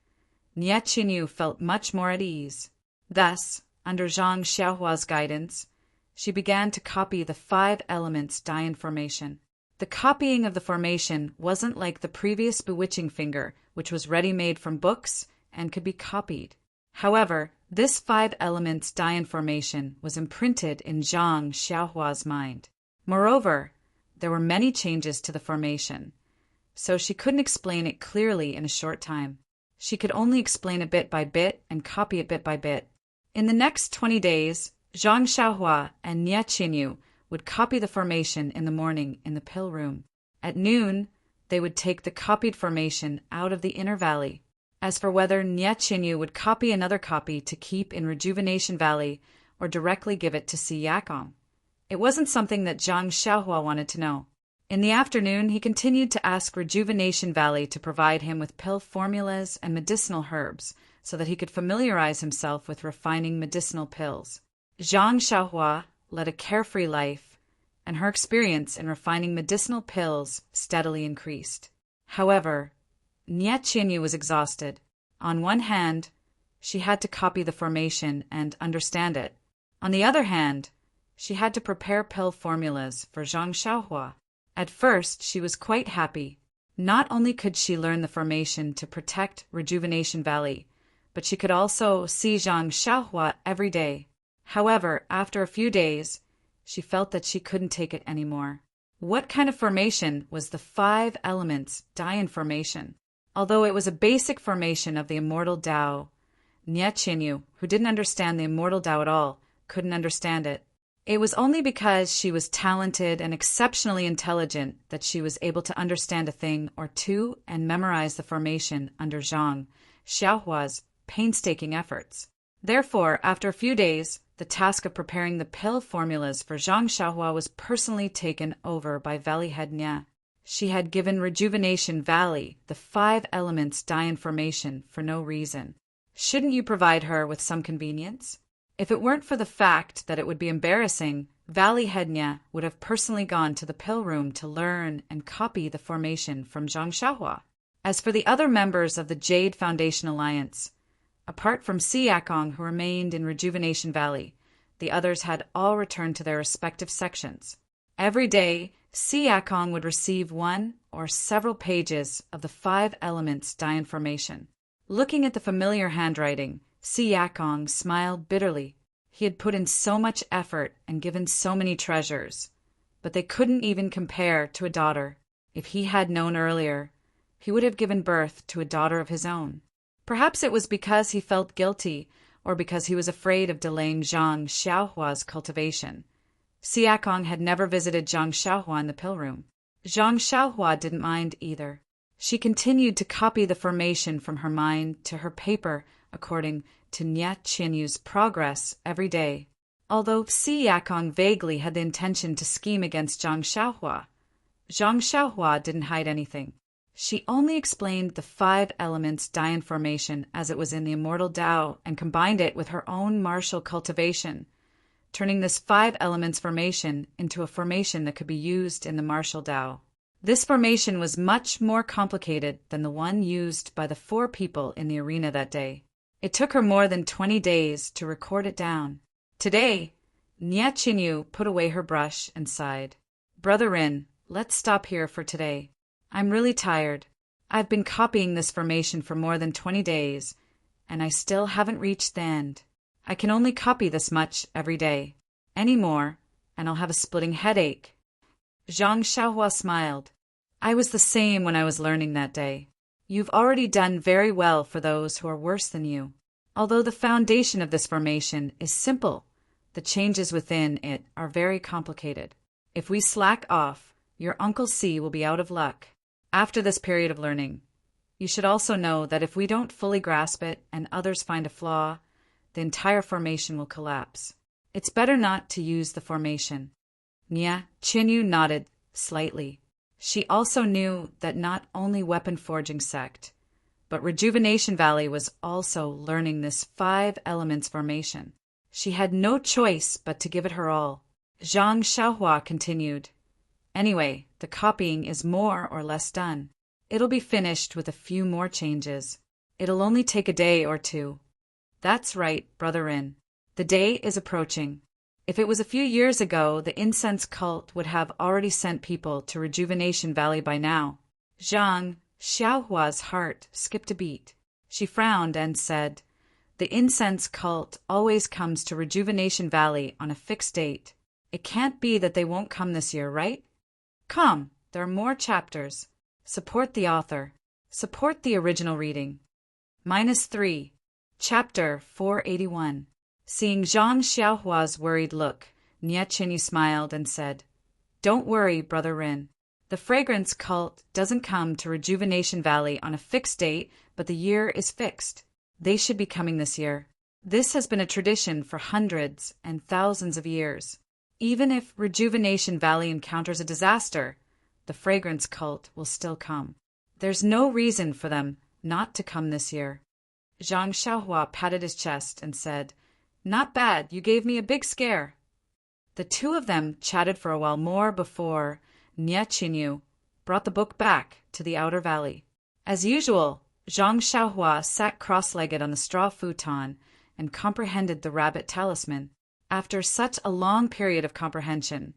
Nie Qianyu felt much more at ease. Thus, under Zhang Xiaohua's guidance, she began to copy the 5 elements Dian formation. The copying of the formation wasn't like the previous bewitching finger, which was ready-made from books and could be copied. However, this 5 elements Dian formation was imprinted in Zhang Xiaohua's mind. Moreover, there were many changes to the formation, so she couldn't explain it clearly in a short time. She could only explain it bit by bit and copy it bit by bit. In the next 20 days, Zhang Xiaohua and Nie Qianyu would copy the formation in the morning in the pill room. At noon, they would take the copied formation out of the inner valley. As for whether Nie Qianyu would copy another copy to keep in Rejuvenation Valley or directly give it to Si Yakong, it wasn't something that Zhang Xiaohua wanted to know. In the afternoon, he continued to ask Rejuvenation Valley to provide him with pill formulas and medicinal herbs so that he could familiarize himself with refining medicinal pills. Zhang Xiaohua led a carefree life, and her experience in refining medicinal pills steadily increased. However, Nie Qianyu was exhausted. On one hand, she had to copy the formation and understand it. On the other hand, she had to prepare pill formulas for Zhang Xiaohua. At first, she was quite happy. Not only could she learn the formation to protect Rejuvenation Valley, but she could also see Zhang Xiaohua every day. However, after a few days, she felt that she couldn't take it anymore. What kind of formation was the 5 elements Dian formation? Although it was a basic formation of the immortal Tao, Nie Qianyu, who didn't understand the immortal Tao at all, couldn't understand it. It was only because she was talented and exceptionally intelligent that she was able to understand a thing or two and memorize the formation under Zhang Xiaohua's painstaking efforts. Therefore, after a few days, the task of preparing the pill formulas for Zhang Xiaohua was personally taken over by Valley Head Nie. She had given Rejuvenation Valley the 5 elements Dian formation for no reason. Shouldn't you provide her with some convenience? If it weren't for the fact that it would be embarrassing, Valley Head Nie would have personally gone to the pill room to learn and copy the formation from Zhang Xiaohua. As for the other members of the Jade Foundation Alliance, apart from Si Yakong, who remained in Rejuvenation Valley, the others had all returned to their respective sections. Every day, Si Yakong would receive 1 or several pages of the 5 elements Dian formation. Looking at the familiar handwriting, Si Yakong smiled bitterly. He had put in so much effort and given so many treasures, but they couldn't even compare to a daughter. If he had known earlier, he would have given birth to a daughter of his own. Perhaps it was because he felt guilty or because he was afraid of delaying Zhang Xiaohua's cultivation. Si Yakong had never visited Zhang Xiaohua in the pill room. Zhang Xiaohua didn't mind either. She continued to copy the formation from her mind to her paper according to Nya Qianyu's progress every day. Although Si Yakong vaguely had the intention to scheme against Zhang Xiaohua didn't hide anything. She only explained the 5 elements Dian formation as it was in the immortal Tao and combined it with her own martial cultivation, turning this 5 elements formation into a formation that could be used in the martial Tao. This formation was much more complicated than the one used by the 4 people in the arena that day. It took her more than 20 days to record it down. Today, Nya Qianyu put away her brush and sighed. Brother Rin, let's stop here for today. I'm really tired. I've been copying this formation for more than 20 days, and I still haven't reached the end. I can only copy this much every day. Any more, and I'll have a splitting headache. Zhang Xiaohua smiled. I was the same when I was learning that day. You've already done very well for those who are worse than you. Although the foundation of this formation is simple, the changes within it are very complicated. If we slack off, your Uncle C will be out of luck. After this period of learning, you should also know that if we don't fully grasp it and others find a flaw, the entire formation will collapse. It's better not to use the formation. Nya Qianyu nodded slightly. She also knew that not only Weapon Forging Sect, but Rejuvenation Valley was also learning this 5 elements formation. She had no choice but to give it her all. Zhang Xiaohua continued. Anyway, the copying is more or less done. It'll be finished with a few more changes. It'll only take a day or 2. That's right, Brother Rin. The day is approaching. If it was a few years ago, the incense cult would have already sent people to Rejuvenation Valley by now. Zhang Xiaohua's heart skipped a beat. She frowned and said, The incense cult always comes to Rejuvenation Valley on a fixed date. It can't be that they won't come this year, right? Come, there are more chapters. Support the author. Support the original reading. -3. Chapter 481. Seeing Zhang Xiaohua's worried look, Nya Qianyu smiled and said, Don't worry, Brother Rin. The fragrance cult doesn't come to Rejuvenation Valley on a fixed date, but the year is fixed. They should be coming this year. This has been a tradition for hundreds and thousands of years. Even if Rejuvenation Valley encounters a disaster, the fragrance cult will still come. There's no reason for them not to come this year. Zhang Xiaohua patted his chest and said, Not bad, you gave me a big scare. The 2 of them chatted for a while more before Nya Qianyu brought the book back to the outer valley. As usual, Zhang Xiaohua sat cross-legged on the straw futon and comprehended the rabbit talisman. After such a long period of comprehension,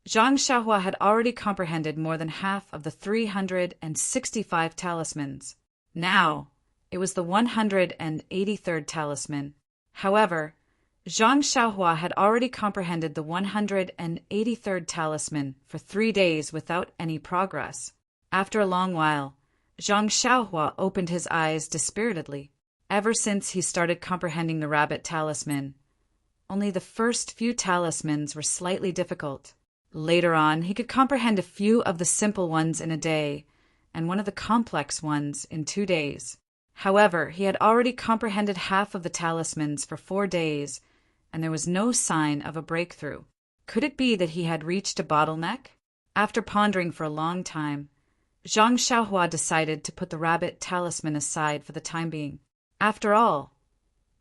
Zhang Xiaohua had already comprehended more than half of the 365 talismans. Now, it was the 183rd talisman. However, Zhang Xiaohua had already comprehended the 183rd talisman for 3 days without any progress. After a long while, Zhang Xiaohua opened his eyes dispiritedly. Ever since he started comprehending the rabbit talisman, only the first few talismans were slightly difficult. Later on, he could comprehend a few of the simple ones in a day, and one of the complex ones in 2 days. However, he had already comprehended half of the talismans for 4 days, and there was no sign of a breakthrough. Could it be that he had reached a bottleneck? After pondering for a long time, Zhang Xiaohua decided to put the rabbit talisman aside for the time being. After all,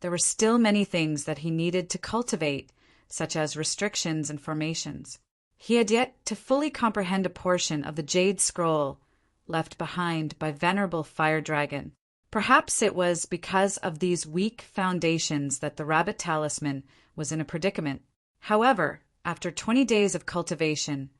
there were still many things that he needed to cultivate, such as restrictions and formations. He had yet to fully comprehend a portion of the jade scroll left behind by Venerable Fire Dragon. Perhaps it was because of these weak foundations that the rabbit talisman was in a predicament. However, after 20 days of cultivation,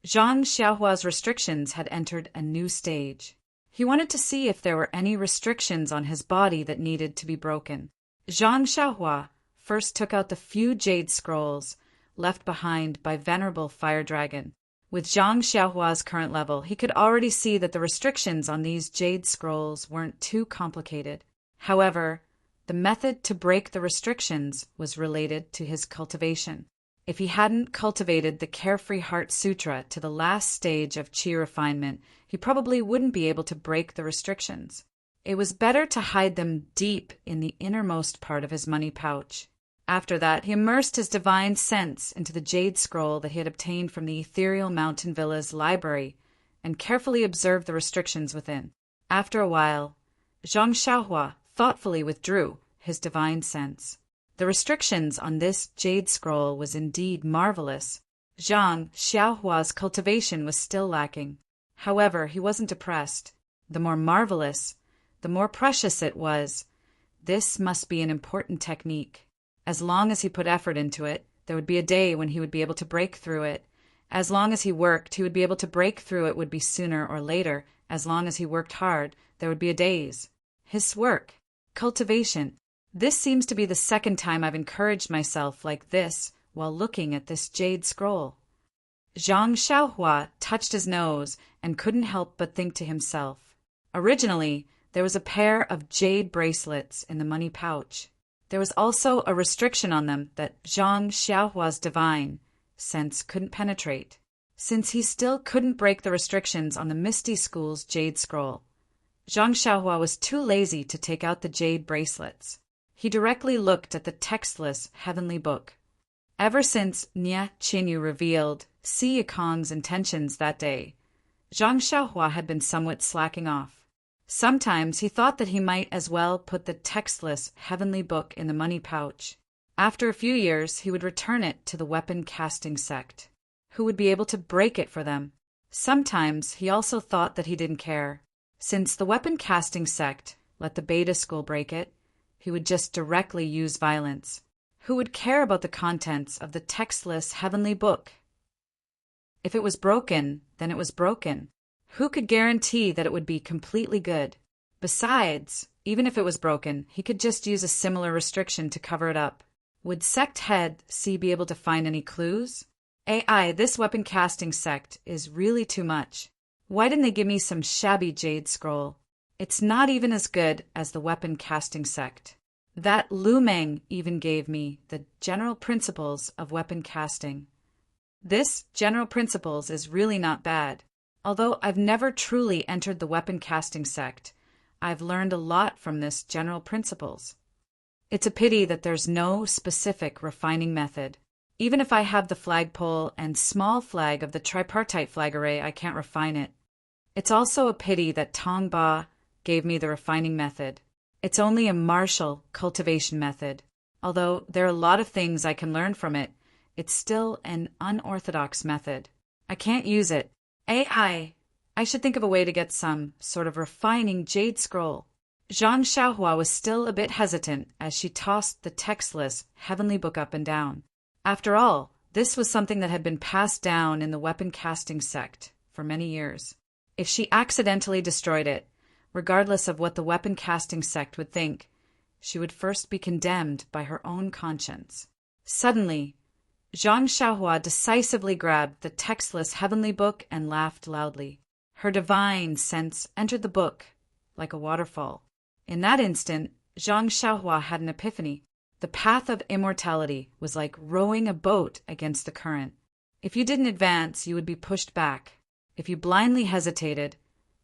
Zhang Xiaohua's restrictions had entered a new stage. He wanted to see if there were any restrictions on his body that needed to be broken. Zhang Xiaohua first took out the few jade scrolls left behind by Venerable Fire Dragon. With Zhang Xiaohua's current level, he could already see that the restrictions on these jade scrolls weren't too complicated. However, the method to break the restrictions was related to his cultivation. If he hadn't cultivated the Carefree Heart Sutra to the last stage of chi refinement, he probably wouldn't be able to break the restrictions. It was better to hide them deep in the innermost part of his money pouch. After that, he immersed his divine sense into the jade scroll that he had obtained from the ethereal mountain villa's library and carefully observed the restrictions within. After a while, Zhang Xiaohua thoughtfully withdrew his divine sense. The restrictions on this jade scroll was indeed marvelous. Zhang Xiaohua's cultivation was still lacking. However, he wasn't depressed. The more marvelous, the more precious it was. This must be an important technique. As long as he put effort into it, there would be a day when he would be able to break through it. As long as he worked, he would be able to break through it would be sooner or later. As long as he worked hard, there would be a days. His work, cultivation. This seems to be the second time I've encouraged myself like this while looking at this jade scroll. Zhang Xiaohua touched his nose and couldn't help but think to himself. Originally, there was a pair of jade bracelets in the money pouch. There was also a restriction on them that Zhang Xiaohua's divine sense couldn't penetrate, since he still couldn't break the restrictions on the Misty School's jade scroll. Zhang Xiaohua was too lazy to take out the jade bracelets. He directly looked at the textless heavenly book. Ever since Nie Qinyu revealed Si Yikong's intentions that day, Zhang Xiaohua had been somewhat slacking off. Sometimes he thought that he might as well put the textless heavenly book in the money pouch. After a few years, he would return it to the weapon-casting sect, who would be able to break it for them. Sometimes he also thought that he didn't care. Since the weapon-casting sect let the Beta School break it, he would just directly use violence. Who would care about the contents of the textless heavenly book? If it was broken, then it was broken. Who could guarantee that it would be completely good? Besides, even if it was broken, he could just use a similar restriction to cover it up. Would Sect Head C be able to find any clues? This weapon casting sect is really too much. Why didn't they give me some shabby jade scroll? It's not even as good as the weapon casting sect. That Lu Meng even gave me the general principles of weapon casting. This general principles is really not bad. Although I've never truly entered the weapon casting sect, I've learned a lot from this general principles. It's a pity that there's no specific refining method. Even if I have the flagpole and small flag of the tripartite flag array, I can't refine it. It's also a pity that Tong Ba gave me the refining method. It's only a martial cultivation method. Although there are a lot of things I can learn from it, it's still an unorthodox method. I can't use it. I should think of a way to get some sort of refining jade scroll. Zhang Xiaohua was still a bit hesitant as she tossed the textless heavenly book up and down. After all, this was something that had been passed down in the weapon casting sect for many years. If she accidentally destroyed it, regardless of what the weapon casting sect would think, she would first be condemned by her own conscience. Suddenly, Zhang Xiaohua decisively grabbed the textless heavenly book and laughed loudly. Her divine sense entered the book like a waterfall. In that instant, Zhang Xiaohua had an epiphany. The path of immortality was like rowing a boat against the current. If you didn't advance, you would be pushed back. If you blindly hesitated,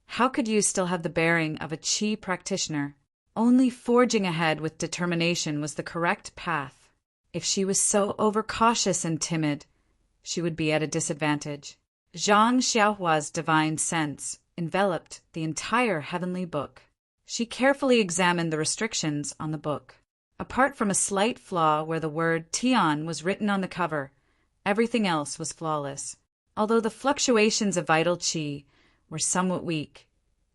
how could you still have the bearing of a qi practitioner? Only forging ahead with determination was the correct path. If she was so overcautious and timid, she would be at a disadvantage. Zhang Xiaohua's divine sense enveloped the entire heavenly book. She carefully examined the restrictions on the book. Apart from a slight flaw where the word Tian was written on the cover, everything else was flawless. Although the fluctuations of vital qi were somewhat weak,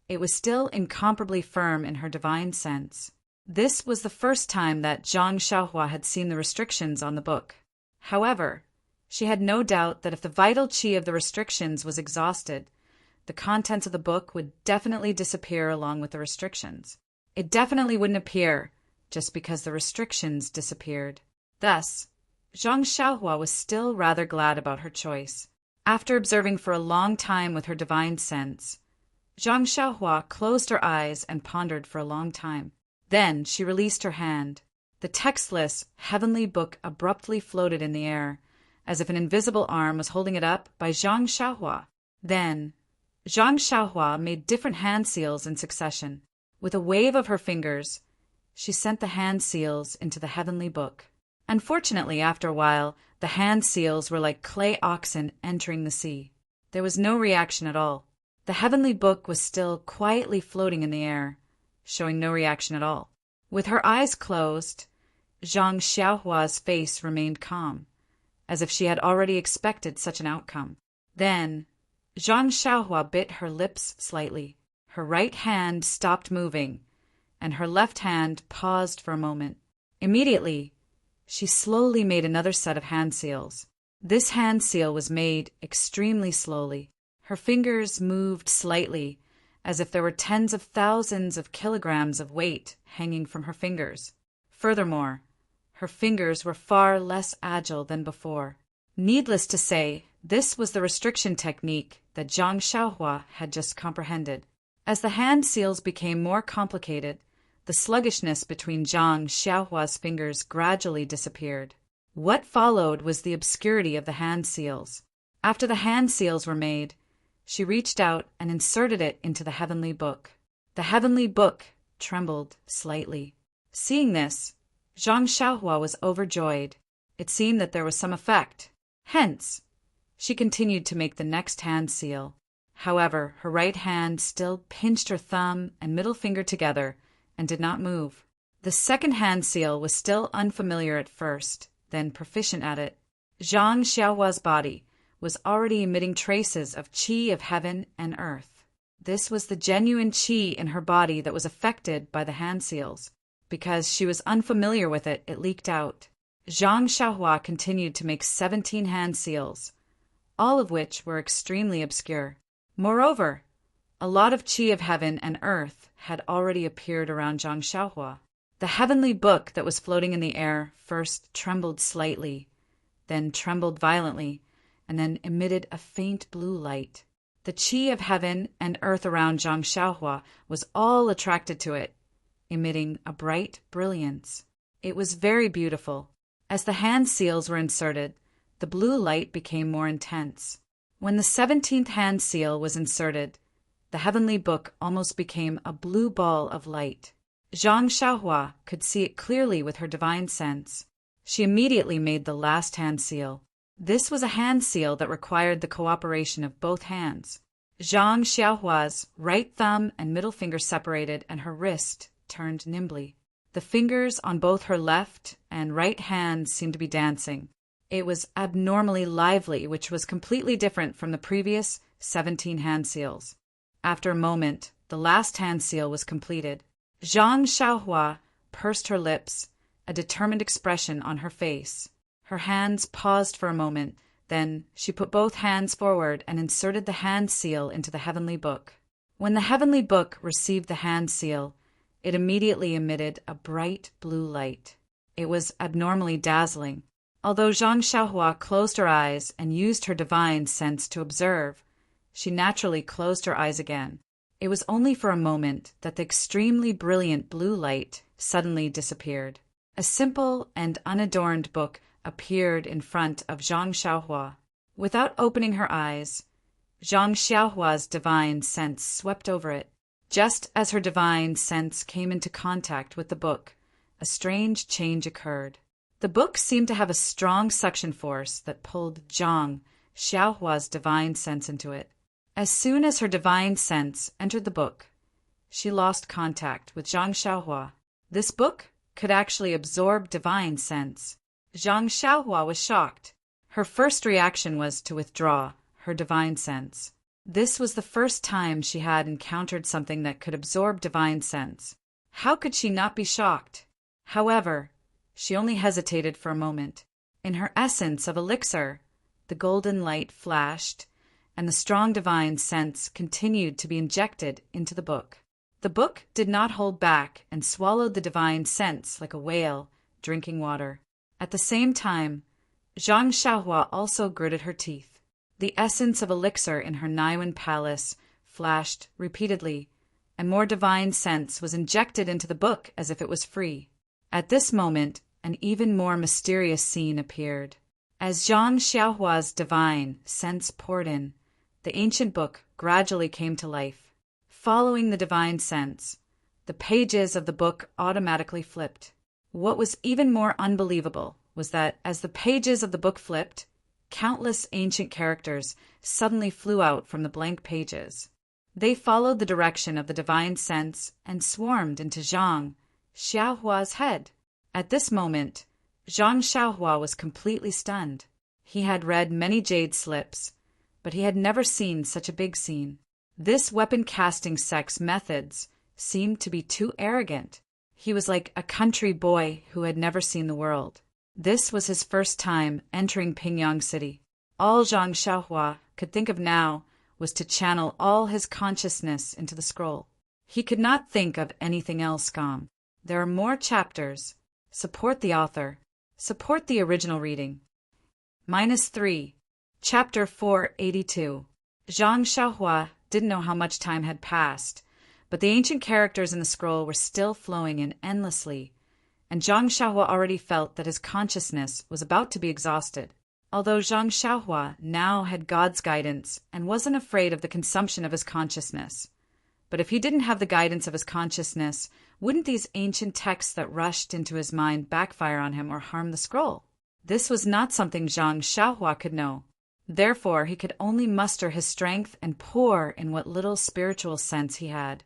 it was still incomparably firm in her divine sense. This was the first time that Zhang Xiaohua had seen the restrictions on the book. However, she had no doubt that if the vital qi of the restrictions was exhausted, the contents of the book would definitely disappear along with the restrictions. It definitely wouldn't appear just because the restrictions disappeared. Thus, Zhang Xiaohua was still rather glad about her choice. After observing for a long time with her divine sense, Zhang Xiaohua closed her eyes and pondered for a long time. Then she released her hand. The textless heavenly book abruptly floated in the air, as if an invisible arm was holding it up by Zhang Xiaohua. Then, Zhang Xiaohua made different hand seals in succession. With a wave of her fingers, she sent the hand seals into the heavenly book. Unfortunately, after a while, the hand seals were like clay oxen entering the sea. There was no reaction at all. The heavenly book was still quietly floating in the air, showing no reaction at all. With her eyes closed, Zhang Xiaohua's face remained calm, as if she had already expected such an outcome. Then, Zhang Xiaohua bit her lips slightly. Her right hand stopped moving, and her left hand paused for a moment. Immediately, she slowly made another set of hand seals. This hand seal was made extremely slowly. Her fingers moved slightly, as if there were tens of thousands of kilograms of weight hanging from her fingers. Furthermore, her fingers were far less agile than before. Needless to say, this was the restriction technique that Zhang Xiaohua had just comprehended. As the hand seals became more complicated, the sluggishness between Zhang Xiaohua's fingers gradually disappeared. What followed was the obscurity of the hand seals. After the hand seals were made, she reached out and inserted it into the heavenly book. The heavenly book trembled slightly. Seeing this, Zhang Xiaohua was overjoyed. It seemed that there was some effect. Hence, she continued to make the next hand seal. However, her right hand still pinched her thumb and middle finger together and did not move. The second hand seal was still unfamiliar at first, then proficient at it. Zhang Xiaohua's body was already emitting traces of qi of heaven and earth. This was the genuine qi in her body that was affected by the hand seals. Because she was unfamiliar with it, it leaked out. Zhang Xiaohua continued to make 17 hand seals, all of which were extremely obscure. Moreover, a lot of qi of heaven and earth had already appeared around Zhang Xiaohua. The heavenly book that was floating in the air first trembled slightly, then trembled violently, and then emitted a faint blue light. The qi of heaven and earth around Zhang Xiaohua was all attracted to it, emitting a bright brilliance. It was very beautiful. As the hand seals were inserted, the blue light became more intense. When the 17th hand seal was inserted, the heavenly book almost became a blue ball of light. Zhang Xiaohua could see it clearly with her divine sense. She immediately made the last hand seal. This was a hand seal that required the cooperation of both hands. Zhang Xiaohua's right thumb and middle finger separated, and her wrist turned nimbly. The fingers on both her left and right hands seemed to be dancing. It was abnormally lively, which was completely different from the previous 17 hand seals. After a moment, the last hand seal was completed. Zhang Xiaohua pursed her lips, a determined expression on her face. Her hands paused for a moment, then she put both hands forward and inserted the hand seal into the heavenly book. When the heavenly book received the hand seal, it immediately emitted a bright blue light. It was abnormally dazzling. Although Zhang Xiaohua closed her eyes and used her divine sense to observe, she naturally closed her eyes again. It was only for a moment that the extremely brilliant blue light suddenly disappeared. A simple and unadorned book appeared in front of Zhang Xiaohua. Without opening her eyes, Zhang Xiaohua's divine sense swept over it. Just as her divine sense came into contact with the book, a strange change occurred. The book seemed to have a strong suction force that pulled Zhang Xiaohua's divine sense into it. As soon as her divine sense entered the book, she lost contact with Zhang Xiaohua. This book could actually absorb divine sense. Zhang Xiaohua was shocked. Her first reaction was to withdraw her divine sense. This was the first time she had encountered something that could absorb divine sense. How could she not be shocked? However, she only hesitated for a moment. In her essence of elixir, the golden light flashed, and the strong divine sense continued to be injected into the book. The book did not hold back and swallowed the divine sense like a whale drinking water. At the same time, Zhang Xiaohua also gritted her teeth. The essence of elixir in her Niwen palace flashed repeatedly, and more divine sense was injected into the book as if it was free. At this moment, an even more mysterious scene appeared. As Zhang Xiaohua's divine sense poured in, the ancient book gradually came to life. Following the divine sense, the pages of the book automatically flipped. What was even more unbelievable was that as the pages of the book flipped, countless ancient characters suddenly flew out from the blank pages. They followed the direction of the divine sense and swarmed into Zhang Xiaohua's head. At this moment, Zhang Xiaohua was completely stunned. He had read many jade slips, but he had never seen such a big scene. This weapon-casting sect's methods seemed to be too arrogant. He was like a country boy who had never seen the world. This was his first time entering Pingyang City. All Zhang Xiaohua could think of now was to channel all his consciousness into the scroll. He could not think of anything else. There are more chapters. Support the author. Support the original reading. -3. Chapter 482. Zhang Xiaohua didn't know how much time had passed, but the ancient characters in the scroll were still flowing in endlessly, and Zhang Xiaohua already felt that his consciousness was about to be exhausted. Although Zhang Xiaohua now had God's guidance and wasn't afraid of the consumption of his consciousness. But if he didn't have the guidance of his consciousness, wouldn't these ancient texts that rushed into his mind backfire on him or harm the scroll? This was not something Zhang Xiaohua could know. Therefore, he could only muster his strength and pour in what little spiritual sense he had,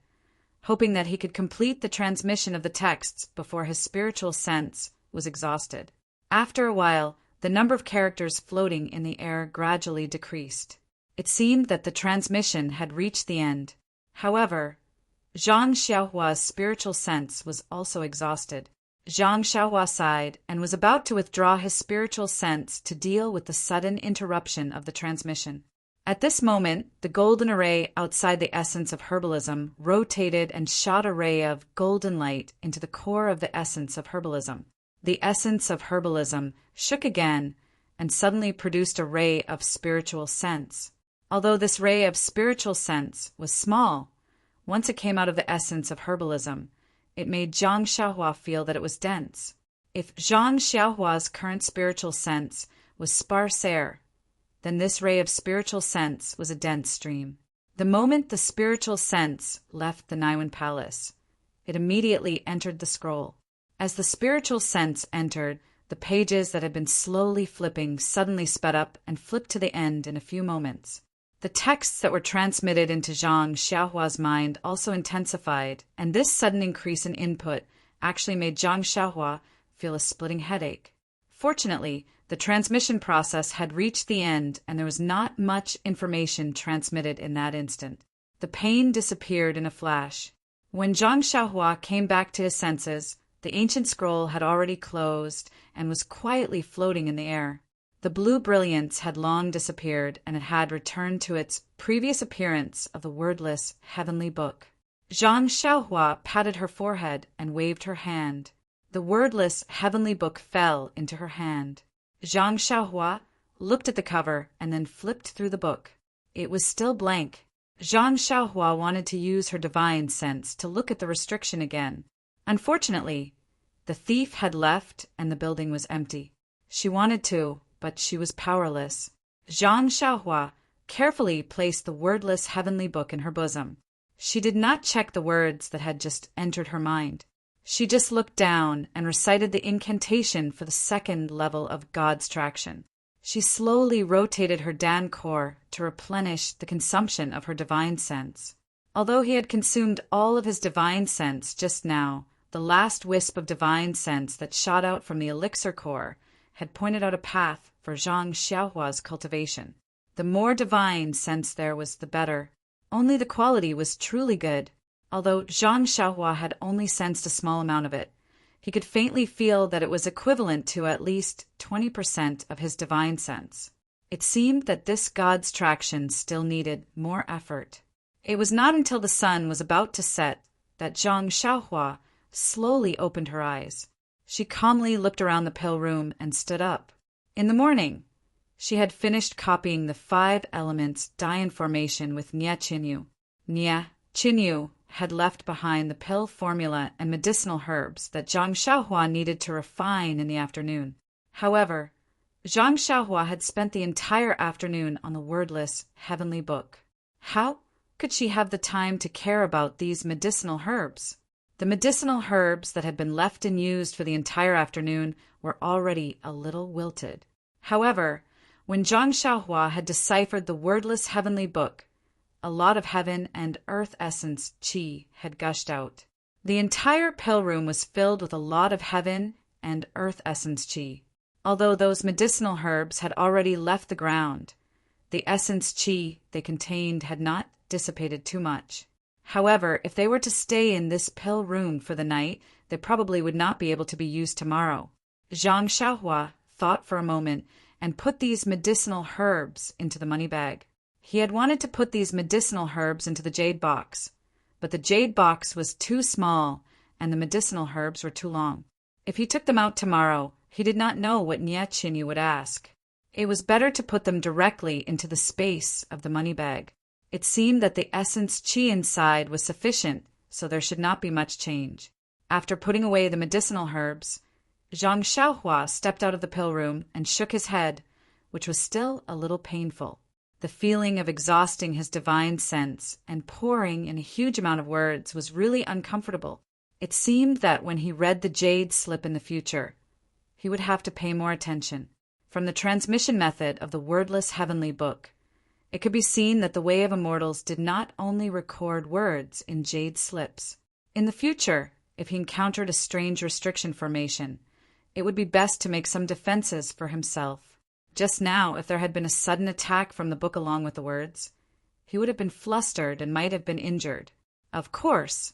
hoping that he could complete the transmission of the texts before his spiritual sense was exhausted. After a while, the number of characters floating in the air gradually decreased. It seemed that the transmission had reached the end. However, Zhang Xiaohua's spiritual sense was also exhausted. Zhang Xiaohua sighed and was about to withdraw his spiritual sense to deal with the sudden interruption of the transmission. At this moment, the golden array outside the essence of herbalism rotated and shot a ray of golden light into the core of the essence of herbalism. The essence of herbalism shook again and suddenly produced a ray of spiritual sense. Although this ray of spiritual sense was small, once it came out of the essence of herbalism, it made Zhang Xiaohua feel that it was dense. If Zhang Xiaohua's current spiritual sense was sparse air, then this ray of spiritual sense was a dense stream. The moment the spiritual sense left the Naiwan Palace, it immediately entered the scroll. As the spiritual sense entered, the pages that had been slowly flipping suddenly sped up and flipped to the end in a few moments. The texts that were transmitted into Zhang Xiaohua's mind also intensified, and this sudden increase in input actually made Zhang Xiaohua feel a splitting headache. Fortunately, the transmission process had reached the end and there was not much information transmitted in that instant. The pain disappeared in a flash. When Zhang Xiaohua came back to his senses, the ancient scroll had already closed and was quietly floating in the air. The blue brilliance had long disappeared, and it had returned to its previous appearance of the wordless heavenly book. Zhang Xiaohua patted her forehead and waved her hand. The wordless heavenly book fell into her hand. Zhang Xiaohua looked at the cover and then flipped through the book. It was still blank. Zhang Xiaohua wanted to use her divine sense to look at the restriction again. Unfortunately, the thief had left and the building was empty. She wanted to, but she was powerless. Zhang Xiaohua carefully placed the wordless heavenly book in her bosom. She did not check the words that had just entered her mind. She just looked down and recited the incantation for the second level of God's traction. She slowly rotated her Dan core to replenish the consumption of her divine sense. Although he had consumed all of his divine sense just now, the last wisp of divine sense that shot out from the elixir core had pointed out a path for Zhang Xiaohua's cultivation. The more divine sense there was, the better. Only the quality was truly good. Although Zhang Xiaohua had only sensed a small amount of it, he could faintly feel that it was equivalent to at least 20% of his divine sense. It seemed that this God's traction still needed more effort. It was not until the sun was about to set that Zhang Xiaohua slowly opened her eyes. She calmly looked around the pale room and stood up. In the morning, she had finished copying the 5 elements Dian formation with Nie Qinyu. Nie Qinyu had left behind the pill formula and medicinal herbs that Zhang Xiaohua needed to refine in the afternoon. However, Zhang Xiaohua had spent the entire afternoon on the wordless heavenly book. How could she have the time to care about these medicinal herbs? The medicinal herbs that had been left unused for the entire afternoon were already a little wilted. However, when Zhang Xiaohua had deciphered the wordless heavenly book, a lot of heaven and earth essence qi had gushed out. The entire pill room was filled with a lot of heaven and earth essence qi. Although those medicinal herbs had already left the ground, the essence qi they contained had not dissipated too much. However, if they were to stay in this pill room for the night, they probably would not be able to be used tomorrow. Zhang Xiaohua thought for a moment and put these medicinal herbs into the money bag. He had wanted to put these medicinal herbs into the jade box, but the jade box was too small and the medicinal herbs were too long. If he took them out tomorrow, he did not know what Nie Qinyu would ask. It was better to put them directly into the space of the money bag. It seemed that the essence qi inside was sufficient, so there should not be much change. After putting away the medicinal herbs, Zhang Xiaohua stepped out of the pill room and shook his head, which was still a little painful. The feeling of exhausting his divine sense and pouring in a huge amount of words was really uncomfortable. It seemed that when he read the jade slip in the future, he would have to pay more attention. From the transmission method of the wordless heavenly book, it could be seen that the Way of Immortals did not only record words in jade slips. In the future, if he encountered a strange restriction formation, it would be best to make some defenses for himself. Just now, if there had been a sudden attack from the book along with the words, he would have been flustered and might have been injured. Of course,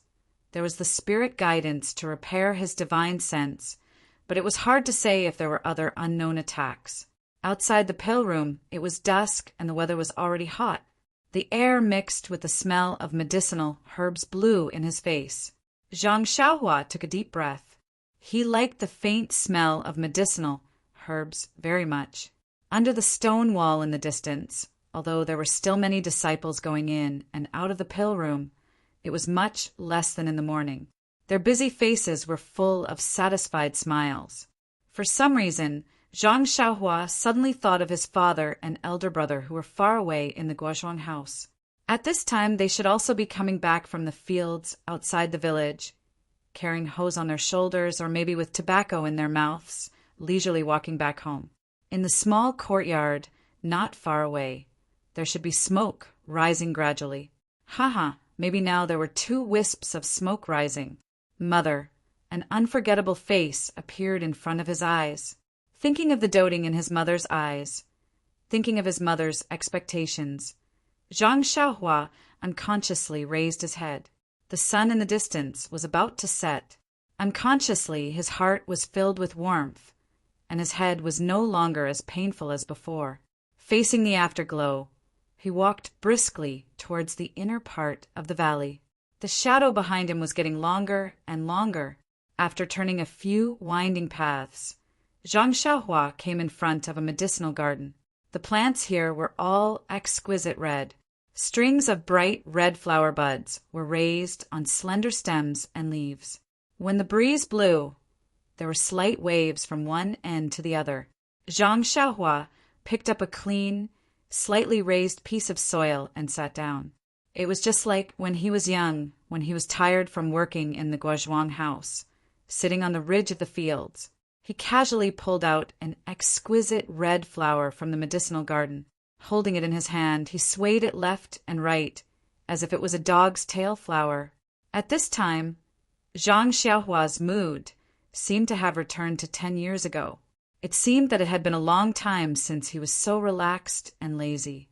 there was the spirit guidance to repair his divine sense, but it was hard to say if there were other unknown attacks. Outside the pill room, it was dusk and the weather was already hot. The air mixed with the smell of medicinal herbs blew in his face. Zhang Xiaohua took a deep breath. He liked the faint smell of medicinal herbs very much. Under the stone wall in the distance, although there were still many disciples going in and out of the pill room, it was much less than in the morning. Their busy faces were full of satisfied smiles. For some reason, Zhang Xiaohua suddenly thought of his father and elder brother who were far away in the Guozhuang house. At this time, they should also be coming back from the fields outside the village, carrying hoes on their shoulders or maybe with tobacco in their mouths, leisurely walking back home. In the small courtyard, not far away, there should be smoke rising gradually. Maybe now there were 2 wisps of smoke rising. Mother, an unforgettable face appeared in front of his eyes. Thinking of the doting in his mother's eyes, thinking of his mother's expectations, Zhang Xiaohua unconsciously raised his head. The sun in the distance was about to set. Unconsciously, his heart was filled with warmth, and his head was no longer as painful as before. Facing the afterglow, he walked briskly towards the inner part of the valley. The shadow behind him was getting longer and longer. After turning a few winding paths, Zhang Xiaohua came in front of a medicinal garden. The plants here were all exquisite red. Strings of bright red flower buds were raised on slender stems and leaves. When the breeze blew, there were slight waves from one end to the other. Zhang Xiaohua picked up a clean, slightly raised piece of soil and sat down. It was just like when he was young, when he was tired from working in the Guozhuang house, sitting on the ridge of the fields. He casually pulled out an exquisite red flower from the medicinal garden. Holding it in his hand, he swayed it left and right, as if it was a dog's tail flower. At this time, Zhang Xiaohua's mood seemed to have returned to 10 years ago. It seemed that it had been a long time since he was so relaxed and lazy.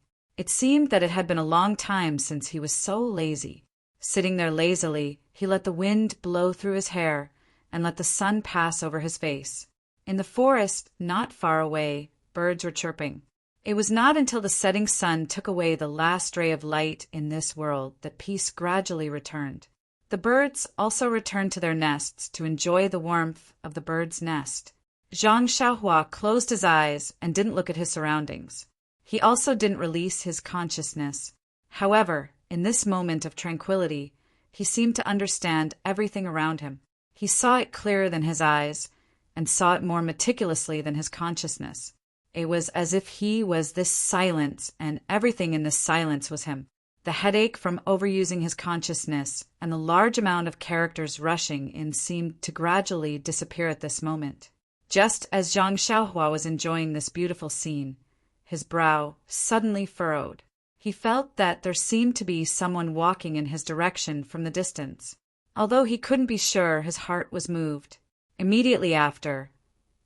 Sitting there lazily, he let the wind blow through his hair and let the sun pass over his face. In the forest, not far away, birds were chirping. It was not until the setting sun took away the last ray of light in this world that peace gradually returned. The birds also returned to their nests to enjoy the warmth of the bird's nest. Zhang Xiaohua closed his eyes and didn't look at his surroundings. He also didn't release his consciousness. However, in this moment of tranquility, he seemed to understand everything around him. He saw it clearer than his eyes, and saw it more meticulously than his consciousness. It was as if he was this silence, and everything in this silence was him. The headache from overusing his consciousness and the large amount of characters rushing in seemed to gradually disappear at this moment. Just as Zhang Xiaohua was enjoying this beautiful scene, his brow suddenly furrowed. He felt that there seemed to be someone walking in his direction from the distance. Although he couldn't be sure, his heart was moved. Immediately after,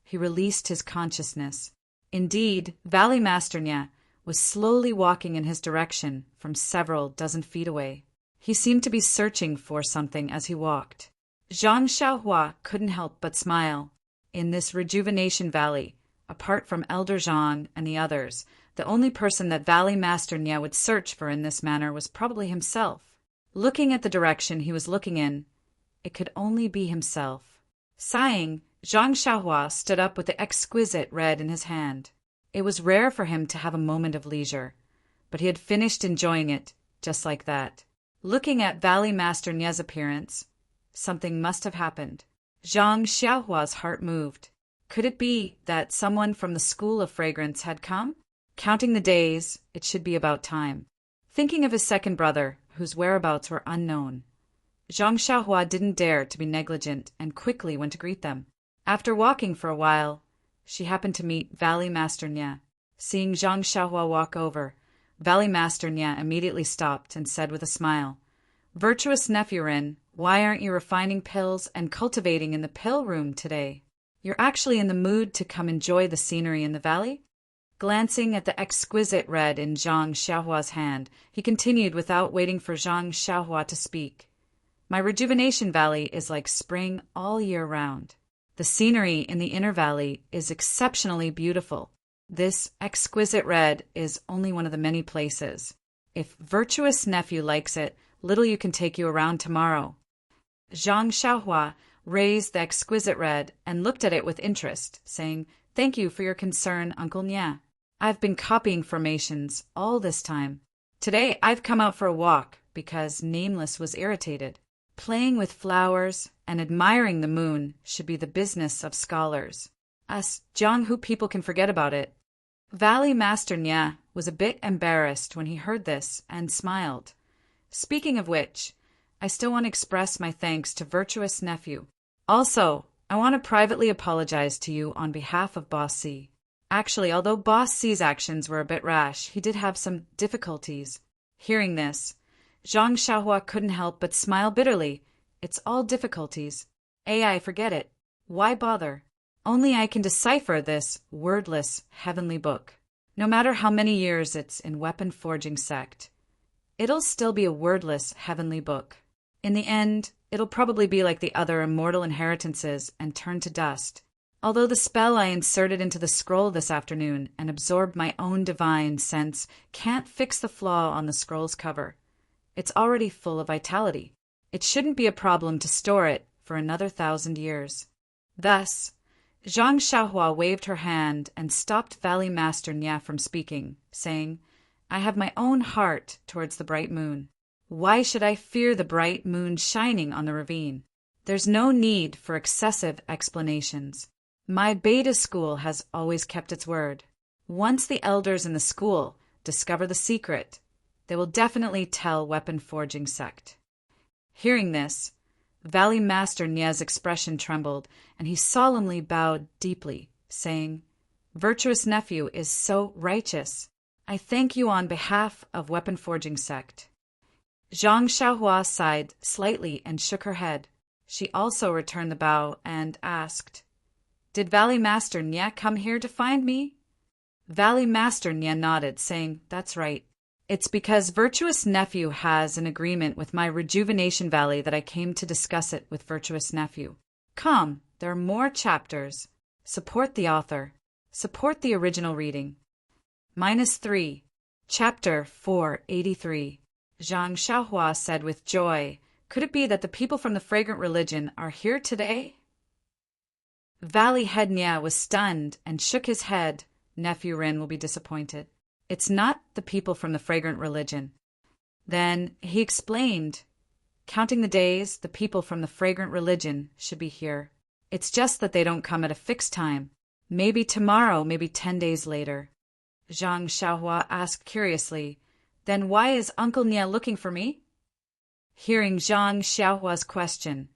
he released his consciousness. Indeed, Valley Master Nya was slowly walking in his direction from several dozen feet away. He seemed to be searching for something as he walked. Zhang Xiaohua couldn't help but smile. In this rejuvenation valley, apart from Elder Zhang and the others, the only person that Valley Master Nya would search for in this manner was probably himself. Looking at the direction he was looking in, it could only be himself. Sighing, Zhang Xiaohua stood up with the exquisite red in his hand. It was rare for him to have a moment of leisure, but he had finished enjoying it just like that. Looking at Valley Master Nya's appearance, something must have happened. Zhang Xiaohua's heart moved. Could it be that someone from the School of Fragrance had come? Counting the days, it should be about time. Thinking of his second brother, whose whereabouts were unknown, Zhang Xiaohua didn't dare to be negligent and quickly went to greet them. After walking for a while, she happened to meet Valley Master Nya. Seeing Zhang Xiaohua walk over, Valley Master Nya immediately stopped and said with a smile, "Virtuous nephew Rin, why aren't you refining pills and cultivating in the pill room today? You're actually in the mood to come enjoy the scenery in the valley?" Glancing at the exquisite red in Zhang Xiaohua's hand, he continued without waiting for Zhang Xiaohua to speak. "My rejuvenation valley is like spring all year round. The scenery in the inner valley is exceptionally beautiful. This exquisite red is only one of the many places. If virtuous nephew likes it, little you can take you around tomorrow." Zhang Xiaohua raised the exquisite red and looked at it with interest, saying, "Thank you for your concern, Uncle Nya. I've been copying formations all this time. Today I've come out for a walk because Nameless was irritated. Playing with flowers and admiring the moon should be the business of scholars. Us Jianghu people can forget about it." Valley Master Nya was a bit embarrassed when he heard this and smiled. "Speaking of which, I still want to express my thanks to virtuous nephew. Also, I want to privately apologize to you on behalf of Boss C. Actually, although Boss C's actions were a bit rash, he did have some difficulties." Hearing this, Zhang Xiaohua couldn't help but smile bitterly. "It's all difficulties. AI, forget it. Why bother? Only I can decipher this wordless heavenly book. No matter how many years it's in weapon forging sect, it'll still be a wordless heavenly book. In the end, it'll probably be like the other immortal inheritances and turn to dust. Although the spell I inserted into the scroll this afternoon and absorbed my own divine sense can't fix the flaw on the scroll's cover, it's already full of vitality. It shouldn't be a problem to store it for another 1,000 years." Thus, Zhang Xiaohua waved her hand and stopped Valley Master Nya from speaking, saying, "I have my own heart towards the bright moon. Why should I fear the bright moon shining on the ravine? There's no need for excessive explanations. My beta school has always kept its word. Once the elders in the school discover the secret, they will definitely tell weapon forging sect." Hearing this, Valley Master Nya's expression trembled, and he solemnly bowed deeply, saying, "Virtuous nephew is so righteous. I thank you on behalf of weapon forging sect." Zhang Xiaohua sighed slightly and shook her head. She also returned the bow and asked, "Did Valley Master Nya come here to find me?" Valley Master Nya nodded, saying, "That's right. It's because Virtuous Nephew has an agreement with my Rejuvenation Valley that I came to discuss it with Virtuous Nephew. Come, there are more chapters. Support the author. Support the original reading." -3. Chapter 483. Zhang Xiaohua said with joy, "Could it be that the people from the Fragrant Religion are here today?" Valley Head Nya was stunned and shook his head. "Nephew Rin will be disappointed. It's not the people from the Fragrant Religion." Then he explained, "Counting the days, the people from the Fragrant Religion should be here. It's just that they don't come at a fixed time. Maybe tomorrow, maybe 10 days later. Zhang Xiaohua asked curiously, Then why is Uncle Nia looking for me? Hearing Zhang Xiaohua's question,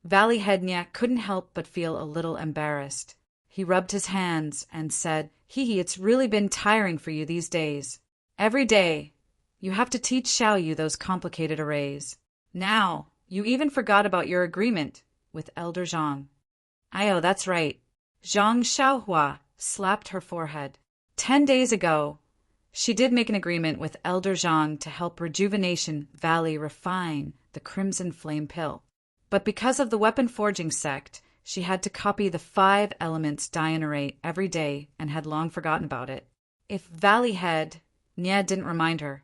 Valley Head Nia couldn't help but feel a little embarrassed. He rubbed his hands and said, Hee, it's really been tiring for you these days. Every day, you have to teach Xiaoyu those complicated arrays. Now, you even forgot about your agreement with Elder Zhang. Ayo, that's right. Zhang Xiaohua slapped her forehead. 10 days ago, she did make an agreement with Elder Zhang to help Rejuvenation Valley refine the Crimson Flame Pill. But because of the weapon forging sect, she had to copy the 5 elements Dian array every day and had long forgotten about it. If Valley Head Nia didn't remind her,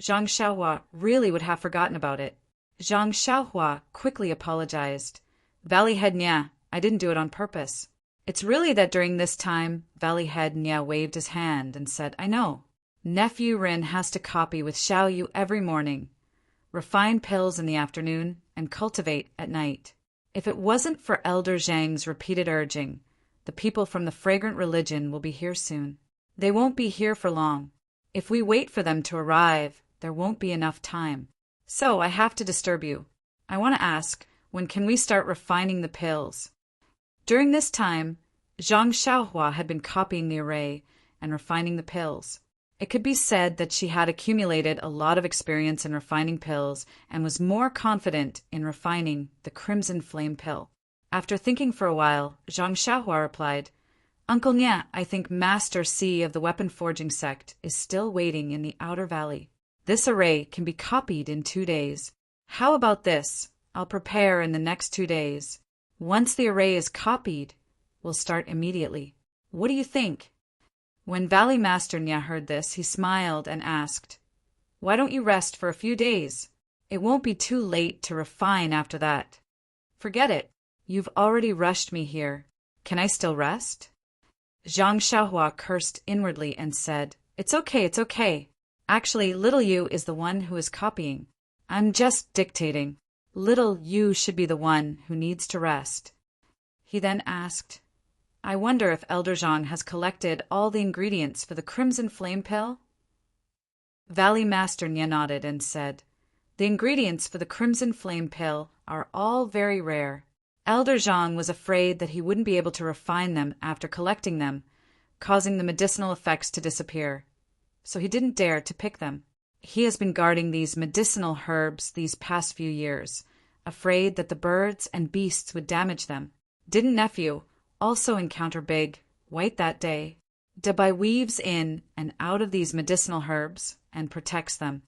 Zhang Xiaohua really would have forgotten about it. Zhang Xiaohua quickly apologized. Valley Head Nia, I didn't do it on purpose. It's really that during this time, Valley Head Nia waved his hand and said, I know. Nephew Rin has to copy with Xiaoyu every morning, refine pills in the afternoon, and cultivate at night. If it wasn't for Elder Zhang's repeated urging, the people from the fragrant religion will be here soon. They won't be here for long. If we wait for them to arrive, there won't be enough time. So I have to disturb you. I want to ask, when can we start refining the pills? During this time, Zhang Xiaohua had been copying the array and refining the pills. It could be said that she had accumulated a lot of experience in refining pills and was more confident in refining the Crimson Flame Pill. After thinking for a while, Zhang Xiaohua replied, Uncle Nia, I think Master C of the weapon forging sect is still waiting in the outer valley. This array can be copied in 2 days. How about this? I'll prepare in the next 2 days. Once the array is copied, we'll start immediately. What do you think? When Valley Master Nia heard this, he smiled and asked, Why don't you rest for a few days? It won't be too late to refine after that. Forget it. You've already rushed me here. Can I still rest? Zhang Xiaohua cursed inwardly and said, It's okay, it's okay. Actually, little you is the one who is copying. I'm just dictating. Little you should be the one who needs to rest. He then asked, I wonder if Elder Zhang has collected all the ingredients for the Crimson Flame Pill? Valley Master Nia nodded and said, The ingredients for the Crimson Flame Pill are all very rare. Elder Zhang was afraid that he wouldn't be able to refine them after collecting them, causing the medicinal effects to disappear. So he didn't dare to pick them. He has been guarding these medicinal herbs these past few years, afraid that the birds and beasts would damage them. Didn't nephew also encounter Big White that day? Dabai weaves in and out of these medicinal herbs and protects them.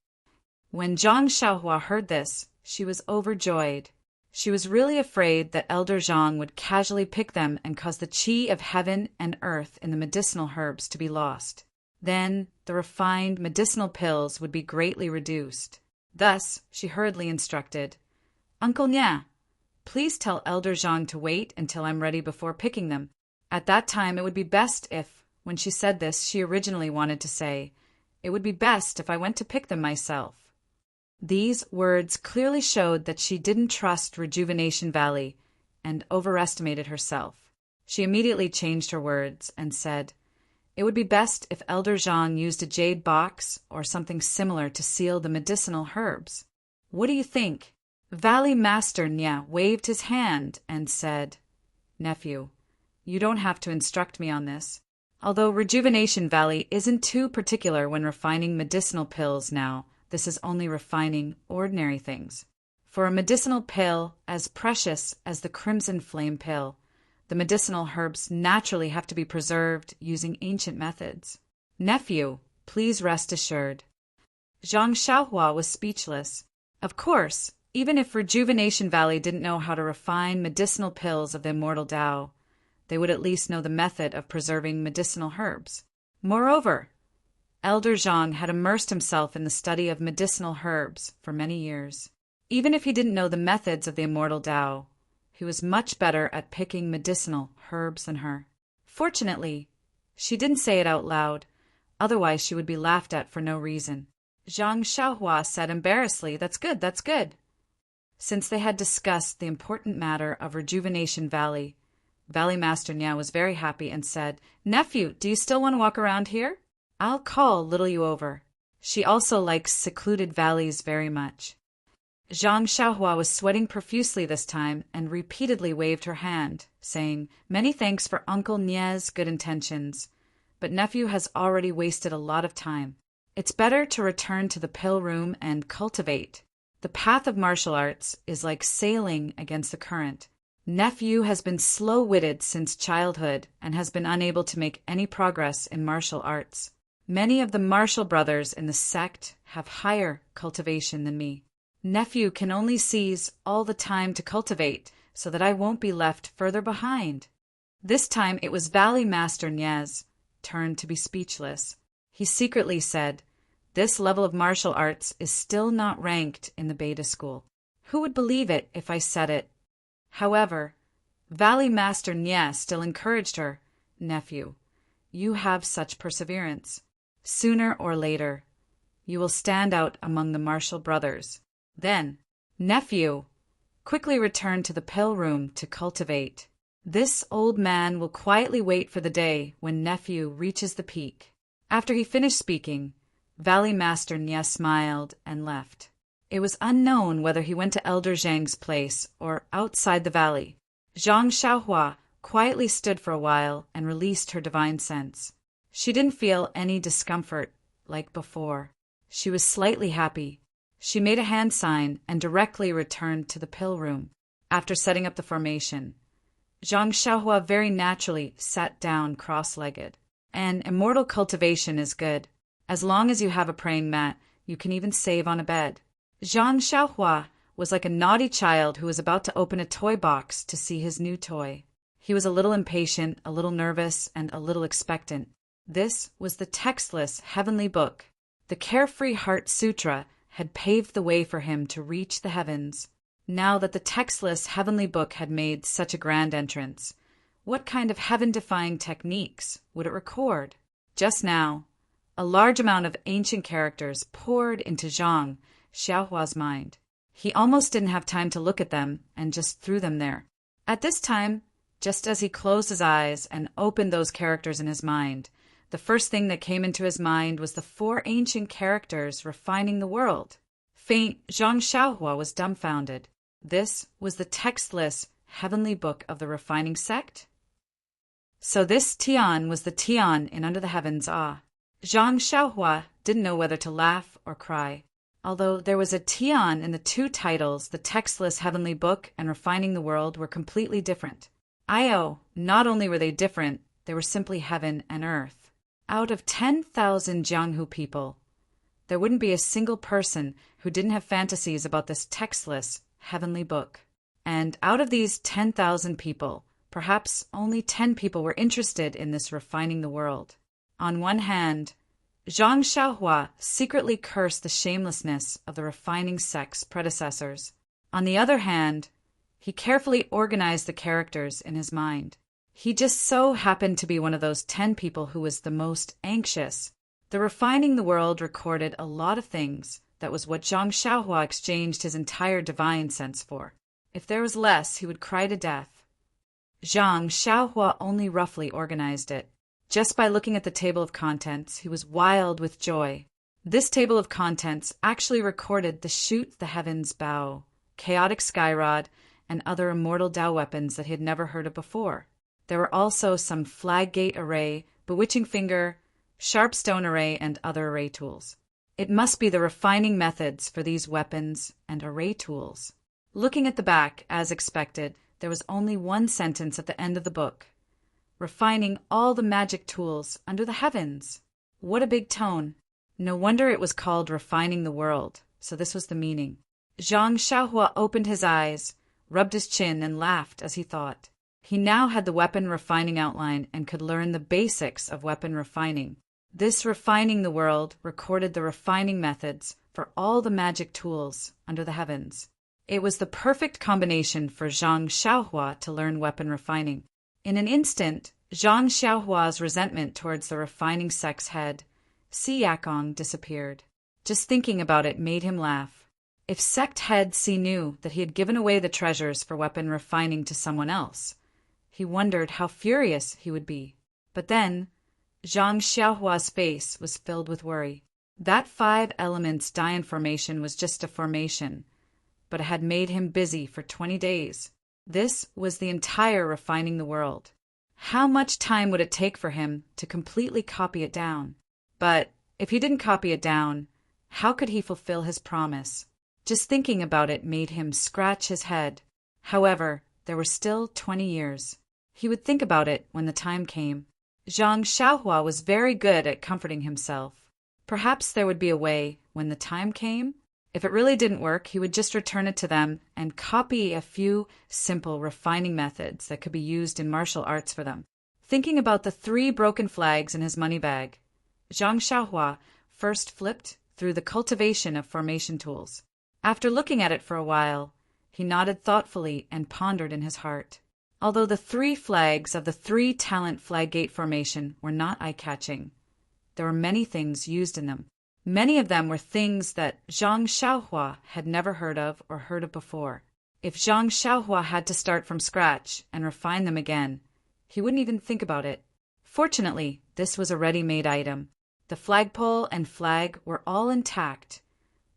When Zhang Xiaohua heard this, she was overjoyed. She was really afraid that Elder Zhang would casually pick them and cause the qi of heaven and earth in the medicinal herbs to be lost. Then the refined medicinal pills would be greatly reduced. Thus, she hurriedly instructed, Uncle Nia, please tell Elder Zhang to wait until I'm ready before picking them. At that time, it would be best if, when she said this, she originally wanted to say, It would be best if I went to pick them myself. These words clearly showed that she didn't trust Rejuvenation Valley and overestimated herself. She immediately changed her words and said, It would be best if Elder Zhang used a jade box or something similar to seal the medicinal herbs. What do you think? Valley Master Nia waved his hand and said, Nephew, you don't have to instruct me on this. Although Rejuvenation Valley isn't too particular when refining medicinal pills now, this is only refining ordinary things. For a medicinal pill as precious as the Crimson Flame Pill, the medicinal herbs naturally have to be preserved using ancient methods. Nephew, please rest assured. Zhang Xiaohua was speechless. Of course, even if Rejuvenation Valley didn't know how to refine medicinal pills of the immortal Tao, they would at least know the method of preserving medicinal herbs. Moreover, Elder Zhang had immersed himself in the study of medicinal herbs for many years. Even if he didn't know the methods of the immortal Tao, he was much better at picking medicinal herbs than her. Fortunately, she didn't say it out loud, otherwise she would be laughed at for no reason. Zhang Xiaohua said embarrassedly, That's good, that's good. Since they had discussed the important matter of Rejuvenation Valley, Valley Master Nya was very happy and said, "Nephew, do you still want to walk around here? I'll call little you over." She also likes secluded valleys very much. Zhang Xiaohua was sweating profusely this time and repeatedly waved her hand, saying, "Many thanks for Uncle Nye's good intentions, but nephew has already wasted a lot of time. It's better to return to the pill room and cultivate. The path of martial arts is like sailing against the current. Nephew has been slow-witted since childhood and has been unable to make any progress in martial arts. Many of the martial brothers in the sect have higher cultivation than me. Nephew can only seize all the time to cultivate so that I won't be left further behind." This time it was Valley Master Nye's turn to be speechless. He secretly said, "This level of martial arts is still not ranked in the Beta School. Who would believe it if I said it?" However, Valley Master Nye still encouraged her. "Nephew, you have such perseverance. Sooner or later, you will stand out among the martial brothers. Then, nephew, quickly return to the pill room to cultivate. This old man will quietly wait for the day when nephew reaches the peak." After he finished speaking, Valley Master Nye smiled and left. It was unknown whether he went to Elder Zhang's place or outside the valley. Zhang Xiaohua quietly stood for a while and released her divine sense. She didn't feel any discomfort like before. She was slightly happy. She made a hand sign and directly returned to the pill room. After setting up the formation, Zhang Xiaohua very naturally sat down cross-legged. An immortal cultivation is good. As long as you have a praying mat, you can even save on a bed. Zhang Xiaohua was like a naughty child who was about to open a toy box to see his new toy. He was a little impatient, a little nervous, and a little expectant. This was the textless heavenly book. The Carefree Heart Sutra had paved the way for him to reach the heavens. Now that the textless heavenly book had made such a grand entrance, what kind of heaven-defying techniques would it record? Just now, a large amount of ancient characters poured into Zhang Xiaohua's mind. He almost didn't have time to look at them and just threw them there. At this time, just as he closed his eyes and opened those characters in his mind, the first thing that came into his mind was the 4 ancient characters refining the world. Faint Zhang Xiaohua was dumbfounded. This was the textless heavenly book of the refining sect? So this Tian was the Tian in Under the Heavens. Zhang Xiaohua didn't know whether to laugh or cry. Although there was a Tian in the 2 titles, the textless heavenly book and refining the world were completely different. Not only were they different, they were simply heaven and earth. Out of 10,000 Jianghu people, there wouldn't be a single person who didn't have fantasies about this textless heavenly book. And out of these 10,000 people, perhaps only 10 people were interested in this refining the world. On one hand, Zhang Xiaohua secretly cursed the shamelessness of the refining sect's predecessors. On the other hand, he carefully organized the characters in his mind. He just so happened to be one of those 10 people who was the most anxious. The refining the world recorded a lot of things. That was what Zhang Xiaohua exchanged his entire divine sense for. If there was less, he would cry to death. Zhang Xiaohua only roughly organized it. Just by looking at the table of contents, he was wild with joy. This table of contents actually recorded the Shoot the Heavens bow, chaotic skyrod, and other immortal Dao weapons that he had never heard of before. There were also some flaggate array, bewitching finger, sharp stone array, and other array tools. It must be the refining methods for these weapons and array tools. Looking at the back, as expected, there was only one sentence at the end of the book. Refining all the magic tools under the heavens. What a big tone. No wonder it was called Refining the World, so this was the meaning. Zhang Xiaohua opened his eyes, rubbed his chin, and laughed as he thought. He now had the weapon refining outline and could learn the basics of weapon refining. This Refining the World recorded the refining methods for all the magic tools under the heavens. It was the perfect combination for Zhang Xiaohua to learn weapon refining. In an instant, Zhang Xiaohua's resentment towards the refining sect's head, Si Yakong, disappeared. Just thinking about it made him laugh. If sect head Si knew that he had given away the treasures for weapon refining to someone else, He wondered how furious he would be. But then, Zhang Xiaohua's face was filled with worry. That 5 elements Dian formation was just a formation, but it had made him busy for 20 days. This was the entire refining the world. How much time would it take for him to completely copy it down? But if he didn't copy it down, how could he fulfill his promise? Just thinking about it made him scratch his head. However, there were still 20 years. He would think about it when the time came. Zhang Xiaohua was very good at comforting himself. Perhaps there would be a way when the time came. If it really didn't work, he would just return it to them and copy a few simple refining methods that could be used in martial arts for them. Thinking about the 3 broken flags in his money bag, Zhang Xiaohua first flipped through the cultivation of formation tools. After looking at it for a while, he nodded thoughtfully and pondered in his heart. Although the 3 flags of the 3-talent flag gate formation were not eye-catching, there were many things used in them. Many of them were things that Zhang Xiaohua had never heard of or heard of before. If Zhang Xiaohua had to start from scratch and refine them again, he wouldn't even think about it. Fortunately, this was a ready-made item. The flagpole and flag were all intact,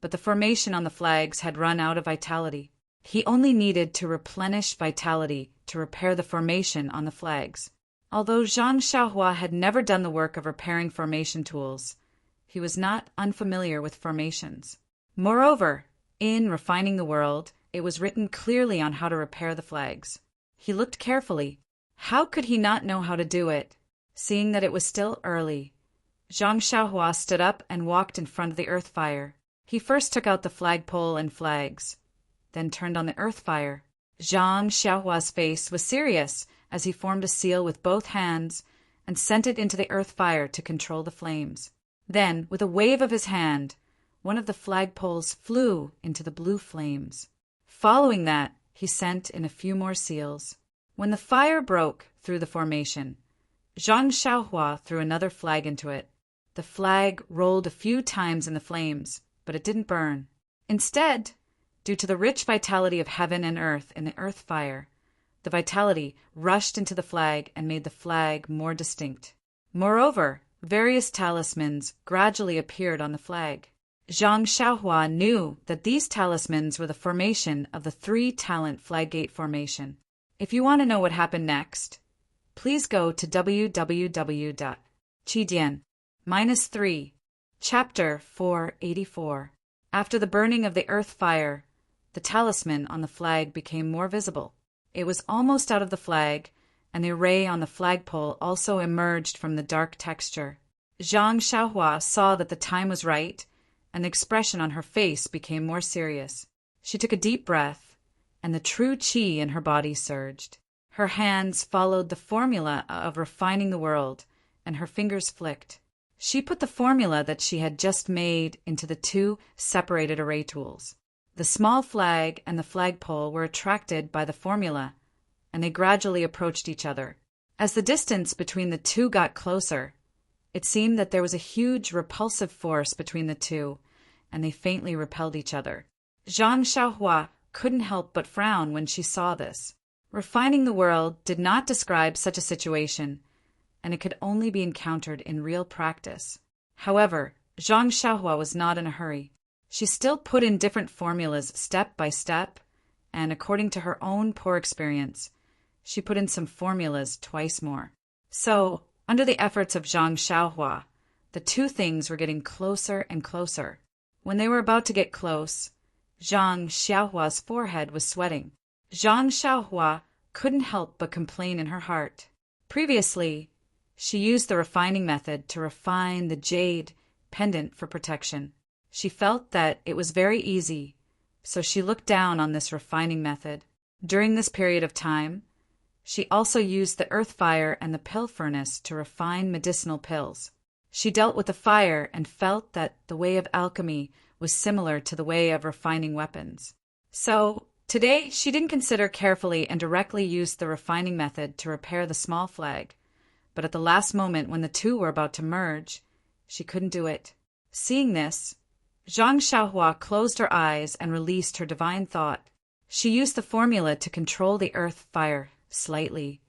but the formation on the flags had run out of vitality. He only needed to replenish vitality to repair the formation on the flags. Although Zhang Xiaohua had never done the work of repairing formation tools, he was not unfamiliar with formations. Moreover, in Refining the World, it was written clearly on how to repair the flags. He looked carefully. How could he not know how to do it? Seeing that it was still early, Zhang Xiaohua stood up and walked in front of the earth fire. He first took out the flagpole and flags, then turned on the earth fire. Zhang Xiaohua's face was serious as he formed a seal with both hands and sent it into the earth fire to control the flames. Then, with a wave of his hand, one of the flagpoles flew into the blue flames. Following that, he sent in a few more seals. When the fire broke through the formation, Zhang Xiaohua threw another flag into it. The flag rolled a few times in the flames, but it didn't burn. Instead, due to the rich vitality of heaven and earth in the earth fire, the vitality rushed into the flag and made the flag more distinct. Moreover, various talismans gradually appeared on the flag. Zhang Xiaohua knew that these talismans were the formation of the 3-talent flag gate formation. If you want to know what happened next, please go to www.Qidian-3, Chapter 484. After the burning of the earth fire, the talisman on the flag became more visible. It was almost out of the flag, and the array on the flagpole also emerged from the dark texture. Zhang Xiaohua saw that the time was right, and the expression on her face became more serious. She took a deep breath, and the true qi in her body surged. Her hands followed the formula of refining the world, and her fingers flicked. She put the formula that she had just made into the 2 separated array tools. The small flag and the flagpole were attracted by the formula, and they gradually approached each other. As the distance between the 2 got closer, it seemed that there was a huge repulsive force between the 2, and they faintly repelled each other. Zhang Xiaohua couldn't help but frown when she saw this. Refining the World did not describe such a situation, and it could only be encountered in real practice. However, Zhang Xiaohua was not in a hurry. She still put in different formulas step by step, and according to her own poor experience, she put in some formulas twice more. So, under the efforts of Zhang Xiaohua, the 2 things were getting closer and closer. When they were about to get close, Zhang Xiaohua's forehead was sweating. Zhang Xiaohua couldn't help but complain in her heart. Previously, she used the refining method to refine the jade pendant for protection. She felt that it was very easy, so she looked down on this refining method. During this period of time, she also used the earth fire and the pill furnace to refine medicinal pills. She dealt with the fire and felt that the way of alchemy was similar to the way of refining weapons. So, today she didn't consider carefully and directly use the refining method to repair the small flag, but at the last moment when the 2 were about to merge, she couldn't do it. Seeing this, Zhang Xiaohua closed her eyes and released her divine thought. She used the formula to control the earth fire slightly,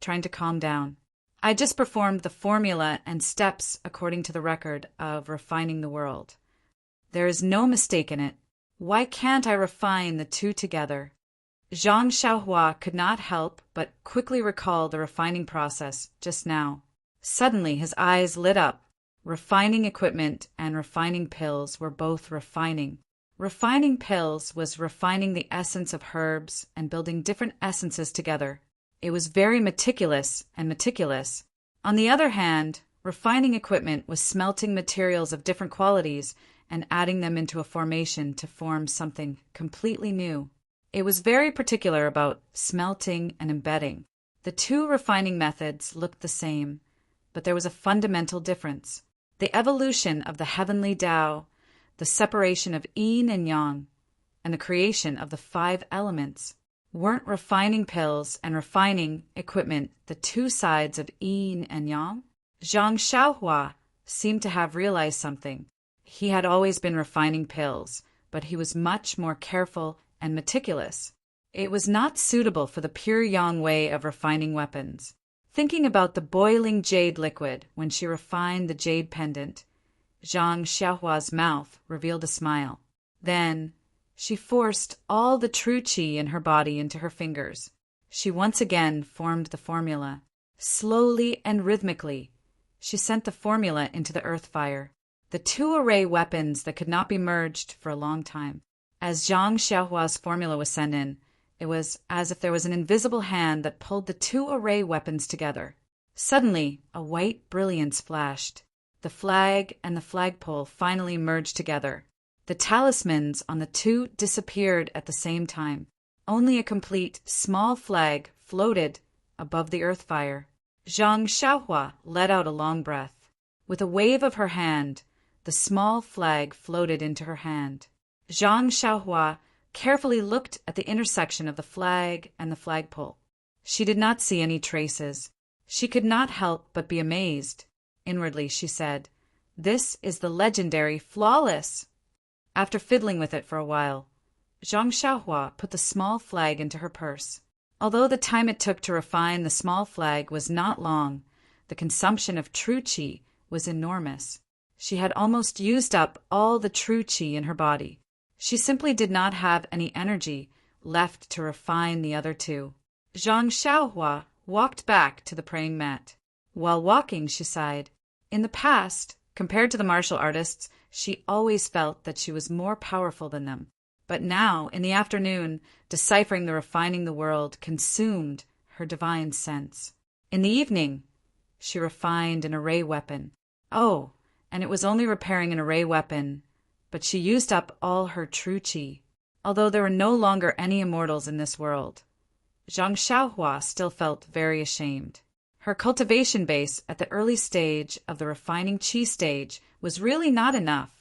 trying to calm down. I just performed the formula and steps according to the record of refining the world. There is no mistake in it. Why can't I refine the two together? Zhang Xiaohua could not help but quickly recall the refining process just now. Suddenly his eyes lit up. Refining equipment and refining pills were both refining. Refining pills was refining the essence of herbs and building different essences together. It was very meticulous and meticulous. On the other hand, refining equipment was smelting materials of different qualities and adding them into a formation to form something completely new. It was very particular about smelting and embedding. The two refining methods looked the same, but there was a fundamental difference. The evolution of the heavenly Tao, the separation of yin and yang, and the creation of the 5 elements. Weren't refining pills and refining equipment the two sides of yin and yang? Zhang Xiaohua seemed to have realized something. He had always been refining pills, but he was much more careful and meticulous. It was not suitable for the pure yang way of refining weapons. Thinking about the boiling jade liquid when she refined the jade pendant, Zhang Xiaohua's mouth revealed a smile. Then she forced all the true qi in her body into her fingers. She once again formed the formula. Slowly and rhythmically, she sent the formula into the earth fire, the two array weapons that could not be merged for a long time. As Zhang Xiaohua's formula was sent in, it was as if there was an invisible hand that pulled the two array weapons together. Suddenly, a white brilliance flashed. The flag and the flagpole finally merged together. The talismans on the two disappeared at the same time. Only a complete small flag floated above the earth fire. Zhang Xiaohua let out a long breath. With a wave of her hand, the small flag floated into her hand. Zhang Xiaohua carefully looked at the intersection of the flag and the flagpole. She did not see any traces. She could not help but be amazed. Inwardly she said, "This is the legendary flawless." After fiddling with it for a while, Zhang Xiaohua put the small flag into her purse. Although the time it took to refine the small flag was not long, the consumption of true qi was enormous. She had almost used up all the true qi in her body. She simply did not have any energy left to refine the other two. Zhang Xiaohua walked back to the praying mat. While walking, she sighed. In the past, compared to the martial artists, she always felt that she was more powerful than them. But now, in the afternoon, deciphering the refining the world consumed her divine sense. In the evening, she refined an array weapon. Oh, and it was only repairing an array weapon, but she used up all her true qi. Although there were no longer any immortals in this world, Zhang Xiaohua still felt very ashamed. Her cultivation base at the early stage of the refining qi stage was really not enough.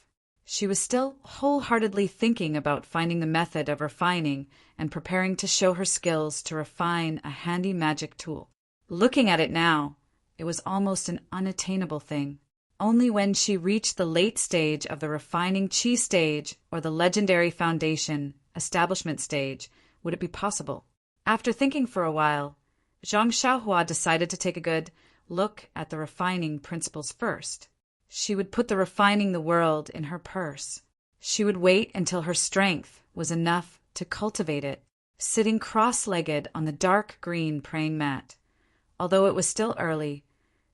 She was still wholeheartedly thinking about finding the method of refining and preparing to show her skills to refine a handy magic tool. Looking at it now, it was almost an unattainable thing. Only when she reached the late stage of the refining qi stage or the legendary foundation establishment stage would it be possible. After thinking for a while, Zhang Xiaohua decided to take a good look at the refining principles first. She would put the refining the world in her purse. She would wait until her strength was enough to cultivate it, sitting cross-legged on the dark green praying mat. Although it was still early,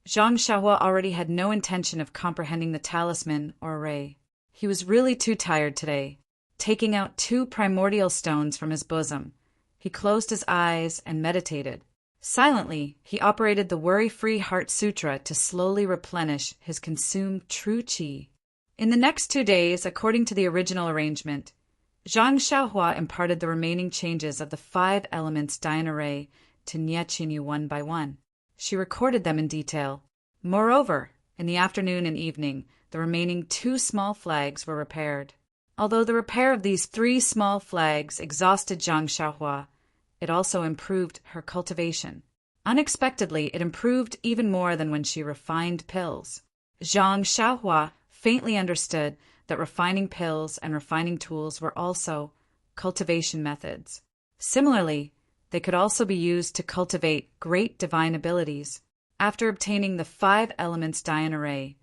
Zhang Xiaohua already had no intention of comprehending the talisman or array. He was really too tired today. Taking out 2 primordial stones from his bosom, he closed his eyes and meditated. Silently, he operated the Worry-Free Heart Sutra to slowly replenish his consumed true qi. In the next 2 days, according to the original arrangement, Zhang Xiaohua imparted the remaining changes of the 5 elements Dian array to Nie Qinyu one by one. She recorded them in detail. Moreover, in the afternoon and evening, the remaining 2 small flags were repaired. Although the repair of these 3 small flags exhausted Zhang Xiaohua, it also improved her cultivation. Unexpectedly, it improved even more than when she refined pills. Zhang Xiaohua faintly understood that refining pills and refining tools were also cultivation methods. Similarly, They could also be used to cultivate great divine abilities. After obtaining the 5 elements Dian array,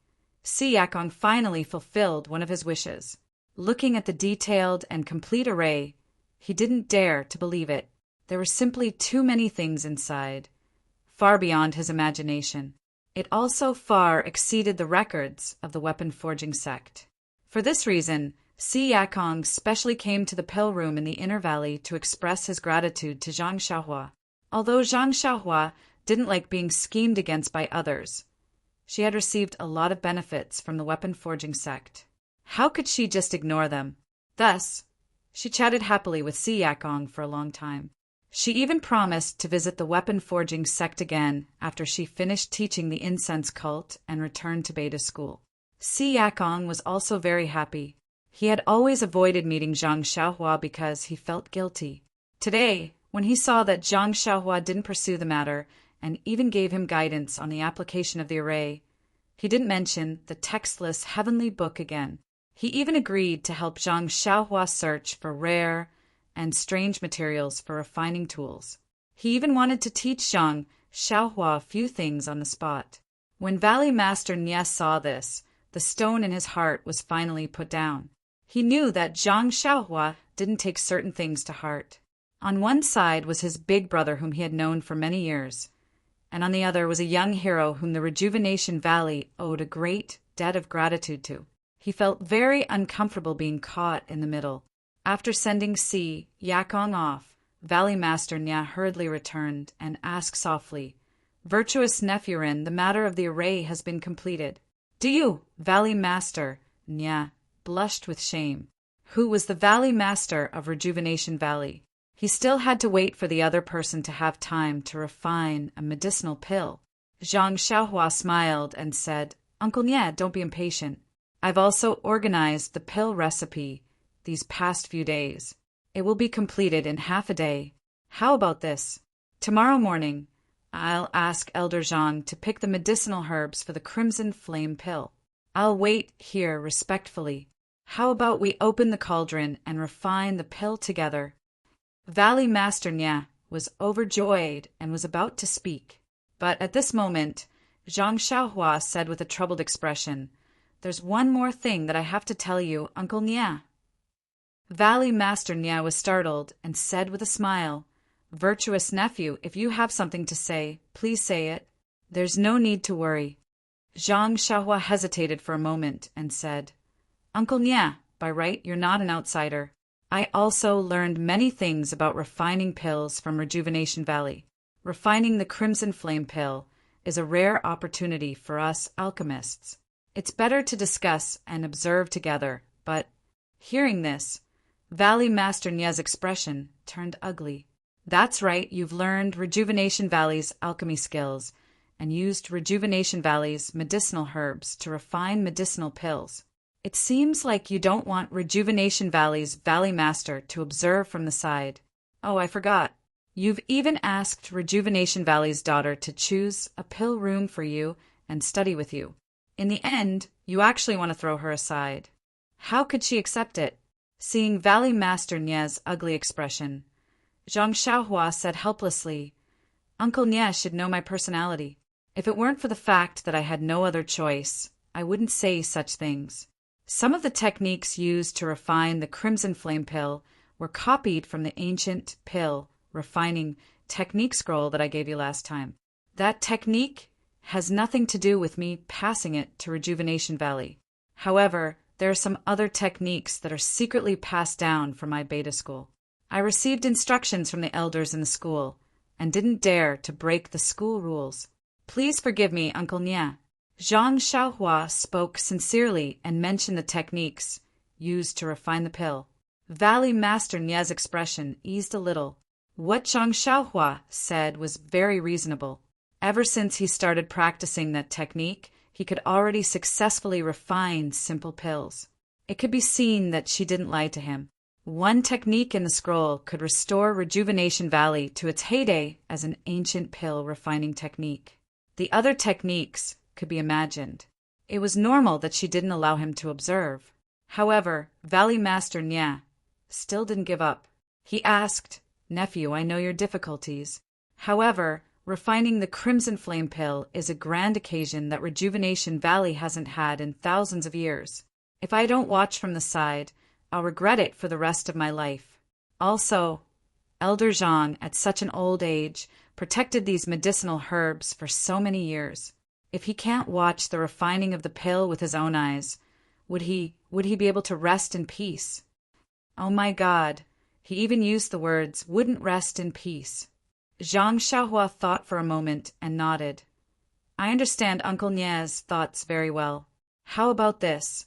Si Yakong finally fulfilled one of his wishes. Looking at the detailed and complete array, he didn't dare to believe it. There were simply too many things inside, far beyond his imagination. It also far exceeded the records of the weapon-forging sect. For this reason, Si Yakong specially came to the pill room in the inner valley to express his gratitude to Zhang Xiaohua. Although Zhang Xiaohua didn't like being schemed against by others, she had received a lot of benefits from the weapon-forging sect. How could she just ignore them? Thus, she chatted happily with Si Yakong for a long time. She even promised to visit the weapon-forging sect again after she finished teaching the incense cult and returned to Beta school. Si Yakong was also very happy. He had always avoided meeting Zhang Xiaohua because he felt guilty. Today, when he saw that Zhang Xiaohua didn't pursue the matter and even gave him guidance on the application of the array, he didn't mention the textless heavenly book again. He even agreed to help Zhang Xiaohua search for rare and strange materials for refining tools. He even wanted to teach Zhang Xiaohua a few things on the spot. When Valley Master Nie saw this, the stone in his heart was finally put down. He knew that Zhang Xiaohua didn't take certain things to heart. On one side was his big brother whom he had known for many years, and on the other was a young hero whom the Rejuvenation Valley owed a great debt of gratitude to. He felt very uncomfortable being caught in the middle. After sending Si Yakong off, Valley Master Nie hurriedly returned and asked softly, "Virtuous Nephurin, the matter of the array has been completed." "Do you, Valley Master?" Nie blushed with shame. Who was the Valley Master of Rejuvenation Valley? He still had to wait for the other person to have time to refine a medicinal pill. Zhang Xiaohua smiled and said, "Uncle Nie, don't be impatient. I've also organized the pill recipe these past few days. It will be completed in half a day. How about this? Tomorrow morning, I'll ask Elder Zhang to pick the medicinal herbs for the Crimson Flame pill. I'll wait here respectfully. How about we open the cauldron and refine the pill together?" Valley Master Nie was overjoyed and was about to speak. But at this moment, Zhang Xiaohua said with a troubled expression, "There's one more thing that I have to tell you, Uncle Nie." Valley Master Nie was startled and said with a smile, "Virtuous nephew, if you have something to say, please say it. There's no need to worry." Zhang Xiaohua hesitated for a moment and said, "Uncle Nie, by right you're not an outsider. I also learned many things about refining pills from Rejuvenation Valley. Refining the Crimson Flame pill is a rare opportunity for us alchemists. It's better to discuss and observe together, but..." Hearing this, Valley Master Nie's expression turned ugly. "That's right, you've learned Rejuvenation Valley's alchemy skills and used Rejuvenation Valley's medicinal herbs to refine medicinal pills. It seems like you don't want Rejuvenation Valley's Valley Master to observe from the side. Oh, I forgot. You've even asked Rejuvenation Valley's daughter to choose a pill room for you and study with you. In the end, you actually want to throw her aside. How could she accept it?" Seeing Valley Master Nie's ugly expression, Zhang Xiaohua said helplessly, "Uncle Nie should know my personality. If it weren't for the fact that I had no other choice, I wouldn't say such things. Some of the techniques used to refine the Crimson Flame pill were copied from the ancient pill refining technique scroll that I gave you last time. That technique has nothing to do with me passing it to Rejuvenation Valley. However, there are some other techniques that are secretly passed down from my beta school. I received instructions from the elders in the school and didn't dare to break the school rules. Please forgive me, Uncle Nie." Zhang Xiaohua spoke sincerely and mentioned the techniques used to refine the pill. Valley Master Nie's expression eased a little. What Zhang Xiaohua said was very reasonable. Ever since he started practicing that technique, he could already successfully refine simple pills. It could be seen that she didn't lie to him. One technique in the scroll could restore Rejuvenation Valley to its heyday as an ancient pill refining technique. The other techniques could be imagined. It was normal that she didn't allow him to observe. However, Valley Master Nie still didn't give up. He asked, Nephew, I know your difficulties. However, refining the Crimson Flame pill is a grand occasion that Rejuvenation Valley hasn't had in thousands of years. If I don't watch from the side, I'll regret it for the rest of my life. Also, Elder Zhang, at such an old age, protected these medicinal herbs for so many years. If he can't watch the refining of the pill with his own eyes, would he be able to rest in peace? Oh my God, he even used the words, wouldn't rest in peace. Zhang Xiaohua thought for a moment and nodded. I understand Uncle Nie's thoughts very well. How about this?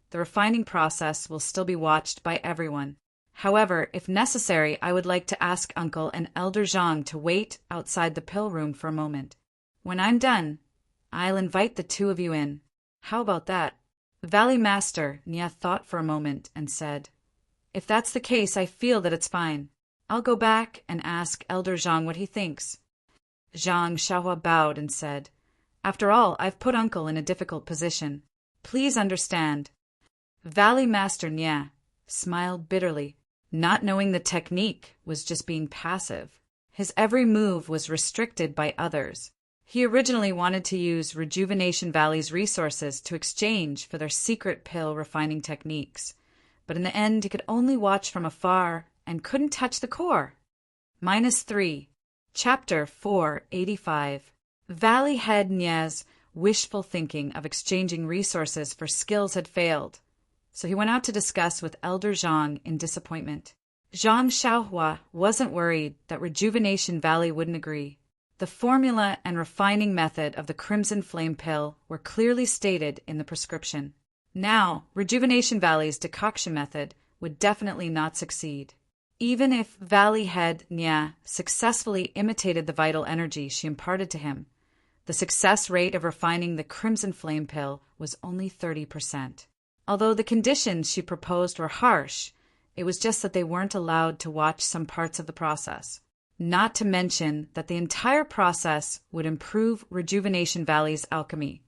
The refining process will still be watched by everyone. However, if necessary, I would like to ask Uncle and Elder Zhang to wait outside the pill room for a moment. When I'm done, I'll invite the two of you in. How about that? Valley Master Nia thought for a moment and said, If that's the case, I feel that it's fine. I'll go back and ask Elder Zhang what he thinks. Zhang Xiaohua bowed and said, After all, I've put Uncle in a difficult position. Please understand. Valley Master Nia smiled bitterly. Not knowing the technique was just being passive. His every move was restricted by others. He originally wanted to use Rejuvenation Valley's resources to exchange for their secret pill refining techniques, but in the end he could only watch from afar and couldn't touch the core. -3. Chapter 485. Valley Head Nia's wishful thinking of exchanging resources for skills had failed, so he went out to discuss with Elder Zhang in disappointment. Zhang Xiaohua wasn't worried that Rejuvenation Valley wouldn't agree. The formula and refining method of the Crimson Flame pill were clearly stated in the prescription. Now, Rejuvenation Valley's decoction method would definitely not succeed. Even if Valley Head Nia successfully imitated the vital energy she imparted to him, the success rate of refining the Crimson Flame pill was only 30%. Although the conditions she proposed were harsh, it was just that they weren't allowed to watch some parts of the process. Not to mention that the entire process would improve Rejuvenation Valley's alchemy.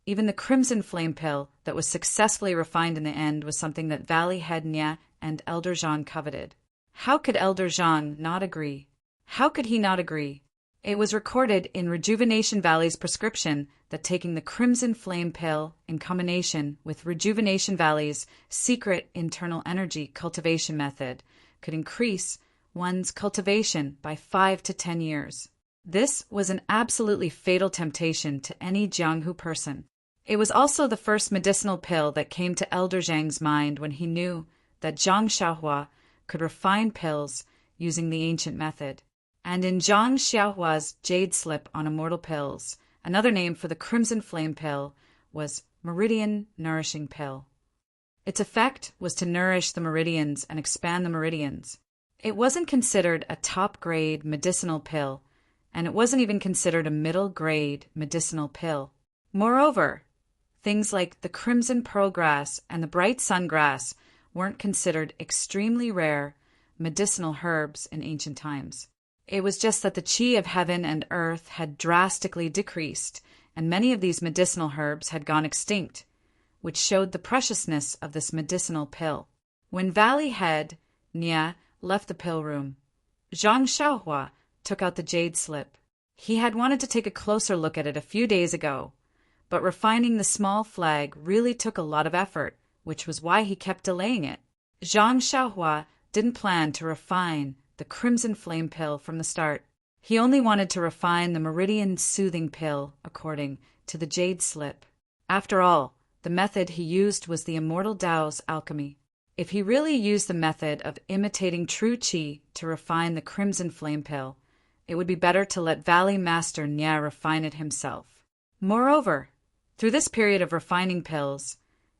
Even the Crimson Flame pill that was successfully refined in the end was something that Valley Head Nia and Elder Zhang coveted. How could Elder Zhang not agree? How could he not agree? It was recorded in Rejuvenation Valley's prescription that taking the Crimson Flame pill in combination with Rejuvenation Valley's secret internal energy cultivation method could increase one's cultivation by 5 to 10 years. This was an absolutely fatal temptation to any Jianghu person. It was also the first medicinal pill that came to Elder Zhang's mind when he knew that Zhang Xiaohua could refine pills using the ancient method. And in Zhang Xiaohua's jade slip on immortal pills, another name for the Crimson Flame pill was Meridian Nourishing Pill. Its effect was to nourish the meridians and expand the meridians. It wasn't considered a top-grade medicinal pill, and it wasn't even considered a middle-grade medicinal pill. Moreover, things like the crimson pearl grass and the bright sun grass weren't considered extremely rare medicinal herbs in ancient times. It was just that the qi of heaven and earth had drastically decreased, and many of these medicinal herbs had gone extinct, which showed the preciousness of this medicinal pill. When Valley Head Nia left the pill room, Zhang Xiaohua took out the jade slip. He had wanted to take a closer look at it a few days ago, but refining the small flag really took a lot of effort, which was why he kept delaying it. Zhang Xiaohua didn't plan to refine the Crimson Flame pill from the start. He only wanted to refine the Meridian Soothing pill according to the jade slip. After all, the method he used was the Immortal Tao's alchemy. If he really used the method of imitating true qi to refine the Crimson Flame pill, it would be better to let Valley Master Nia refine it himself. Moreover, through this period of refining pills,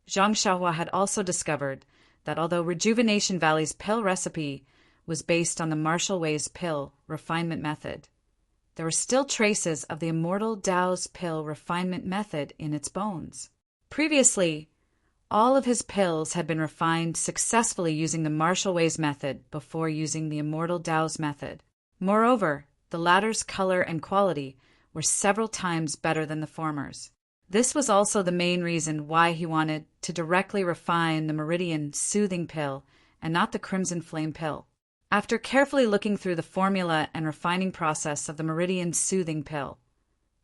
Zhang Xiaohua had also discovered that although Rejuvenation Valley's pill recipe was based on the Marshall Way's pill refinement method, there were still traces of the Immortal Tao's pill refinement method in its bones. Previously, all of his pills had been refined successfully using the Marshall Way's method before using the Immortal Tao's method. Moreover, the latter's color and quality were several times better than the former's. This was also the main reason why he wanted to directly refine the Meridian Soothing pill and not the Crimson Flame pill. After carefully looking through the formula and refining process of the Meridian Soothing Pill,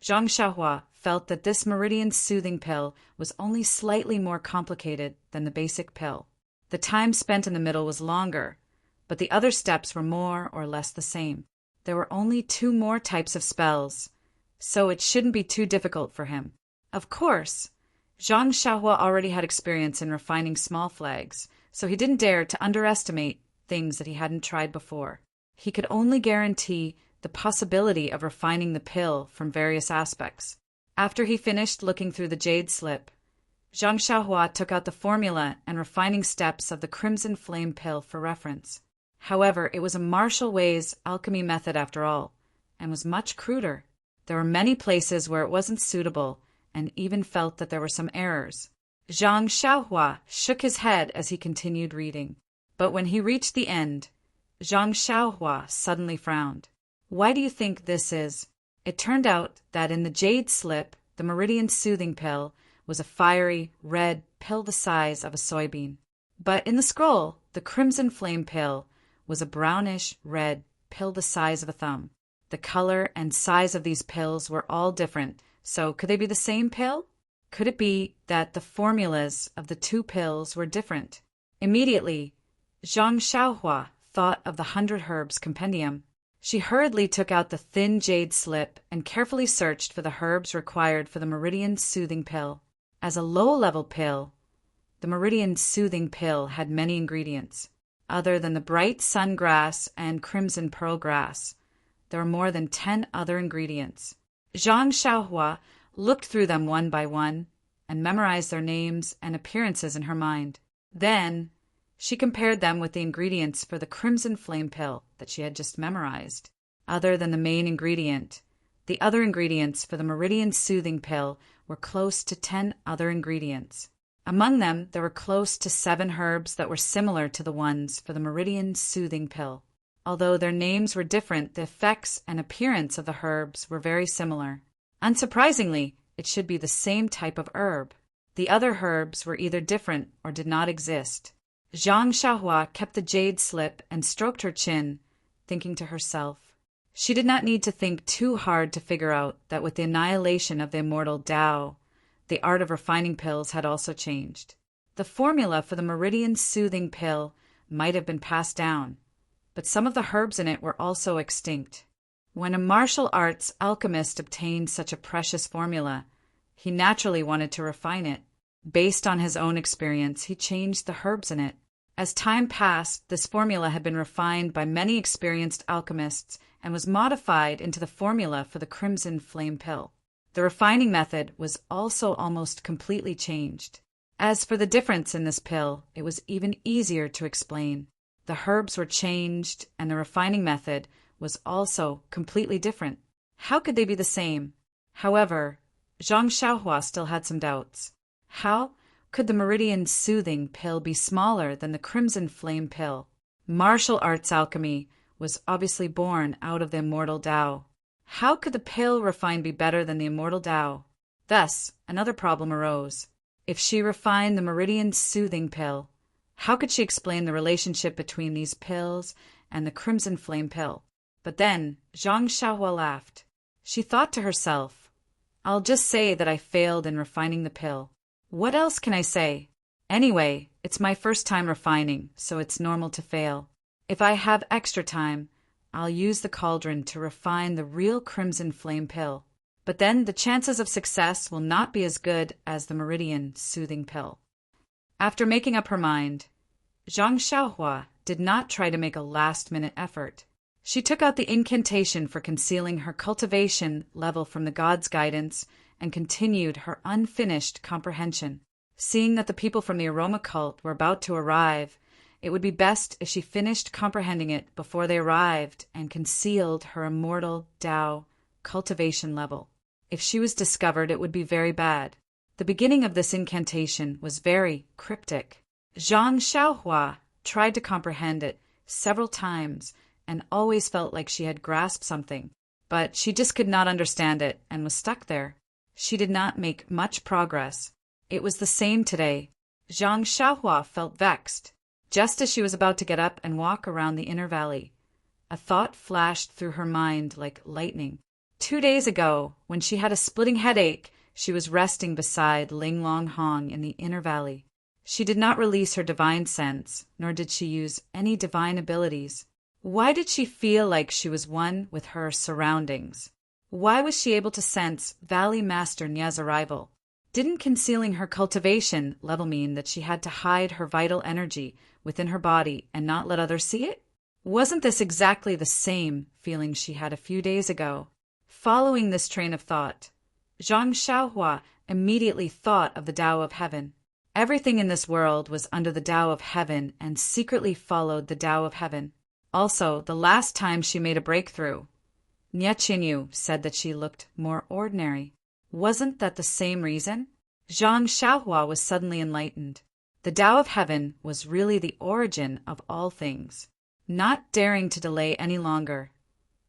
Zhang Xiaohua felt that this Meridian Soothing Pill was only slightly more complicated than the basic pill. The time spent in the middle was longer, but the other steps were more or less the same. There were only 2 more types of spells, so it shouldn't be too difficult for him. Of course, Zhang Xiaohua already had experience in refining small flags, so he didn't dare to underestimate things that he hadn't tried before. He could only guarantee the possibility of refining the pill from various aspects. After he finished looking through the jade slip, Zhang Xiaohua took out the formula and refining steps of the Crimson Flame pill for reference. However, it was a martial ways alchemy method after all, and was much cruder. There were many places where it wasn't suitable, and even felt that there were some errors. Zhang Xiaohua shook his head as he continued reading. But when he reached the end, Zhang Xiaohua suddenly frowned. Why do you think this is? It turned out that in the jade slip, the Meridian Soothing Pill was a fiery, red pill the size of a soybean. But in the scroll, the Crimson Flame Pill was a brownish, red pill the size of a thumb. The color and size of these pills were all different, so could they be the same pill? Could it be that the formulas of the 2 pills were different? Immediately, Zhang Xiaohua thought of the 100 Herbs Compendium. She hurriedly took out the thin jade slip and carefully searched for the herbs required for the Meridian Soothing Pill. As a low-level pill, the Meridian Soothing Pill had many ingredients. Other than the bright sun grass and crimson pearl grass, there were more than 10 other ingredients. Zhang Xiaohua looked through them one by one and memorized their names and appearances in her mind. Then she compared them with the ingredients for the Crimson Flame Pill that she had just memorized. Other than the main ingredient, the other ingredients for the Meridian Soothing Pill were close to 10 other ingredients. Among them, there were close to 7 herbs that were similar to the ones for the Meridian Soothing Pill. Although their names were different, the effects and appearance of the herbs were very similar. Unsurprisingly, it should be the same type of herb. The other herbs were either different or did not exist. Zhang Xiaohua kept the jade slip and stroked her chin, thinking to herself. She did not need to think too hard to figure out that with the annihilation of the immortal Tao, the art of refining pills had also changed. The formula for the Meridian Soothing Pill might have been passed down, but some of the herbs in it were also extinct. When a martial arts alchemist obtained such a precious formula, he naturally wanted to refine it. Based on his own experience, he changed the herbs in it. As time passed, this formula had been refined by many experienced alchemists and was modified into the formula for the Crimson Flame Pill. The refining method was also almost completely changed. As for the difference in this pill, it was even easier to explain. The herbs were changed, and the refining method was also completely different. How could they be the same? However, Zhang Xiaohua still had some doubts. How could the Meridian Soothing Pill be smaller than the Crimson Flame Pill? Martial arts alchemy was obviously born out of the immortal Tao. How could the pill refined be better than the immortal Tao? Thus, another problem arose. If she refined the Meridian Soothing Pill, how could she explain the relationship between these pills and the Crimson Flame Pill? But then, Zhang Xiaohua laughed. She thought to herself, I'll just say that I failed in refining the pill. What else can I say? Anyway, it's my first time refining, so it's normal to fail. If I have extra time, I'll use the cauldron to refine the real Crimson Flame Pill. But then the chances of success will not be as good as the Meridian Soothing Pill. After making up her mind, Zhang Xiaohua did not try to make a last-minute effort. She took out the incantation for concealing her cultivation level from the god's guidance and continued her unfinished comprehension. Seeing that the people from the aroma cult were about to arrive, it would be best if she finished comprehending it before they arrived and concealed her immortal Tao cultivation level. If she was discovered, it would be very bad. The beginning of this incantation was very cryptic. Zhang Xiaohua tried to comprehend it several times and always felt like she had grasped something, but she just could not understand it and was stuck there. She did not make much progress. It was the same today. Zhang Xiaohua felt vexed. Just as she was about to get up and walk around the inner valley, a thought flashed through her mind like lightning. 2 days ago, when she had a splitting headache, she was resting beside Ling Long Hong in the inner valley. She did not release her divine sense, nor did she use any divine abilities. Why did she feel like she was one with her surroundings? Why was she able to sense Valley Master Nya's arrival? Didn't concealing her cultivation level mean that she had to hide her vital energy within her body and not let others see it? Wasn't this exactly the same feeling she had a few days ago? Following this train of thought, Zhang Xiaohua immediately thought of the Tao of Heaven. Everything in this world was under the Tao of Heaven and secretly followed the Tao of Heaven. Also, the last time she made a breakthrough, Nya Qinyu said that she looked more ordinary. Wasn't that the same reason? Zhang Xiaohua was suddenly enlightened. The Tao of Heaven was really the origin of all things. Not daring to delay any longer,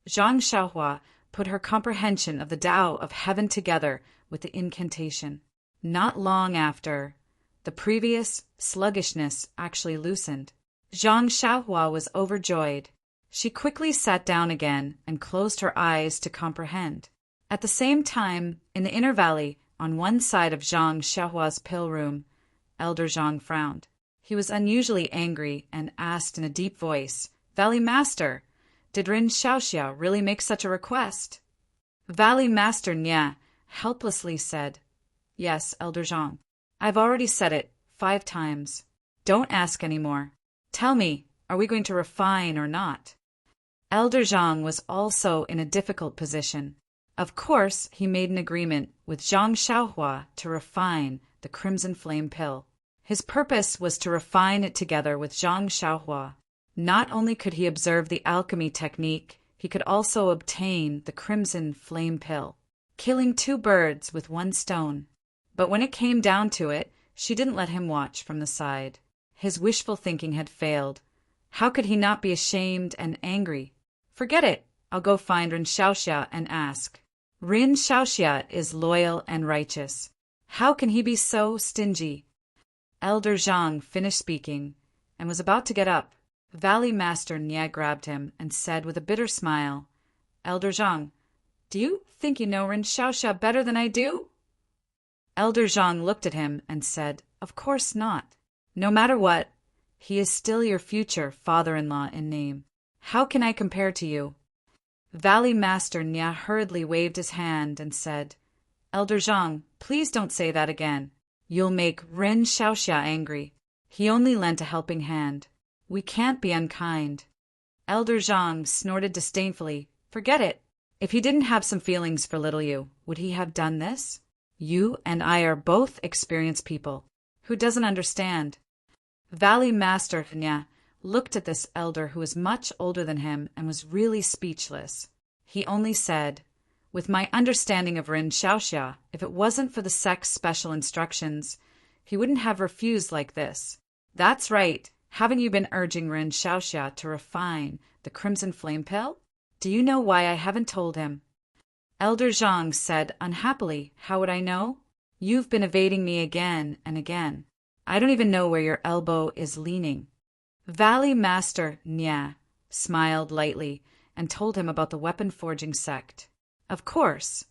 Zhang Xiaohua put her comprehension of the Tao of Heaven together with the incantation. Not long after, the previous sluggishness actually loosened. Zhang Xiaohua was overjoyed. She quickly sat down again and closed her eyes to comprehend. At the same time, in the inner valley, on one side of Zhang Xiaohua's pill room, Elder Zhang frowned. He was unusually angry and asked in a deep voice, "Valley Master, did Rin Xiaoxia really make such a request?" Valley Master Nya helplessly said, "Yes, Elder Zhang. I've already said it 5 times. Don't ask any more. Tell me, are we going to refine or not?" Elder Zhang was also in a difficult position. Of course, he made an agreement with Zhang Xiaohua to refine the Crimson Flame Pill. His purpose was to refine it together with Zhang Xiaohua. Not only could he observe the alchemy technique, he could also obtain the Crimson Flame Pill, killing 2 birds with 1 stone. But when it came down to it, she didn't let him watch from the side. His wishful thinking had failed. How could he not be ashamed and angry? Forget it. I'll go find Rin Xiaoxia and ask. Rin Xiaoxia is loyal and righteous. How can he be so stingy? Elder Zhang finished speaking and was about to get up. Valley Master Nya grabbed him and said with a bitter smile, "Elder Zhang, do you think you know Rin Xiaoxia better than I do?" Elder Zhang looked at him and said, "Of course not. No matter what, he is still your future father-in-law in name. How can I compare to you?" Valley Master Nya hurriedly waved his hand and said, "Elder Zhang, please don't say that again. You'll make Rin Xiaoxia angry. He only lent a helping hand. We can't be unkind." Elder Zhang snorted disdainfully. "Forget it. If he didn't have some feelings for little you, would he have done this? You and I are both experienced people. Who doesn't understand?" Valley Master Nya looked at this elder who was much older than him and was really speechless. He only said, "With my understanding of Rin Xiaoxia, if it wasn't for the sect's special instructions, he wouldn't have refused like this. That's right. Haven't you been urging Rin Xiaoxia to refine the Crimson Flame Pill? Do you know why I haven't told him?" Elder Zhang said unhappily, "How would I know? You've been evading me again and again. I don't even know where your elbow is leaning." Valley Master Nya smiled lightly and told him about the weapon forging sect. Of course,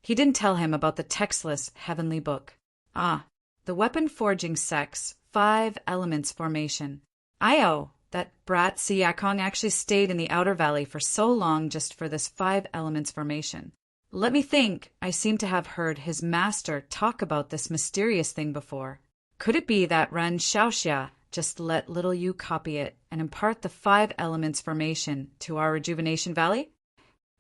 he didn't tell him about the textless heavenly book. The weapon forging sect's 5 elements formation. That brat Siyakong actually stayed in the outer valley for so long just for this 5 elements formation. Let me think. I seem to have heard his master talk about this mysterious thing before. Could it be that Ren Xiaoxia just let little you copy it and impart the 5 elements formation to our Rejuvenation Valley?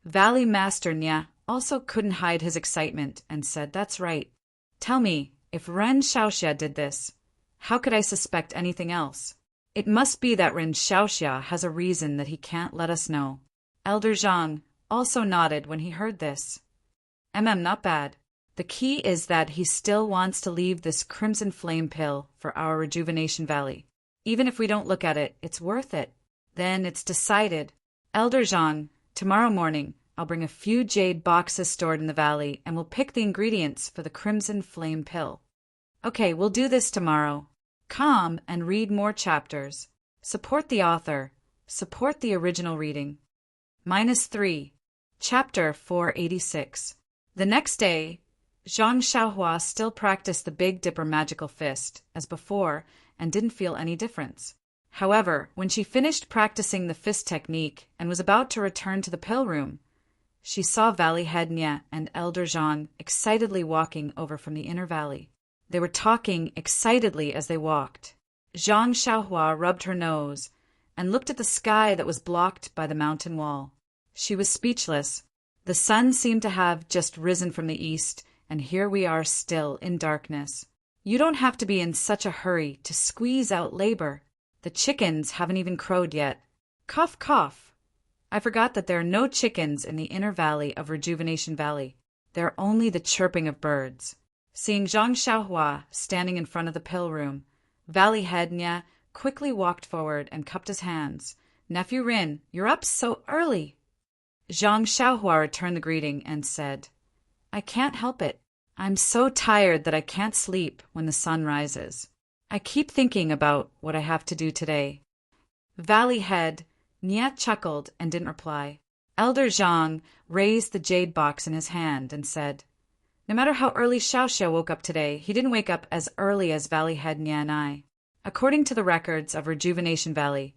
Valley Master Nya also couldn't hide his excitement and said, "That's right. Tell me, if Ren Xiaoxia did this, how could I suspect anything else? It must be that Ren Xiaoxia has a reason that he can't let us know." Elder Zhang also nodded when he heard this. Not bad. The key is that he still wants to leave this Crimson Flame Pill for our Rejuvenation Valley. Even if we don't look at it, it's worth it. Then it's decided. Elder Zhang, tomorrow morning, I'll bring a few jade boxes stored in the valley and we'll pick the ingredients for the Crimson Flame Pill. Okay, we'll do this tomorrow. Come and read more chapters. Support the author. Support the original reading. -3. Chapter 486. The next day, Zhang Xiaohua still practiced the Big Dipper magical fist, as before, and didn't feel any difference. However, when she finished practicing the fist technique and was about to return to the pill room, she saw Valley Head Nye and Elder Zhang excitedly walking over from the inner valley. They were talking excitedly as they walked. Zhang Xiaohua rubbed her nose and looked at the sky that was blocked by the mountain wall. She was speechless. The sun seemed to have just risen from the east, and here we are still in darkness. You don't have to be in such a hurry to squeeze out labor. The chickens haven't even crowed yet. Cough, cough. I forgot that there are no chickens in the inner valley of Rejuvenation Valley. There are only the chirping of birds. Seeing Zhang Xiaohua standing in front of the pill room, Valley Head Nye quickly walked forward and cupped his hands. Nephew Rin, you're up so early. Zhang Xiaohua returned the greeting and said, I can't help it. I'm so tired that I can't sleep when the sun rises. I keep thinking about what I have to do today. Valley Head Nye chuckled and didn't reply. Elder Zhang raised the jade box in his hand and said, no matter how early Xiaoxia woke up today, he didn't wake up as early as Valley Head Nye and I. According to the records of Rejuvenation Valley,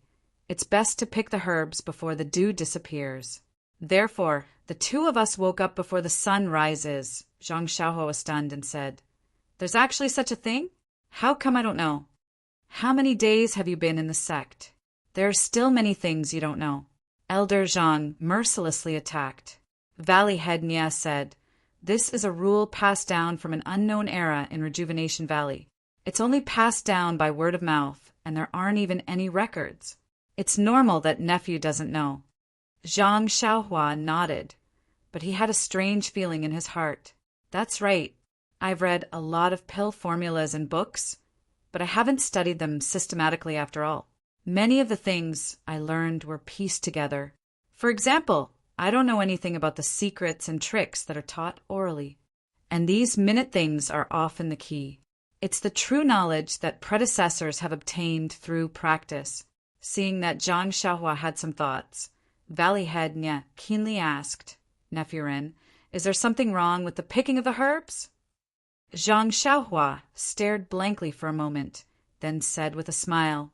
it's best to pick the herbs before the dew disappears. Therefore, the two of us woke up before the sun rises. Zhang Xiaohua was stunned and said, there's actually such a thing? How come I don't know? How many days have you been in the sect? There are still many things you don't know. Elder Zhang mercilessly attacked. Valley Head Nye said, this is a rule passed down from an unknown era in Rejuvenation Valley. It's only passed down by word of mouth, and there aren't even any records. It's normal that nephew doesn't know. Zhang Xiaohua nodded, but he had a strange feeling in his heart. That's right. I've read a lot of pill formulas and books, but I haven't studied them systematically after all. Many of the things I learned were pieced together. For example, I don't know anything about the secrets and tricks that are taught orally. And these minute things are often the key. It's the true knowledge that predecessors have obtained through practice. Seeing that Zhang Xiaohua had some thoughts, Valley Head Nye keenly asked, Nephew Rin, is there something wrong with the picking of the herbs? Zhang Xiaohua stared blankly for a moment, then said with a smile,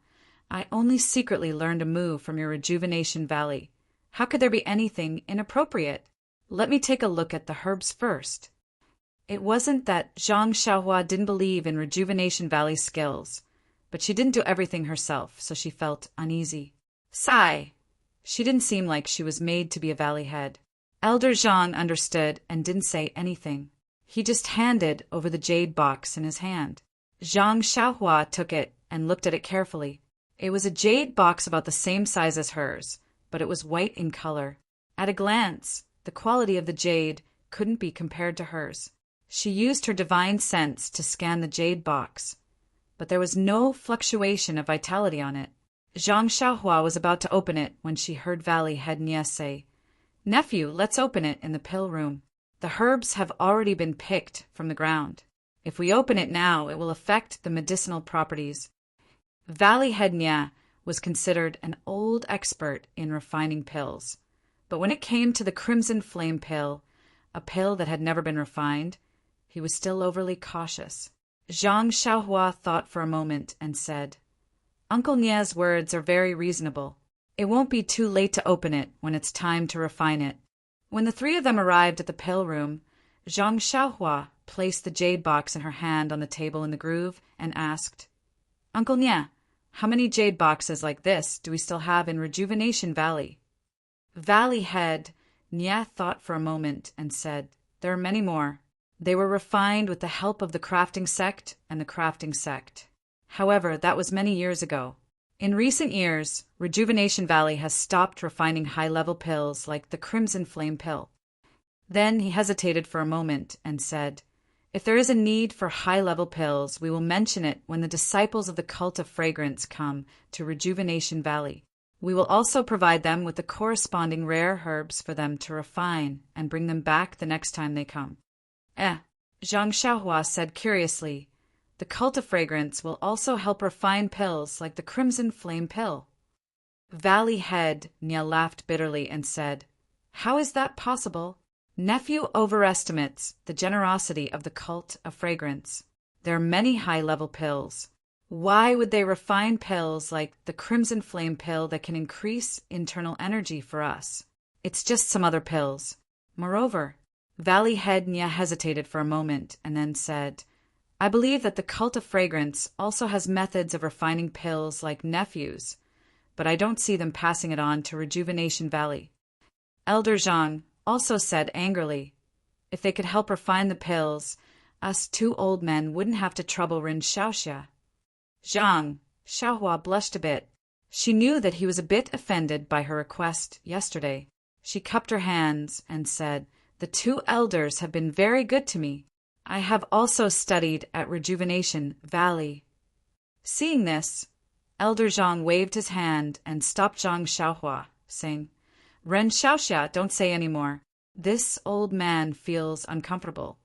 I only secretly learned a move from your Rejuvenation Valley. How could there be anything inappropriate? Let me take a look at the herbs first. It wasn't that Zhang Xiaohua didn't believe in Rejuvenation Valley's skills, but she didn't do everything herself, so she felt uneasy. Sigh. She didn't seem like she was made to be a valley head. Elder Zhang understood and didn't say anything. He just handed over the jade box in his hand. Zhang Xiaohua took it and looked at it carefully. It was a jade box about the same size as hers, but it was white in color. At a glance, the quality of the jade couldn't be compared to hers. She used her divine sense to scan the jade box, but there was no fluctuation of vitality on it. Zhang Xiaohua was about to open it when she heard Valley Head Nye say, Nephew, let's open it in the pill room. The herbs have already been picked from the ground. If we open it now, it will affect the medicinal properties. Valley Head Nye was considered an old expert in refining pills, but when it came to the Crimson Flame pill, a pill that had never been refined, he was still overly cautious. Zhang Xiaohua thought for a moment and said, Uncle Nye's words are very reasonable. It won't be too late to open it when it's time to refine it. When the three of them arrived at the pill room, Zhang Xiaohua placed the jade box in her hand on the table in the groove and asked, Uncle Nye, how many jade boxes like this do we still have in Rejuvenation Valley? Valley Head Nye thought for a moment and said, there are many more. They were refined with the help of the crafting sect and the crafting sect. However, that was many years ago. In recent years, Rejuvenation Valley has stopped refining high-level pills like the Crimson Flame pill. Then he hesitated for a moment and said, if there is a need for high-level pills, we will mention it when the disciples of the Cult of Fragrance come to Rejuvenation Valley. We will also provide them with the corresponding rare herbs for them to refine and bring them back the next time they come. Zhang Xiaohua said curiously, The cult of fragrance will also help refine pills like the crimson flame pill. Valley Head Nya laughed bitterly and said, "How is that possible? Nephew overestimates the generosity of the cult of fragrance. There are many high-level pills. Why would they refine pills like the crimson flame pill that can increase internal energy for us? It's just some other pills. Moreover," Valley Head Nya hesitated for a moment and then said, "I believe that the cult of fragrance also has methods of refining pills like Nephew's, but I don't see them passing it on to Rejuvenation Valley." Elder Zhang also said angrily, "If they could help refine the pills, us two old men wouldn't have to trouble Rin Xiaoxia." Zhang Xiaohua blushed a bit. She knew that he was a bit offended by her request yesterday. She cupped her hands and said, "The two elders have been very good to me. I have also studied at Rejuvenation Valley." Seeing this, Elder Zhang waved his hand and stopped Zhang Xiaohua, saying, "Ren Xiaoxia, don't say any more. This old man feels uncomfortable,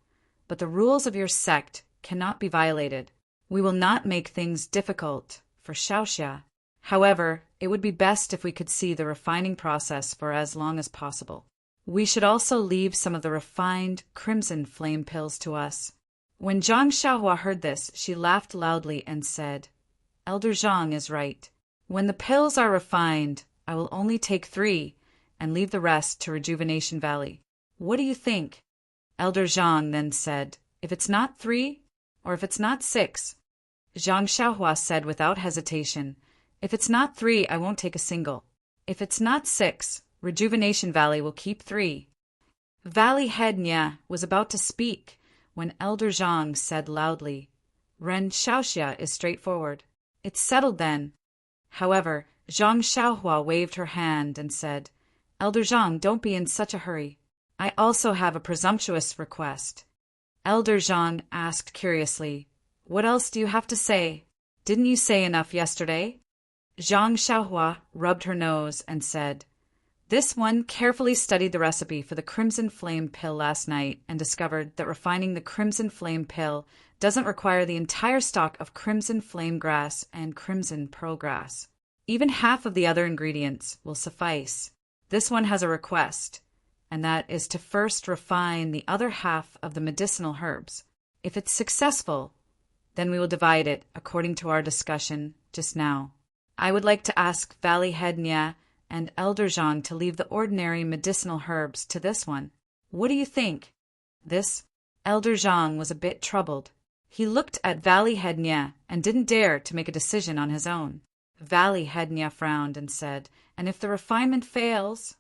but the rules of your sect cannot be violated. We will not make things difficult for Xiaoxia. However, it would be best if we could see the refining process for as long as possible. We should also leave some of the refined crimson flame pills to us." When Zhang Xiaohua heard this, she laughed loudly and said, "Elder Zhang is right. When the pills are refined, I will only take 3 and leave the rest to Rejuvenation Valley. What do you think?" Elder Zhang then said, "If it's not 3, or if it's not 6, Zhang Xiaohua said without hesitation, "If it's not 3, I won't take a single. If it's not 6, Rejuvenation Valley will keep 3. Valley Head Nya was about to speak when Elder Zhang said loudly, "Ren Xiaoxia is straightforward. It's settled then." However, Zhang Xiaohua waved her hand and said, "Elder Zhang, don't be in such a hurry. I also have a presumptuous request." Elder Zhang asked curiously, "What else do you have to say? Didn't you say enough yesterday?" Zhang Xiaohua rubbed her nose and said, "This one carefully studied the recipe for the crimson flame pill last night and discovered that refining the crimson flame pill doesn't require the entire stock of crimson flame grass and crimson pearl grass. Even half of the other ingredients will suffice. This one has a request, and that is to first refine the other half of the medicinal herbs. If it's successful, then we will divide it according to our discussion just now. I would like to ask Valley Head Nya and Elder Zhang to leave the ordinary medicinal herbs to this one. What do you think?" This Elder Zhang was a bit troubled. He looked at Valley Head Nya and didn't dare to make a decision on his own. Valley Head Nya frowned and said, "And if the refinement fails?"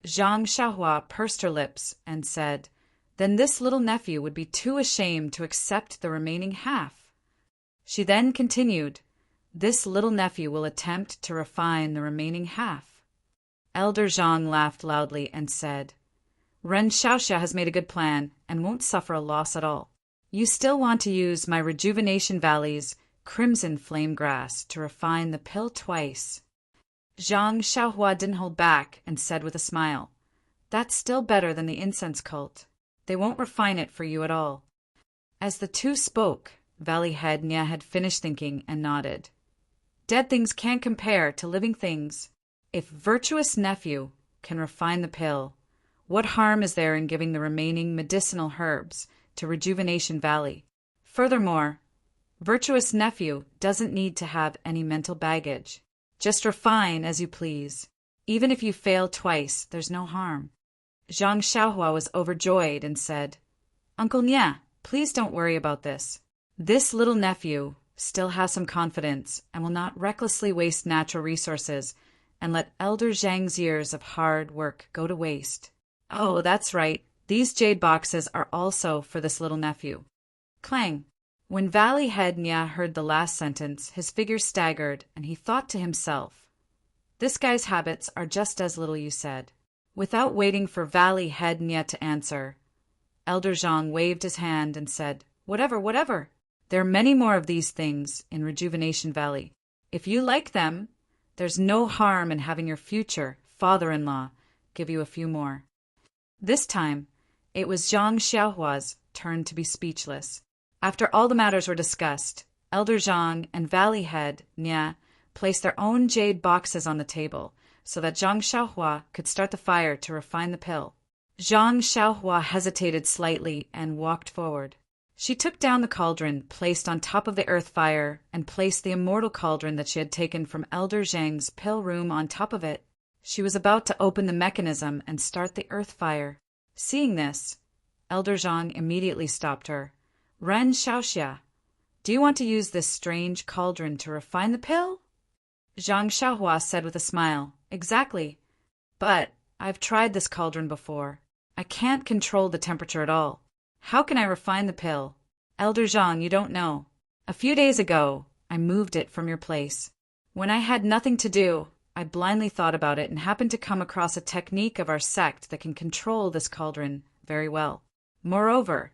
Zhang Xiaohua pursed her lips and said, "Then this little nephew would be too ashamed to accept the remaining half." She then continued, "This little nephew will attempt to refine the remaining half." Elder Zhang laughed loudly and said, "Ren Xiaoxia has made a good plan and won't suffer a loss at all. You still want to use my Rejuvenation Valley's crimson flame grass to refine the pill twice." Zhang Xiaohua didn't hold back and said with a smile, "That's still better than the incense cult. They won't refine it for you at all." As the two spoke, Valley Head Nya had finished thinking and nodded. "Dead things can't compare to living things. If virtuous nephew can refine the pill, what harm is there in giving the remaining medicinal herbs to Rejuvenation Valley? Furthermore, virtuous nephew doesn't need to have any mental baggage. Just refine as you please. Even if you fail twice, there's no harm." Zhang Xiaohua was overjoyed and said, "Uncle Nya, please don't worry about this. This little nephew still has some confidence and will not recklessly waste natural resources and let Elder Zhang's years of hard work go to waste. Oh, that's right. These jade boxes are also for this little nephew." Clang! When Valley Head Nya heard the last sentence, his figure staggered, and he thought to himself, "This guy's habits are just as little you said." Without waiting for Valley Head Nya to answer, Elder Zhang waved his hand and said, "Whatever, whatever. There are many more of these things in Rejuvenation Valley. If you like them, there's no harm in having your future father-in-law give you a few more." This time, it was Zhang Xiaohua's turn to be speechless. After all the matters were discussed, Elder Zhang and Valley Head Nya placed their own jade boxes on the table so that Zhang Xiaohua could start the fire to refine the pill. Zhang Xiaohua hesitated slightly and walked forward. She took down the cauldron placed on top of the earth fire and placed the immortal cauldron that she had taken from Elder Zhang's pill room on top of it. She was about to open the mechanism and start the earth fire. Seeing this, Elder Zhang immediately stopped her. Ren Xiaoxia, do you want to use this strange cauldron to refine the pill? Zhang Xiaohua said with a smile, exactly. But I've tried this cauldron before. I can't control the temperature at all. How can I refine the pill? Elder Zhang, you don't know. A few days ago, I moved it from your place. When I had nothing to do, I blindly thought about it and happened to come across a technique of our sect that can control this cauldron very well. Moreover,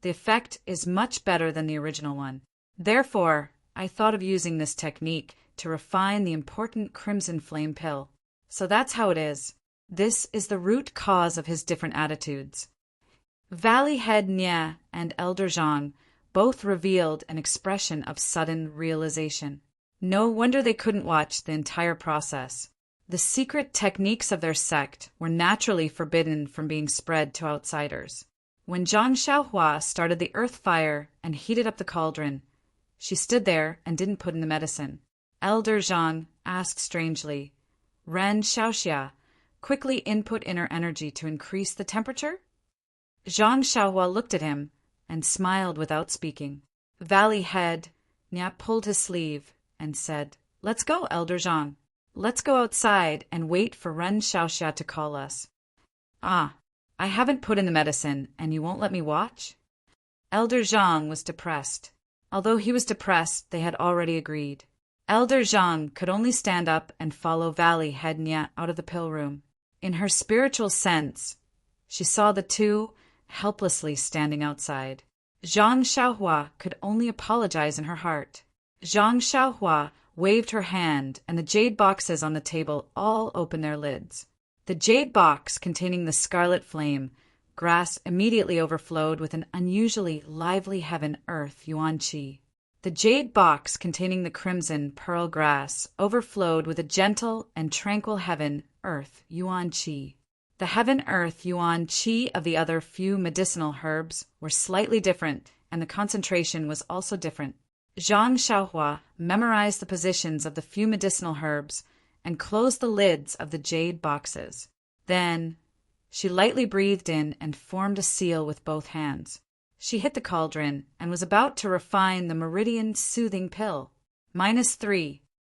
the effect is much better than the original one. Therefore, I thought of using this technique to refine the important crimson flame pill. So that's how it is. This is the root cause of his different attitudes. Valley Head Nya and Elder Zhang both revealed an expression of sudden realization. No wonder they couldn't watch the entire process. The secret techniques of their sect were naturally forbidden from being spread to outsiders. When Zhang Xiaohua started the earth fire and heated up the cauldron, she stood there and didn't put in the medicine. Elder Zhang asked strangely, Ren Xiaoxia, quickly input inner energy to increase the temperature? Zhang Xiaohua looked at him and smiled without speaking. Valley Head Nya pulled his sleeve and said, Let's go, Elder Zhang. Let's go outside and wait for Ren Xiaoxia to call us. Ah, I haven't put in the medicine, and you won't let me watch? Elder Zhang was depressed. Although he was depressed, they had already agreed. Elder Zhang could only stand up and follow Valley Head Nya out of the pill room. In her spiritual sense, she saw the two helplessly standing outside. Zhang Xiaohua could only apologize in her heart. Zhang Xiaohua waved her hand, and the jade boxes on the table all opened their lids. The jade box containing the scarlet flame grass immediately overflowed with an unusually lively heaven earth yuan qi. The jade box containing the crimson pearl grass overflowed with a gentle and tranquil heaven earth yuan qi. The heaven earth yuan qi of the other few medicinal herbs were slightly different, and the concentration was also different. Zhang Xiaohua memorized the positions of the few medicinal herbs and closed the lids of the jade boxes. Then she lightly breathed in and formed a seal with both hands. She hit the cauldron and was about to refine the meridian soothing pill. -3.